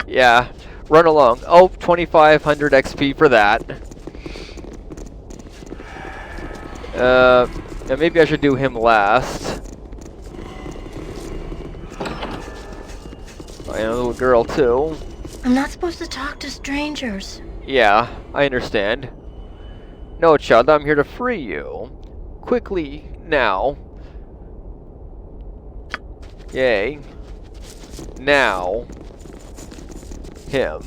Yeah, run along. Oh, 2,500 XP for that. Yeah, maybe I should do him last. I know, a little girl too. I'm not supposed to talk to strangers. Yeah, I understand. No, child, I'm here to free you. Quickly, now. Yay. Now. Him.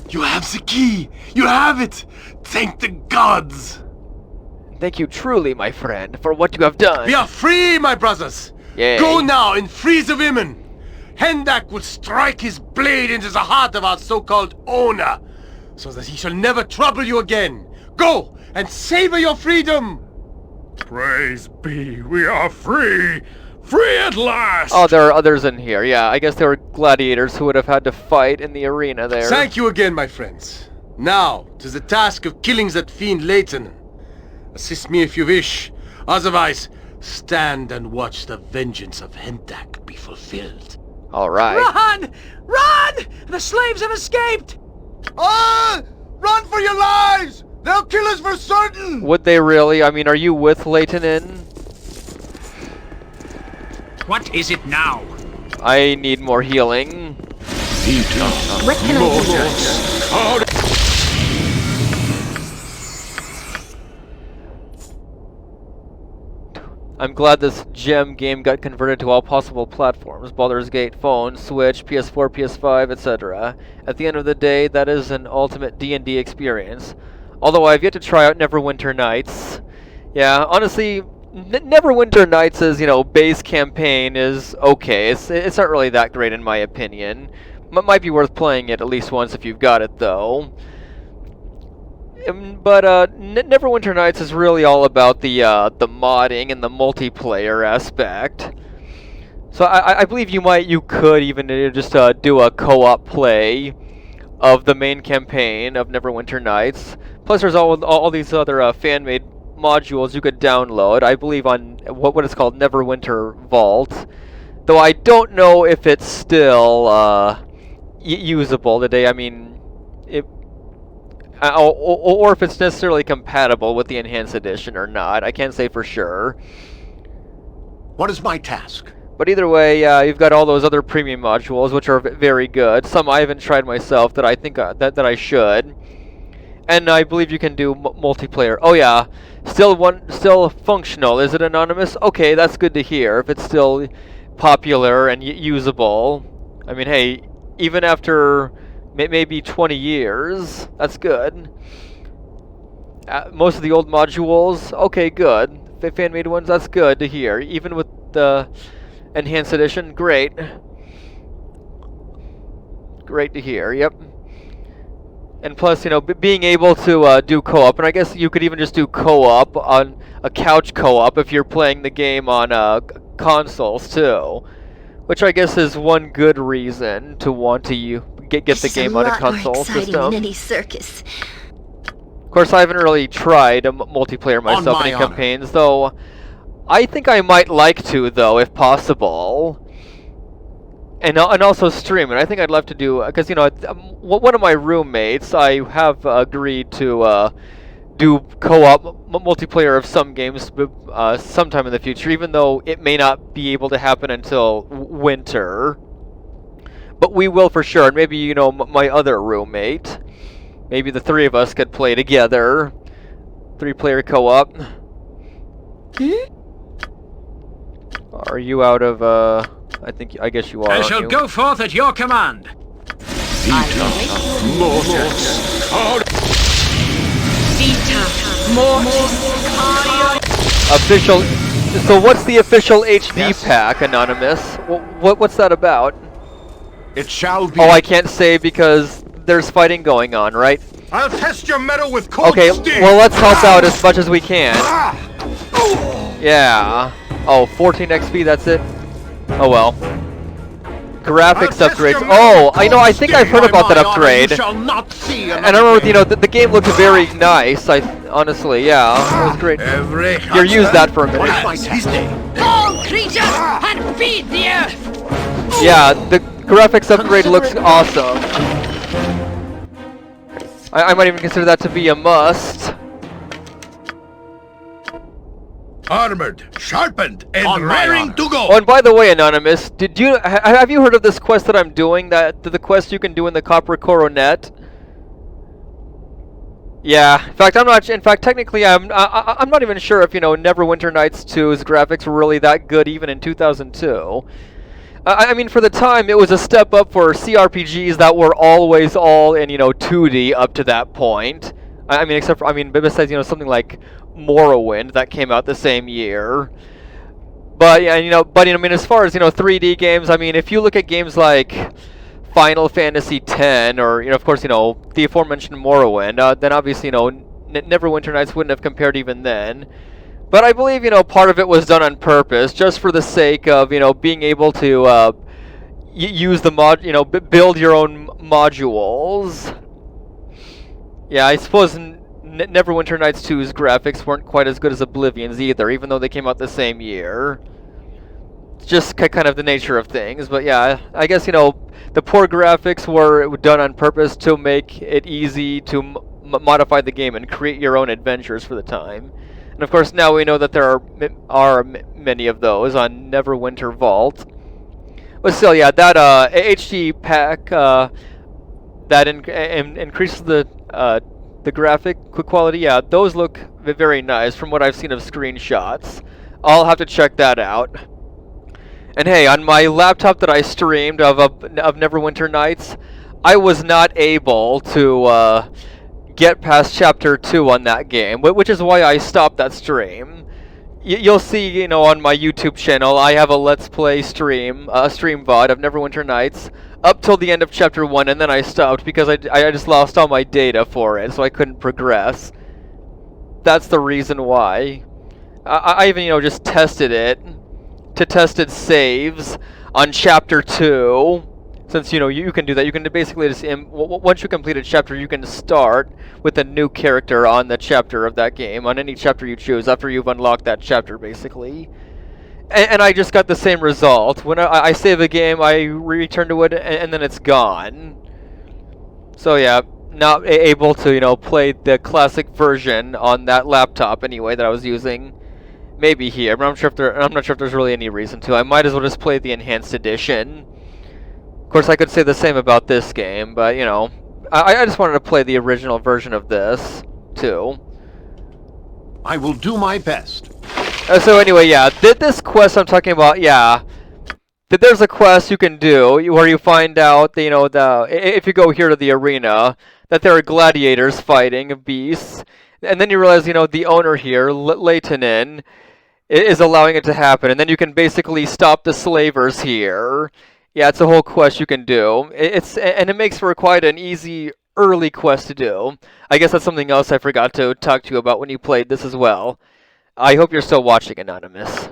You have the key! You have it! Thank the gods! Thank you truly, my friend, for what you have done. We are free, my brothers! Yay. Go now and free the women! Hendak will strike his blade into the heart of our so-called owner, so that he shall never trouble you again. Go and savor your freedom! Praise be, we are free! Free at last! Oh, there are others in here. Yeah, I guess there were gladiators who would have had to fight in the arena there. Thank you again, my friends. Now, to the task of killing that fiend Leighton. Assist me if you wish. Otherwise, stand and watch the vengeance of Hendak be fulfilled. Alright. Run! Run! The slaves have escaped! Ah! Run for your lives! They'll kill us for certain! Would they really? I mean, are you with Leighton in? What is it now? I need more healing. What can I do? I'm glad this gem game got converted to all possible platforms. Baldur's Gate, phone, Switch, PS4, PS5, etc. At the end of the day, that is an ultimate D&D experience. Although I've yet to try out Neverwinter Nights. Yeah, honestly, Neverwinter Nights' base campaign is okay. It's not really that great in my opinion. Might be worth playing it at least once if you've got it though. But Neverwinter Nights is really all about the modding and the multiplayer aspect. So I believe you could even just do a co-op play of the main campaign of Neverwinter Nights. Plus there's all these other fan-made modules you could download, I believe on what is called Neverwinter Vault. Though I don't know if it's still usable today. I mean, or if it's necessarily compatible with the Enhanced Edition or not. I can't say for sure. What is my task? But either way, you've got all those other premium modules, which are very good. Some I haven't tried myself that I think that I should. And I believe you can do multiplayer. Oh yeah, still functional. Is it anonymous? Okay, that's good to hear. If it's still popular and usable. I mean, hey, even after maybe 20 years, that's good. Most of the old modules, okay, good. Fan-made ones, that's good to hear. Even with the Enhanced Edition, great. Great to hear, yep. And plus, you know, being able to do co-op, and I guess you could even just do co-op on a couch co-op if you're playing the game on consoles too, which I guess is one good reason to want to get the game on a console system. Than any circus. Of course, I haven't really tried a multiplayer myself in campaigns, though. I think I might like to, though, if possible. And also stream it. I think I'd love to do, because, you know, one of my roommates, I have agreed to do co-op multiplayer of some games sometime in the future, even though it may not be able to happen until winter. But we will for sure. And maybe, you know, my other roommate, maybe the three of us could play together. 3-player co-op. Are you out of, I guess you are. I shall go forth at your command. Vita Mortis. Vita Mortis. Official. So what's the official HD pack, Anonymous? What's that about? It shall be. Oh, I can't say because there's fighting going on, right? I'll test your metal with cold steel. Well, let's help out as much as we can. Yeah. Oh, 14 XP, that's it? Oh well. Graphics upgrades. Oh, I think I've heard about that upgrade. And I remember, you know, the game looked very nice. Honestly, yeah, it was great. Here, use that for a minute. All creatures and feed the earth. Yeah, the graphics upgrade looks awesome. I might even consider that to be a must. Armored, sharpened, and raring to go. Oh, and by the way, Anonymous, have you heard of this quest that I'm doing? The quest you can do in the Copper Coronet? Yeah. In fact, technically, I'm not even sure if, you know, Neverwinter Nights 2's graphics were really that good even in 2002. I mean, for the time, it was a step up for CRPGs that were always all in, you know, 2D up to that point. I mean, except for, besides, you know, something like Morrowind that came out the same year. But yeah, I mean, as far as, you know, 3D games, I mean, if you look at games like Final Fantasy X, or, you know, of course, you know, the aforementioned Morrowind, then obviously, you know, Neverwinter Nights wouldn't have compared even then. But I believe, you know, part of it was done on purpose, just for the sake of, you know, being able to use the build your own modules. Yeah, I suppose Neverwinter Nights 2's graphics weren't quite as good as Oblivion's either, even though they came out the same year. It's just kind of the nature of things, but yeah, I guess, you know, the poor graphics were done on purpose to make it easy to modify the game and create your own adventures for the time. And of course, now we know that there are many of those on Neverwinter Vault. But still, yeah, that HD pack that increases the graphic quality, yeah, those look very nice from what I've seen of screenshots. I'll have to check that out. And hey, on my laptop that I streamed of Neverwinter Nights, I was not able to get past Chapter 2 on that game, which is why I stopped that stream. You'll see, you know, on my YouTube channel, I have a Let's Play stream, stream VOD of Neverwinter Nights, up till the end of Chapter 1, and then I stopped because I just lost all my data for it, so I couldn't progress. That's the reason why. I even, you know, just tested it, to test its saves on Chapter 2, Since, you know, you can do that. You can basically just, once you complete a chapter, you can start with a new character on the chapter of that game, on any chapter you choose, after you've unlocked that chapter, basically. And I just got the same result. When I save a game, I return to it, and then it's gone. So yeah, not able to, you know, play the classic version on that laptop anyway that I was using. Maybe here, but I'm not sure if there's really any reason to. I might as well just play the enhanced edition. Of course, I could say the same about this game, but, you know, I just wanted to play the original version of this, too. I will do my best. So anyway, yeah, this quest I'm talking about, yeah, there's a quest you can do where you find out, you know, if you go here to the arena, that there are gladiators fighting beasts, and then you realize, you know, the owner here, Leitonen, is allowing it to happen, and then you can basically stop the slavers here. Yeah, it's a whole quest you can do. And it makes for quite an easy early quest to do. I guess that's something else I forgot to talk to you about when you played this as well. I hope you're still watching, Anonymous.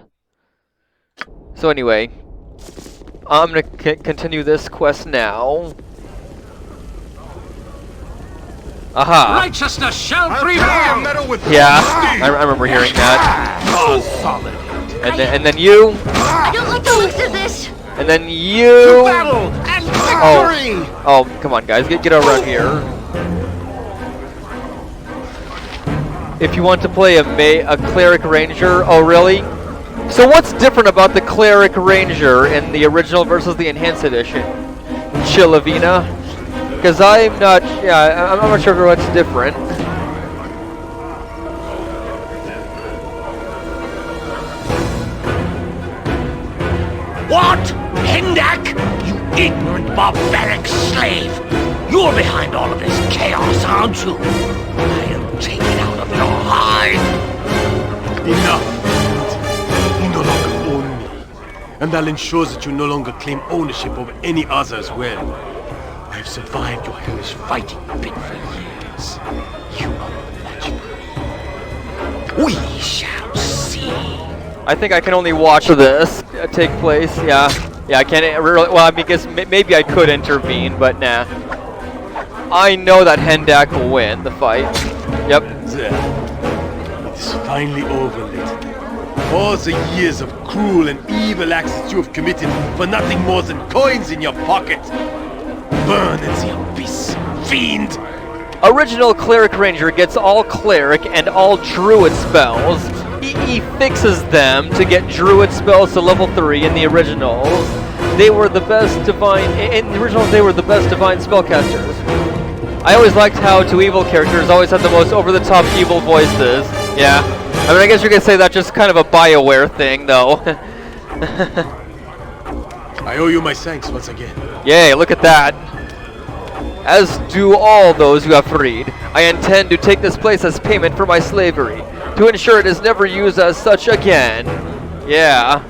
So anyway, I'm going to continue this quest now. Aha! Righteousness shall prevail! Yeah, I remember hearing that. Oh, solid. And then you. I don't like the looks of this. And then you. Battle and victory! Oh, come on, guys, get around here. If you want to play a cleric ranger, oh really? So what's different about the cleric ranger in the original versus the enhanced edition? Chilavina? Because I'm not sure what's different. What? Hendak? You ignorant, barbaric slave! You're behind all of this chaos, aren't you? I'll take it out of your hide! Enough! You no longer own me. And I'll ensure that you no longer claim ownership over any other as well. I've survived your hellish fighting bit for years. You are legendary. We shall see. I think I can only watch this take place. Yeah, I can't really. Well, I guess maybe I could intervene, but nah. I know that Hendak will win the fight. Yep. There. It's finally over, Leighton. All the years of cruel and evil acts that you have committed for nothing more than coins in your pocket. Burn in the abyss, fiend! Original Cleric Ranger gets all Cleric and all Druid spells. He fixes them to get Druid spells to level 3 in the originals. They were the best divine... In the originals, they were the best divine spellcasters. I always liked how two evil characters always had the most over-the-top evil voices. Yeah. I mean, I guess you could say that's just kind of a BioWare thing, though. I owe you my thanks once again. Yay, look at that. As do all those you have freed. I intend to take this place as payment for my slavery, to ensure it is never used as such again. Yeah.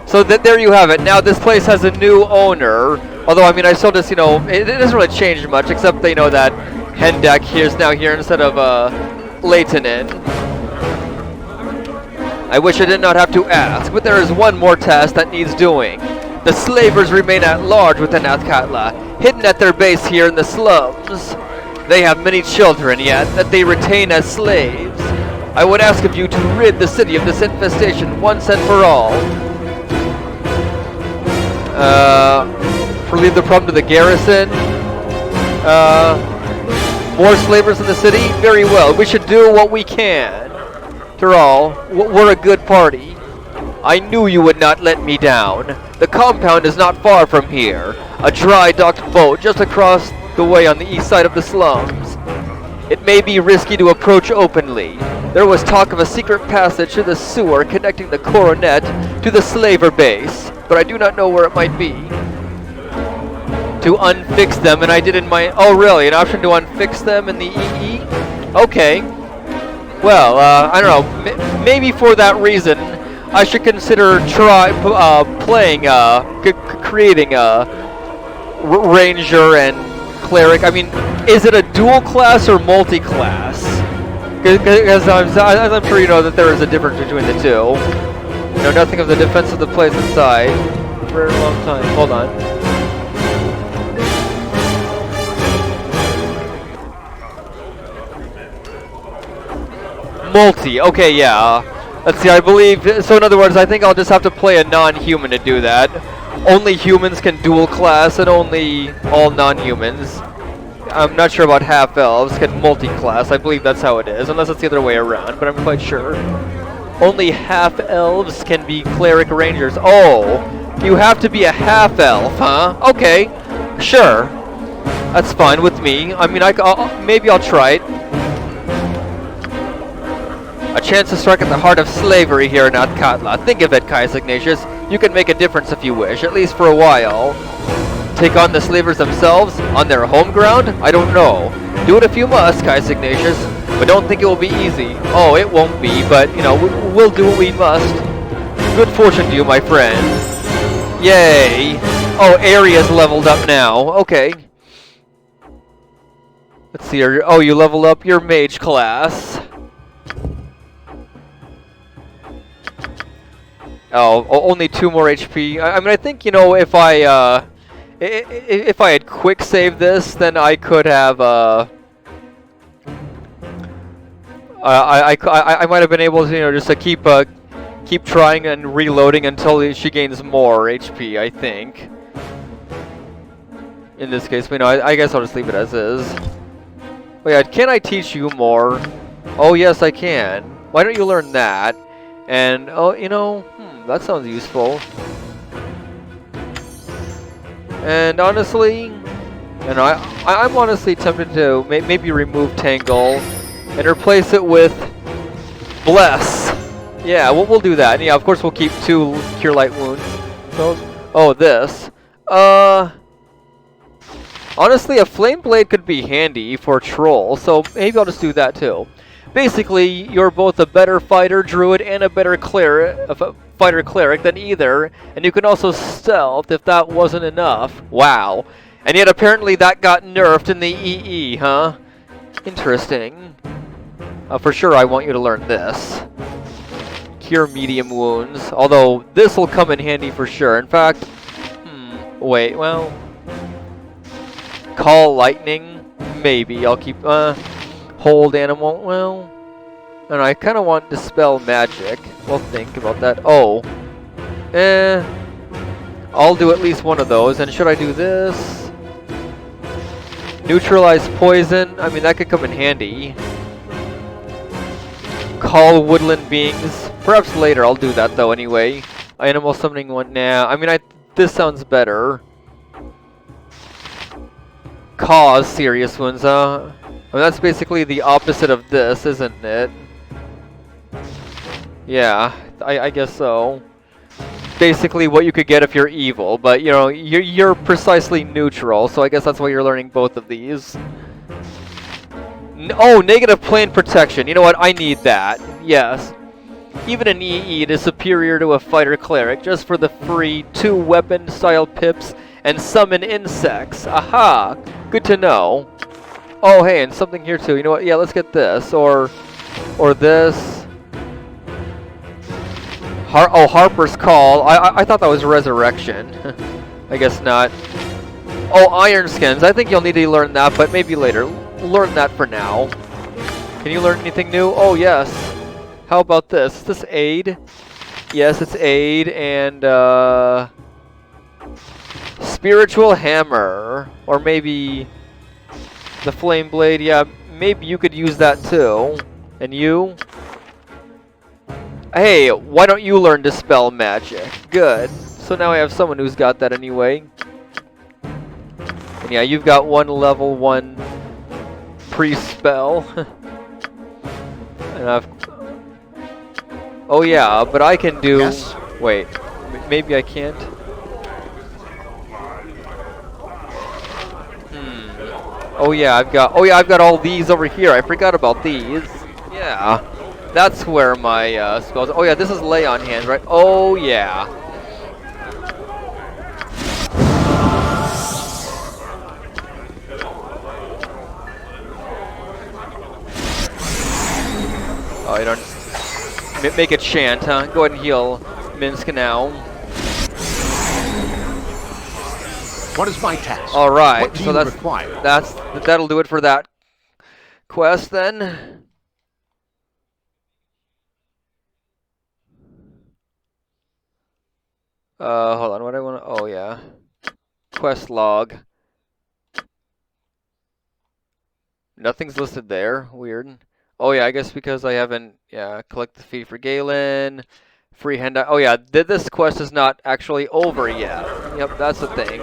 So there you have it. Now this place has a new owner. Although, I mean, I still just, you know, it doesn't really change much, except they know that Hendak is now here instead of Leitonen. I wish I did not have to ask, but there is one more task that needs doing. The slavers remain at large within Athkatla, hidden at their base here in the slums. They have many children yet that they retain as slaves. I would ask of you to rid the city of this infestation once and for all. Relieve the problem to the garrison. More slavers in the city? Very well. We should do what we can. After all, we're a good party. I knew you would not let me down. The compound is not far from here. A dry-docked boat just across the way on the east side of the slums. It may be risky to approach openly. There was talk of a secret passage to the sewer connecting the coronet to the slaver base, but I do not know where it might be. To unfix them, and I didn't mind. Oh, really? An option to unfix them in the EE? Okay. Well, I don't know. Maybe for that reason, I should consider playing, creating a ranger and cleric. I mean, is it a dual class or multi-class? Because I'm sure you know that there is a difference between the two. You know nothing of the defense of the place inside for a long time. Hold on. multi. Okay, yeah. Let's see, I believe... So in other words, I think I'll just have to play a non-human to do that. Only humans can dual class, and only all non-humans. I'm not sure about half-elves can multi-class. I believe that's how it is, unless it's the other way around, but I'm quite sure. Only half-elves can be cleric rangers. Oh, you have to be a half-elf, huh? Okay, sure. That's fine with me. I mean, maybe I'll try it. A chance to strike at the heart of slavery here in Athkatla. Think of it, Caius Ignatius. You can make a difference if you wish, at least for a while. Take on the slavers themselves, on their home ground? I don't know. Do it if you must, Caius Ignatius, but don't think it will be easy. Oh, it won't be, but, you know, we'll do what we must. Good fortune to you, my friend. Yay. Oh, Area's leveled up now. Okay. Let's see, oh, you leveled up your mage class. Oh, only 2 more HP. I mean, I think, you know, if I had quick saved this, then I could have, I might have been able to, you know, just to keep trying and reloading until she gains more HP, I think. In this case, but, you know, I guess I'll just leave it as is. Oh yeah, can I teach you more? Oh yes, I can. Why don't you learn that? And, oh, you know, that sounds useful. And honestly, and I'm honestly tempted to maybe remove Tangle and replace it with Bless. Yeah, we'll do that. And yeah, of course we'll keep 2 Cure Light Wounds. So, oh, this. Honestly, a Flame Blade could be handy for Troll, so maybe I'll just do that too. Basically, you're both a better fighter druid and a better fighter cleric than either, and you can also stealth if that wasn't enough. Wow. And yet apparently that got nerfed in the EE, huh? Interesting. For sure I want you to learn this. Cure medium wounds, although this will come in handy for sure. In fact, wait, well... Call lightning? Maybe. I'll keep, hold animal, well... And I kind of want dispel magic. We'll think about that. Oh. I'll do at least one of those. And should I do this? Neutralize poison. I mean, that could come in handy. Call woodland beings. Perhaps later I'll do that though anyway. Animal summoning one. Nah. I mean, this sounds better. Cause serious wounds, huh? I mean, that's basically the opposite of this, isn't it? Yeah, I guess so. Basically what you could get if you're evil, but you know, you're precisely neutral, so I guess that's why you're learning both of these. Oh, negative plane protection. You know what? I need that. Yes. Even in EE, it is superior to a fighter cleric, just for the free 2 weapon style pips and summon insects. Aha! Good to know. Oh, hey, and something here too. You know what? Yeah, let's get this. Or this. Harper's Call. I thought that was Resurrection. I guess not. Oh, Iron Skins. I think you'll need to learn that, but maybe later. Learn that for now. Can you learn anything new? Oh, yes. How about this? Is this Aid? Yes, it's Aid, and, Spiritual Hammer. Or maybe the Flame Blade. Yeah, maybe you could use that too. And you? Hey, why don't you learn Dispel Magic? Good. So now I have someone who's got that anyway. And yeah, you've got 1 level 1 pre-spell. And I've... Oh yeah, but I can do... Yes. Wait, maybe I can't? Oh yeah, I've got all these over here. I forgot about these. Yeah. That's where my spells... Oh yeah, this is Lay on Hands, right? Oh yeah. Oh, you don't... Make a chant, huh? Go ahead and heal Minsk now. What is my task? Alright, what do so you require? That'll do it for that quest then. Hold on, what do I want to... Oh, yeah. Quest log. Nothing's listed there. Weird. Oh, yeah, I guess because I haven't... Yeah, collect the fee for Galen. Free handout. Oh, yeah, this quest is not actually over yet. Yep, that's the thing.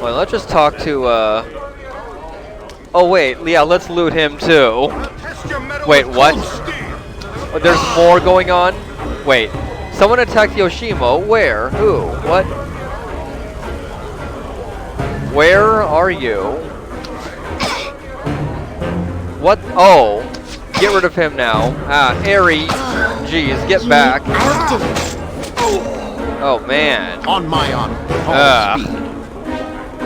Well, let's just talk to, Oh, wait, yeah, let's loot him, too. Wait, what? Oh, there's more going on? Wait, someone attacked Yoshimo. Where? Who? What? Where are you? What? Oh, get rid of him now. Ah, Aerie. Jeez, get back. Oh, man. On my honor.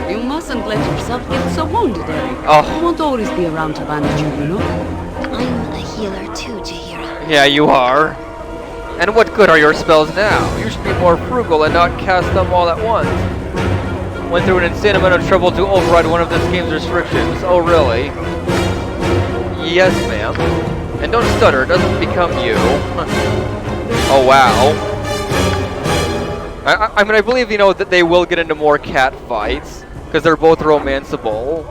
You mustn't let yourself get so wounded, Eric. Oh. You won't always be around to bandage you, you know? I'm a healer too, Chihiro. Yeah, you are. And what good are your spells now? You should be more frugal and not cast them all at once. Went through an insane amount of trouble to override one of this game's restrictions. Oh, really? Yes, ma'am. And don't stutter, it doesn't become you. Oh, wow. I mean, I believe, you know, that they will get into more cat fights. Because they're both romanceable.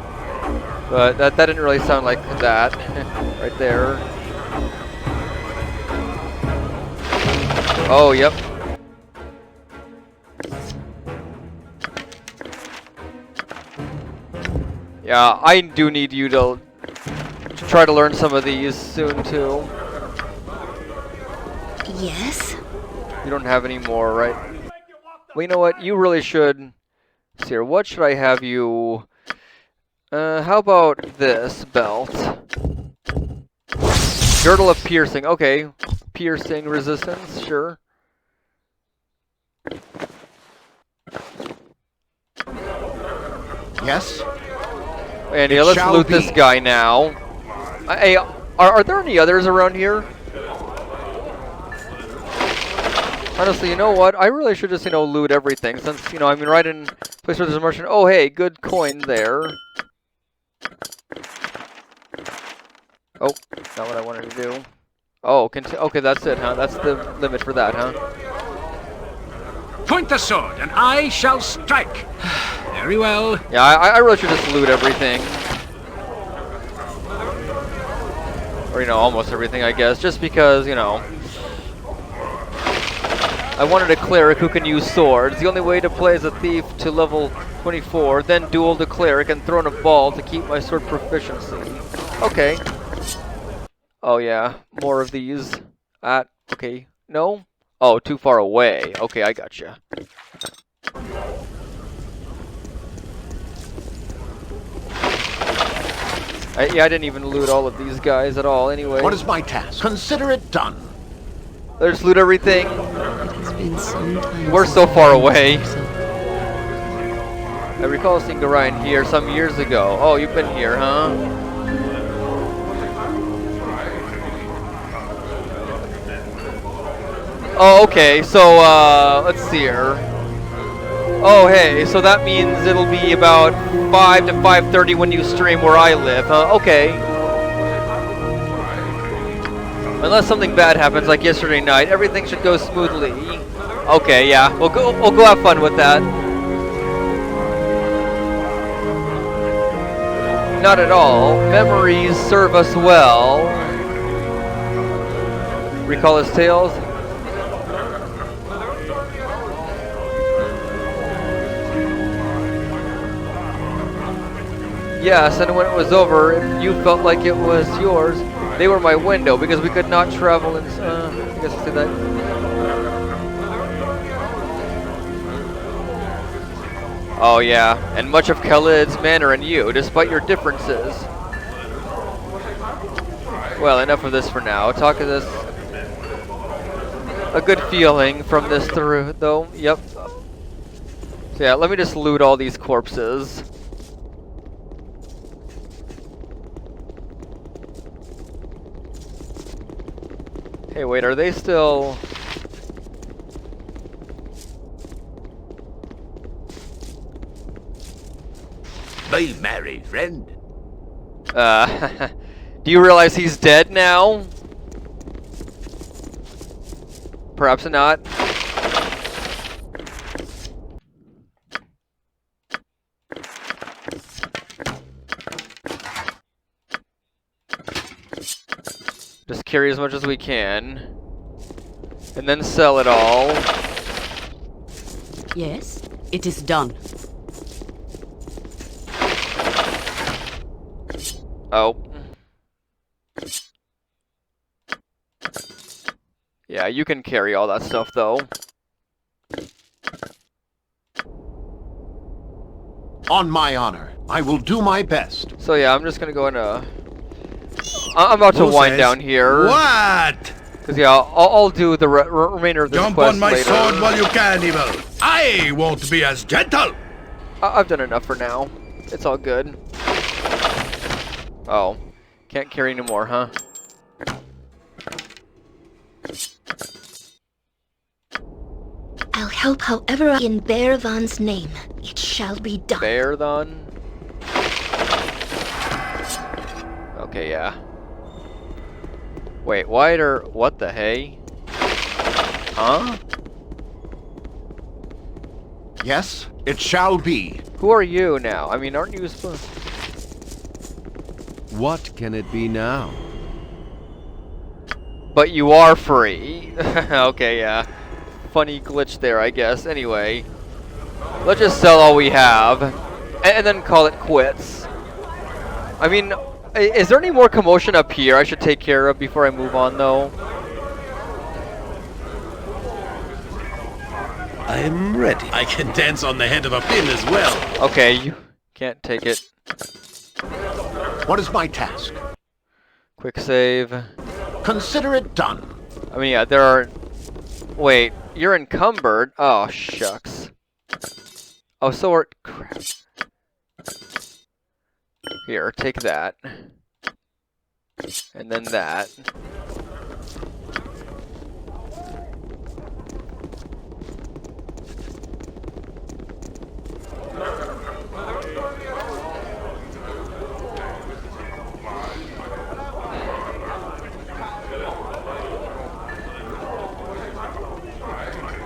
But that didn't really sound like that. Right there. Oh, yep. Yeah, I do need you to try to learn some of these soon, too. Yes? You don't have any more, right? Well, you know what? You really should... See here, what should I have you... how about this belt? Girdle of piercing. Okay. Piercing resistance, sure. Yes? And yeah, let's loot this guy now. Hey, are there any others around here? Honestly, you know what? I really should just, you know, loot everything since, you know, I mean, right in place where there's a merchant. Oh, hey, good coin there. Oh, not what I wanted to do. Oh, okay, that's it, huh? That's the limit for that, huh? Point the sword, and I shall strike. Very well. Yeah, I really should just loot everything. Or, you know, almost everything, I guess. Just because, you know... I wanted a cleric who can use swords. The only way to play as a thief to level 24, then duel the cleric and throw in a ball to keep my sword proficiency. Okay. Oh yeah, more of these. Okay. No? Oh, too far away. Okay, I gotcha. Yeah, I didn't even loot all of these guys at all anyway. What is my task? Consider it done. Let's loot everything. It's been some time. We're so far away. I recall seeing Garayan here some years ago. Oh, you've been here, huh? Oh, okay. So, let's see here. Oh, hey. So that means it'll be about 5 to 5:30 when you stream where I live, huh? Okay. Unless something bad happens like yesterday night, everything should go smoothly. Okay, yeah. We'll go have fun with that. Not at all. Memories serve us well. Recall his tales? Yes, and when it was over, if you felt like it was yours, they were my window because we could not travel in... I guess I'll say that. Oh yeah, and much of Khalid's manner and you, despite your differences. Well, enough of this for now. Talk of this... A good feeling from this through, though. Yep. So yeah, let me just loot all these corpses. Hey, wait, are they still... Be merry, friend. Do you realize he's dead now? Perhaps not. Just carry as much as we can. And then sell it all. Yes, it is done. Oh. Yeah, you can carry all that stuff though. On my honor, I will do my best. So yeah, I'm just gonna go and I'm about to wind down here. What? Cause yeah, I'll do the remainder of this Jump quest on my later. sword while you can, evil. I won't be as gentle. I've done enough for now. It's all good. Oh, can't carry anymore, huh? I'll help however in Bearvan's name. It shall be done. Bearvan? Okay, yeah. Wait, wider. What the hey? Huh? Yes, it shall be. Who are you now? I mean, aren't you supposed? What can it be now? But you are free. Okay, yeah. Funny glitch there, I guess. Anyway, let's just sell all we have, and then call it quits. I mean, is there any more commotion up here I should take care of before I move on, though? I'm ready. I can dance on the head of a pin as well. Okay, you can't take it. What is my task? Quick save. Consider it done. I mean, yeah, there are... Wait, you're encumbered? Oh, shucks. Oh, so we're... Crap. Here, take that. And then that.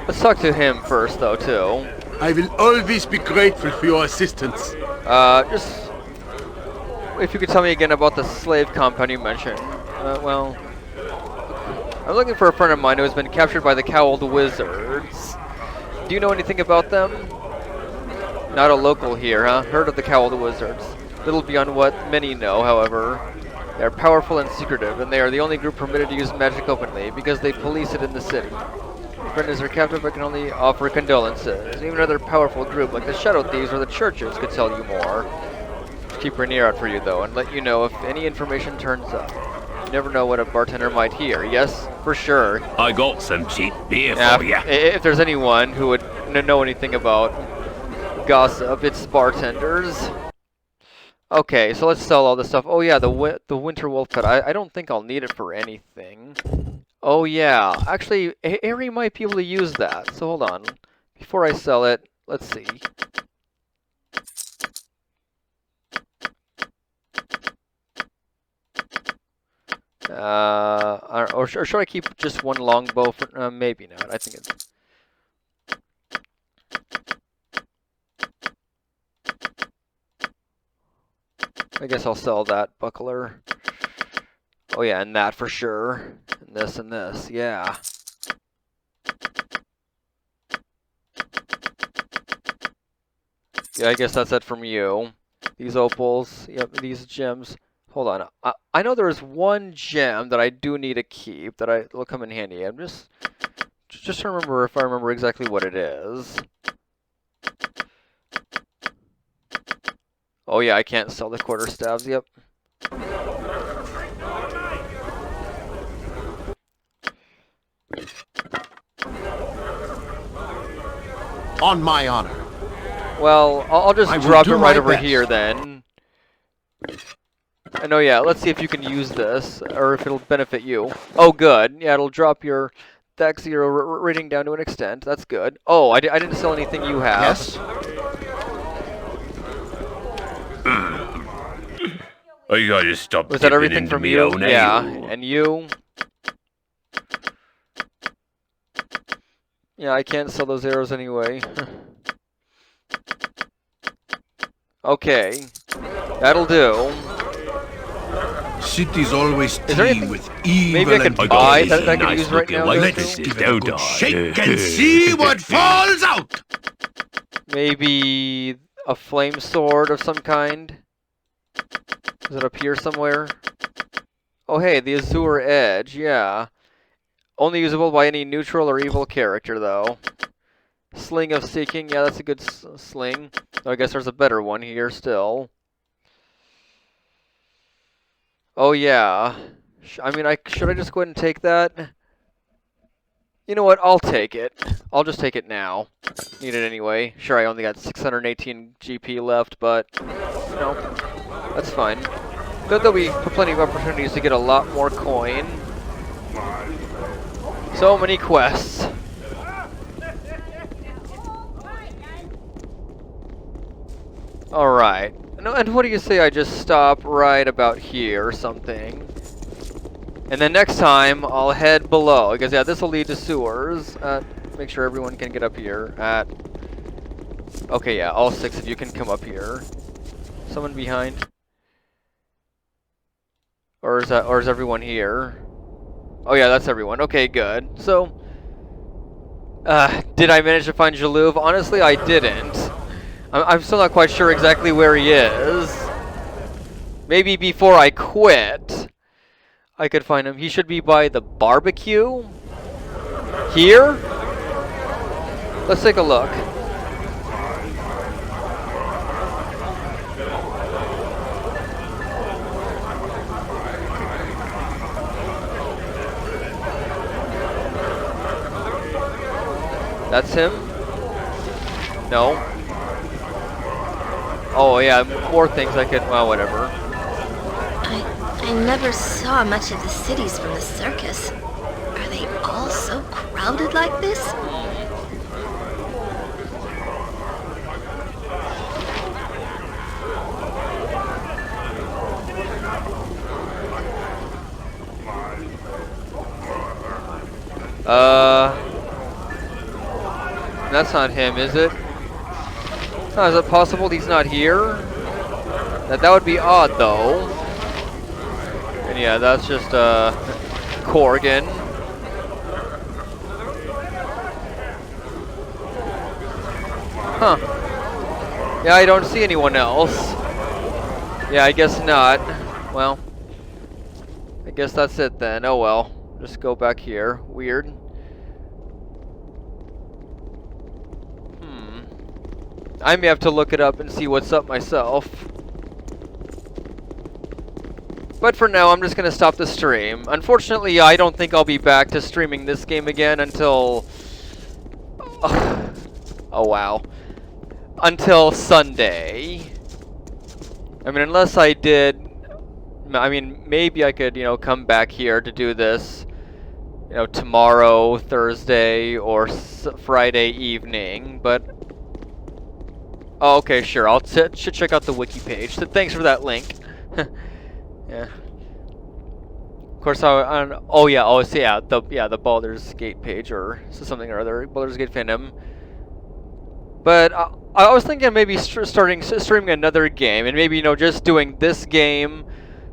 Let's talk to him first, though, too. I will always be grateful for your assistance. Just... If you could tell me again about the slave compound you mentioned. Well... I'm looking for a friend of mine who has been captured by the Cowled Wizards. Do you know anything about them? Not a local here, huh? Heard of the Cowled Wizards. Little beyond what many know, however. They are powerful and secretive, and they are the only group permitted to use magic openly, because they police it in the city. Friend is their captive, I can only offer condolences. Even another powerful group like the Shadow Thieves or the Churches could tell you more. Just keep her ear out for you, though, and let you know if any information turns up. You never know what a bartender might hear. Yes, for sure. I got some cheap beer for you. If there's anyone who would know anything about gossip, it's bartenders. Okay, so let's sell all this stuff. Oh yeah, the Winter Wolf Pet. I don't think I'll need it for anything. Oh yeah, actually, Ari might be able to use that. So hold on. Before I sell it, let's see. Or should I keep just one longbow? For, maybe not. I think it's... I guess I'll sell that buckler. Oh yeah, and that for sure. And this, yeah. Yeah, I guess that's it from you. These opals, yep, these gems. Hold on, I know there's one gem that I do need to keep that will come in handy. I'm just to remember if I remember exactly what it is. Oh yeah, I can't sell the quarterstaves, yep. On my honor. Well, I'll just drop it right over here then. And oh yeah, let's see if you can use this, or if it'll benefit you. Oh good, yeah, it'll drop your Dex 0 rating down to an extent. That's good. Oh, I didn't sell anything you have. Yes. I gotta stop Was that dipping everything into from me you? own Yeah, ale. and you? Yeah, I can't sell those arrows anyway. Okay, that'll do. Cities always Is there teem anything with evil maybe I could and buy deceit. that I could use right now? Let's give it a good shake and see what falls out. Maybe a flame sword of some kind? Is it up here somewhere? Oh hey, the Azure Edge, yeah. Only usable by any neutral or evil character, though. Sling of Seeking, yeah, that's a good sling. Oh, I guess there's a better one here still. Oh yeah. I mean, should I just go ahead and take that? You know what, I'll take it. I'll just take it now. Need it anyway. Sure, I only got 618 GP left, but, you know, that's fine. There'll be plenty of opportunities to get a lot more coin. So many quests. Alright. And what do you say I just stop right about here or something? And then next time, I'll head below. Because, yeah, this will lead to sewers. Make sure everyone can get up here. Okay, yeah, all 6 of you can come up here. Someone behind? Or is everyone here? Oh yeah, that's everyone. Okay, good. So, did I manage to find Jalouv? Honestly, I didn't. I'm still not quite sure exactly where he is. Maybe before I quit, I could find him. He should be by the barbecue? Here? Let's take a look. That's him? No. Oh yeah, more things I could, well, whatever. I never saw much of the cities from the circus. Are they all so crowded like this? That's not him, is it? Oh, is it possible he's not here? That would be odd, though. And yeah, that's just, Corrigan. Huh. Yeah, I don't see anyone else. Yeah, I guess not. Well, I guess that's it then. Oh well. Just go back here. Weird. I may have to look it up and see what's up myself. But for now, I'm just going to stop the stream. Unfortunately, I don't think I'll be back to streaming this game again until... Oh, wow. Until Sunday. I mean, unless I did... I mean, maybe I could, you know, come back here to do this, you know, tomorrow, Thursday, or Friday evening, but... Oh, okay, sure. I'll should check out the wiki page. So thanks for that link. Yeah. Of course, oh yeah, the Baldur's Gate page or something or other, Baldur's Gate fandom. But I was thinking of maybe streaming another game, and maybe, you know, just doing this game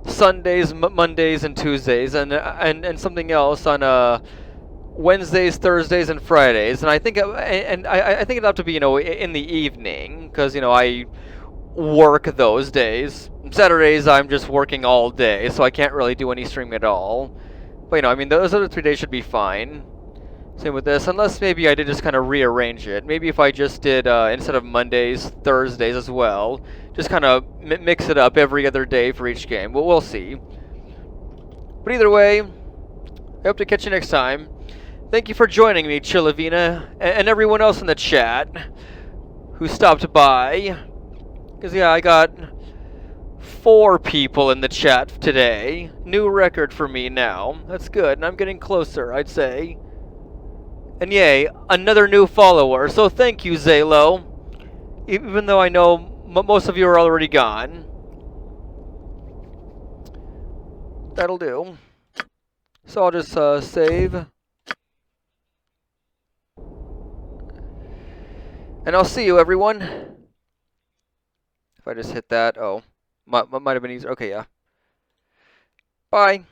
Sundays, Mondays, and Tuesdays, and something else on Wednesdays, Thursdays, and Fridays. And I think I think it'd have to be, you know, in the evening, because, you know, I work those days. Saturdays I'm just working all day, so I can't really do any streaming at all. But, you know, I mean, those other 3 days should be fine. Same with this, unless maybe I did just kind of rearrange it. Maybe if I just did, instead of Mondays, Thursdays as well, just kind of mix it up every other day for each game. Well, we'll see. But either way, I hope to catch you next time. Thank you for joining me, Chilavina, and everyone else in the chat who stopped by. Because, yeah, I got 4 people in the chat today. New record for me now. That's good, and I'm getting closer, I'd say. And yay, another new follower, so thank you, Zalo. Even though I know most of you are already gone. That'll do. So I'll just save. And I'll see you, everyone. If I just hit that. Oh. Might have been easier. Okay, yeah. Bye.